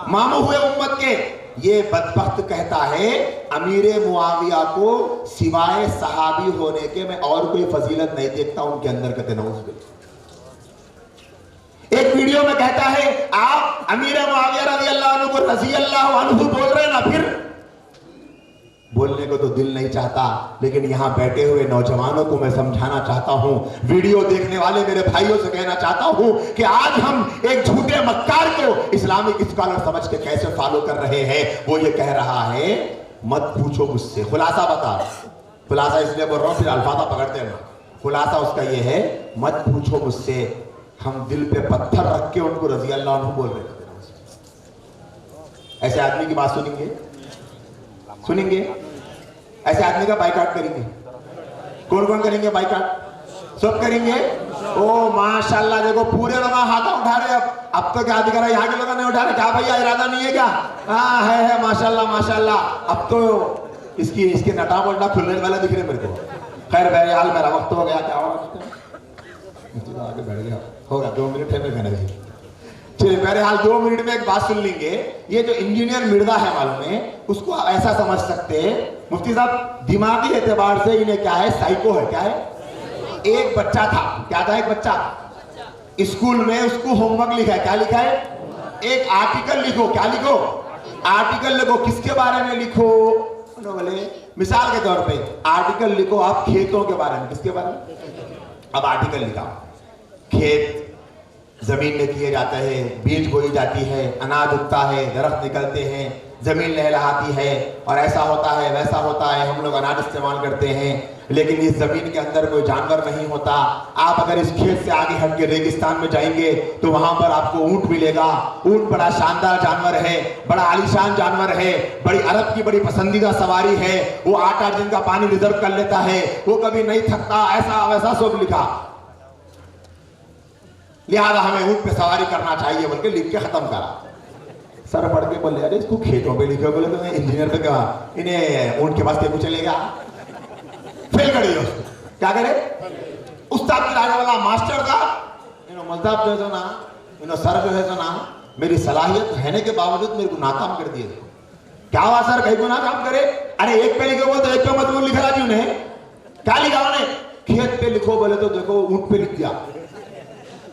मामू हुए उम्मत के। ये बदबख्त कहता है अमीर मुआविया को सिवाय सहाबी होने के मैं और कोई फजीलत नहीं देखता उनके अंदर। कहते नऊज़। एक वीडियो में कहता है आप अमीर मुआविया रज़ी अल्लाह अन्हु को रज़ी अल्लाह अन्हु बोल रहे ना, फिर बोलने को तो दिल नहीं चाहता, लेकिन यहां बैठे हुए नौजवानों को मैं समझाना चाहता हूं, वीडियो देखने वाले मेरे भाइयों से कहना चाहता हूं कि आज हम एक झूठे मक्कार को इस्लामिक स्कॉलर समझ के कैसे फॉलो कर रहे हैं। वो ये कह रहा है मत पूछो मुझसे, खुलासा बता। खुलासा इसलिए बोल रहा हूं, फिर अल्फाजा पकड़ते हैं। खुलासा उसका ये है, मत पूछो मुझसे, हम दिल पे पत्थर रख के उनको रज़ी अल्लाह अन्हु बोल रहे थे। ऐसे आदमी की बात सुनेंगे? सुनेंगे? ऐसे आदमी का बाइकाट करेंगे? कौन कौन करेंगे बाइकाट? सब करेंगे। ओ माशाल्लाह, देखो पूरे लोग हाथ उठा रहे। अब तो क्या दिख रहा है, यहाँ के लोग नहीं उठा रहे। क्या भैया इरादा नहीं है क्या? हाँ है माशाल्लाह माशाल्लाह। अब तो इसके नटा बोलना खुलने वाला दिख रहे मेरे को। खैर बहरहाल मेरा वक्त हो गया। क्या होगा? आगे बैठ गया होगा, 2 मिनट है मेरे भाई। चलिए बहरहाल 2 मिनट में एक बात सुन लेंगे। ये जो इंजीनियर मिर्जा है मालूम है, उसको ऐसा समझ सकते हैं मुफ्ती साहब, दिमागी एतबार से इन्हें क्या है, साइको है। क्या है? एक बच्चा था, क्या था? एक बच्चा स्कूल में उसको होमवर्क लिखा है। क्या लिखा है? एक आर्टिकल लिखो। क्या लिखो? आर्टिकल लिखो। किसके बारे में लिखो? बोले मिसाल के तौर पे आर्टिकल लिखो आप खेतों के बारे में। किसके बारे में? अब आर्टिकल लिखा, खेत जमीन में किए जाते हैं, बीज बोई जाती है, अनाज उगता है, दरख्त निकलते हैं, जमीन लहलहाती है और ऐसा होता है वैसा होता है, हम लोग अनाज इस्तेमाल करते हैं, लेकिन इस जमीन के अंदर कोई जानवर नहीं होता। आप अगर इस खेत से आगे हट के रेगिस्तान में जाएंगे तो वहां पर आपको ऊंट मिलेगा। ऊंट बड़ा शानदार जानवर है, बड़ा आलीशान जानवर है, बड़ी अरब की बड़ी पसंदीदा सवारी है। वो 8-8 दिन का पानी रिजर्व कर लेता है, वो कभी नहीं थकता, ऐसा वैसा सब लिखा। लिहाजा हमें ऊंट पे सवारी करना चाहिए बोल के लिख के खत्म करा। सर पढ़ के बोले अरे इसको खेतों पे लिखे। बोले तो मैं इंजीनियर पे कहा, इन्हें ऊंट के पास क्यों चलेगा? फेल कर दिया उसको। क्या करे? उस्ताद की राजा वाला मास्टर का इन्हों मजदाब जो है ना, इन्हों सर जो है ना मेरी सलाहियत रहने के बावजूद मेरे को नाकाम कर दिए। क्या हुआ सर, कहीं को नाकाम करे? अरे एक पे लिखो बोलते एक पे मजमून लिखा जी उन्हें। क्या लिखा उन्हें? खेत पे लिखो बोले तो देखो ऊंट पे लिख दिया।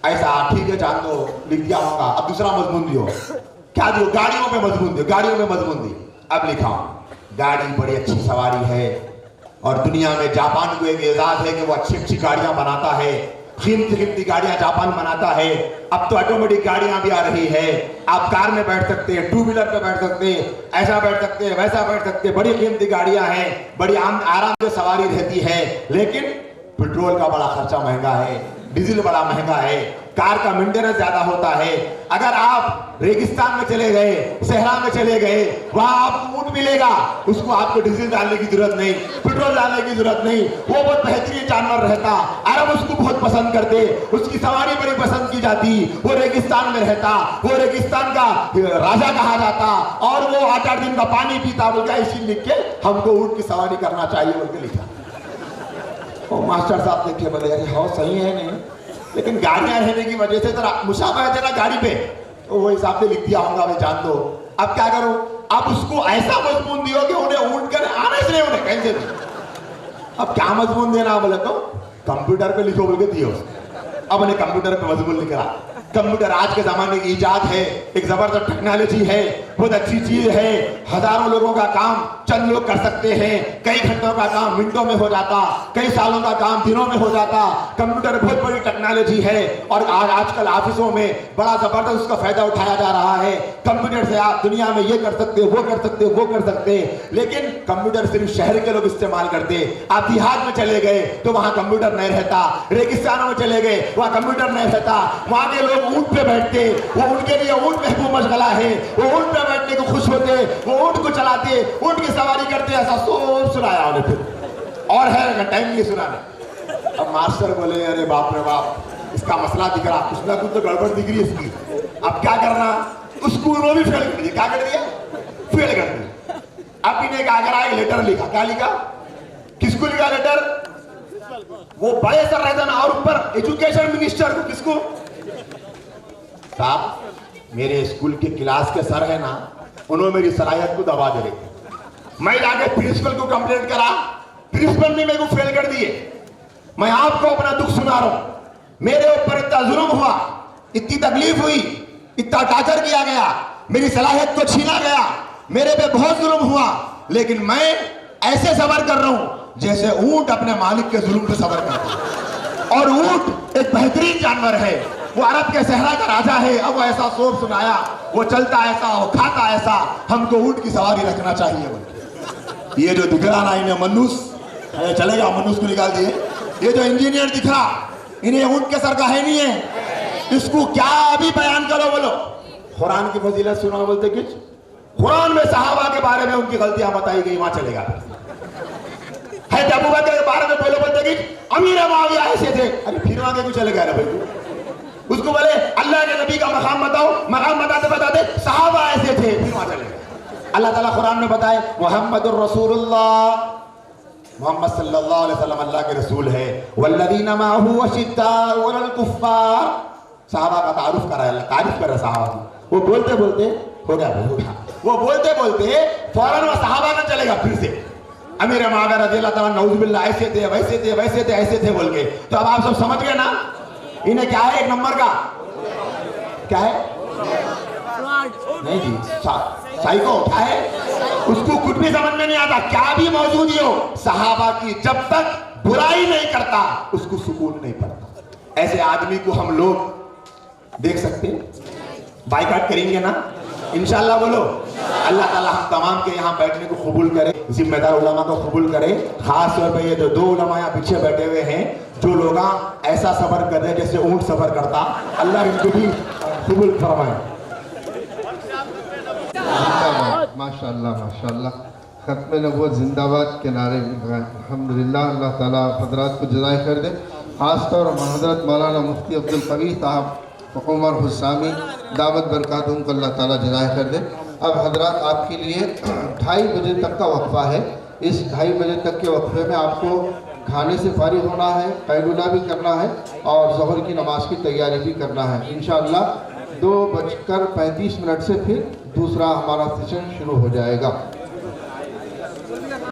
ऐसा ठीक है, जान दो लिख दिया होगा। अब दूसरा मजमून दियो। क्या दियो? गाड़ियों पे मजमून दियो, गाड़ियों में मजमून दी। अब लिखा गाड़ी बड़ी अच्छी सवारी है और दुनिया में जापान को एक एजाज है कि वो अच्छी अच्छी गाड़ियां बनाता है, कीमती गाड़ियां जापान बनाता है। अब तो ऑटोमेटिक गाड़ियां भी आ रही है, आप कार में बैठ सकते हैं, टू व्हीलर पे बैठ सकते हैं, ऐसा बैठ सकते हैं, वैसा बैठ सकते हैं। बड़ी कीमती गाड़ियां हैं, बड़ी आराम से सवारी रहती है। लेकिन पेट्रोल का बड़ा खर्चा महंगा है, डीजल बड़ा महंगा है, कार का मेंटेनेंस ज्यादा होता है। अगर आप रेगिस्तान में चले गए, सहरा में चले गए, वहां आपको ऊंट मिलेगा, उसको आपको डीजल डालने की जरूरत नहीं, पेट्रोल डालने की जरूरत नहीं। वो बहुत बेहतरीन जानवर रहता, अरब उसको बहुत पसंद करते, उसकी सवारी बड़ी पसंद की जाती। वो रेगिस्तान में रहता, वो रेगिस्तान का राजा कहा जाता और वो 8-8 दिन का पानी पीता। बोल क्या इसी लिख के हमको ऊंट की सवारी करना चाहिए बोल के लिखा। और मास्टर साहब देखे बोले अरे हाँ सही है नहीं, लेकिन गाड़ियां रहने की वजह से तो मुसाफा है ना गाड़ी पे, तो वो हिसाब से लिख दिया होगा, मैं जान दो। अब क्या करो? अब उसको ऐसा मजमून दियो कि उन्हें ऊंट कर आने से नहीं, उन्हें कहीं से नहीं। अब क्या मजमून देना बोले तो कंप्यूटर पे लिखो बोल के दियो। अब उन्हें कंप्यूटर पे मजमून लिख रहा। कंप्यूटर आज के जमाने की इजाद है, एक जबरदस्त टेक्नोलॉजी है, बहुत अच्छी चीज है। हजारों लोगों का काम चंद लोग कर सकते हैं, कई घंटों का काम मिनटों में हो जाता, कई सालों का काम दिनों में हो जाता। कंप्यूटर बहुत बड़ी टेक्नोलॉजी है और आजकल ऑफिसों में बड़ा जबरदस्त उसका फायदा उठाया जा रहा है। कंप्यूटर से आप दुनिया में ये कर सकते, वो कर सकते, वो कर सकते। लेकिन कंप्यूटर सिर्फ शहर के लोग इस्तेमाल करते। आप देहात में चले गए तो वहां कंप्यूटर नहीं रहता, रेगिस्तानों में चले गए वहां कंप्यूटर नहीं रहता। वहां के लोग ऊंट पे बैठते, वो उनके लिए ऊंट महबूब मशगला है, वो ऊंट पे बैठने को खुश होते, वो ऊंट को चलाते, ऊंट की सवारी करते। ऐसा सोच सुनाया उन्हें फिर, और है टाइम नहीं सुनाने। अब मास्टर बोले अरे बाप रे बाप, इसका मसला दिख रहा, कुछ ना कुछ तो गड़बड़ दिख रही है इसकी। अब क्या करना? उसको वो भी फेल कर दिया। क्या कर दिया? फेल कर दिया। अब इन्हें क्या करा? एक लेटर लिखा। क्या लिखा? किसको लिखा लेटर? वो बड़े सर रहता ना, और ऊपर एजुकेशन मिनिस्टर को। किसको? साहब मेरे स्कूल के क्लास के सर है ना, उन्होंने मेरी सलाहियत को दबा दे रही। मैं जाके प्रिंसिपल को कंप्लेंट करा, प्रिंसिपल ने मेरे को फेल कर दिए। मैं आपको अपना दुख सुना रहा हूं। मेरे ऊपर इतना जुल्म हुआ, इतनी तकलीफ हुई, इतना टार्चर किया गया, मेरी सलाहियत को छीना गया, मेरे पे बहुत जुल्म हुआ। लेकिन मैं ऐसे सबर कर रहा हूं जैसे ऊंट अपने मालिक के जुल्म पे सबर करता है। और ऊंट एक बेहतरीन जानवर है, वो अरब के सहरा का राजा है। अब वो ऐसा शोर सुनाया, वो चलता ऐसा, वो खाता ऐसा, हमको ऊंट की सवारी रखना चाहिए। ये जो दिख रहा ना इन्हें मनुष्य, चलेगा मनुष्य को निकाल दिए। ये जो इंजीनियर दिख रहा, इन्हें ऊंट के सर का है नहीं है। इसको क्या अभी बयान करो बोलो। कुरान की फजीलत सुना बोलते कुछ, कुरान में सहाबा के बारे में उनकी गलतियां बताई गई, वहां चलेगा। है अबू बकर के बारे में पहले बोलते कि अमीर मुआविया ऐसे थे, अरे फिर आगे कुछ चलेगा ना भाई। उसको बोले अल्लाह के नबी का मकाम बताओ, मकाम बताते बताते सहाबा ऐसे थे, फिर वहां चलेगा। अल्लाह ताला कुरान में बताए मुहम्मदुर रसूलुल्लाह, मोहम्मद सल्लल्लाहु अलैहि वसल्लम अल्लाह के रसूल है। वल्लज़ीना माहू अशिद्दाउ अलल कुफ्फार, सहाबा का तारुफ करा है, तारीफ कर रहा सहाबा की। वो बोलते बोलते हो गया, वो बोलते बोलते फौरन वो सहाबा में चलेगा फिर से। अमीर मुआविया रज़ियल्लाहु ताला नऊज़ुबिल्लाह ऐसे थे, वैसे थे, वैसे थे, ऐसे थे बोल के। तो अब आप सब समझ गए ना इन्हें क्या है? एक नंबर का क्या है? नहीं जी, साइको क्या है? उसको कुछ भी समझ में नहीं आता, क्या भी मौजूद हो। सहाबा की जब तक बुराई नहीं करता उसको सुकून नहीं पड़ता। ऐसे आदमी को हम लोग देख सकते हैं, बाइकाट करेंगे ना इंशाल्लाह बोलो। अल्लाह ताला हम तमाम के यहाँ बैठने को कबूल करे, जिम्मेदार उलमा को कबूल करे। खास तौर पे ये जो दो उलमा यहाँ पीछे बैठे हुए हैं, जो लोग ऐसा सबर कर रहे हैं जैसे ऊंट सबर करता, अल्लाह इनको भी कबूल फरमाए। माशाअल्लाह माशाअल्लाह, खत्म नबूवत जिंदाबाद के नारे भी लगाए। अल्हम्दुलिल्लाह, अल्लाह ताला हजरात को जज़ाए खैर दे। खासतौर हजरत मौलाना मुफ्ती अब्दुल कवी साहब उमर हुसामी दावत बरकातुहुम को अल्लाह ताला जज़ाए खैर दे। अब हजरात आपके लिए 2:30 बजे तक का वक्फा है। इस 2:30 बजे तक के वक्फे में आपको खाने से फारिग होना है, कैलूला भी करना है और ज़ोहर की नमाज की तैयारी भी करना है। इंशाअल्लाह 2:35 से फिर दूसरा हमारा सेशन शुरू हो जाएगा।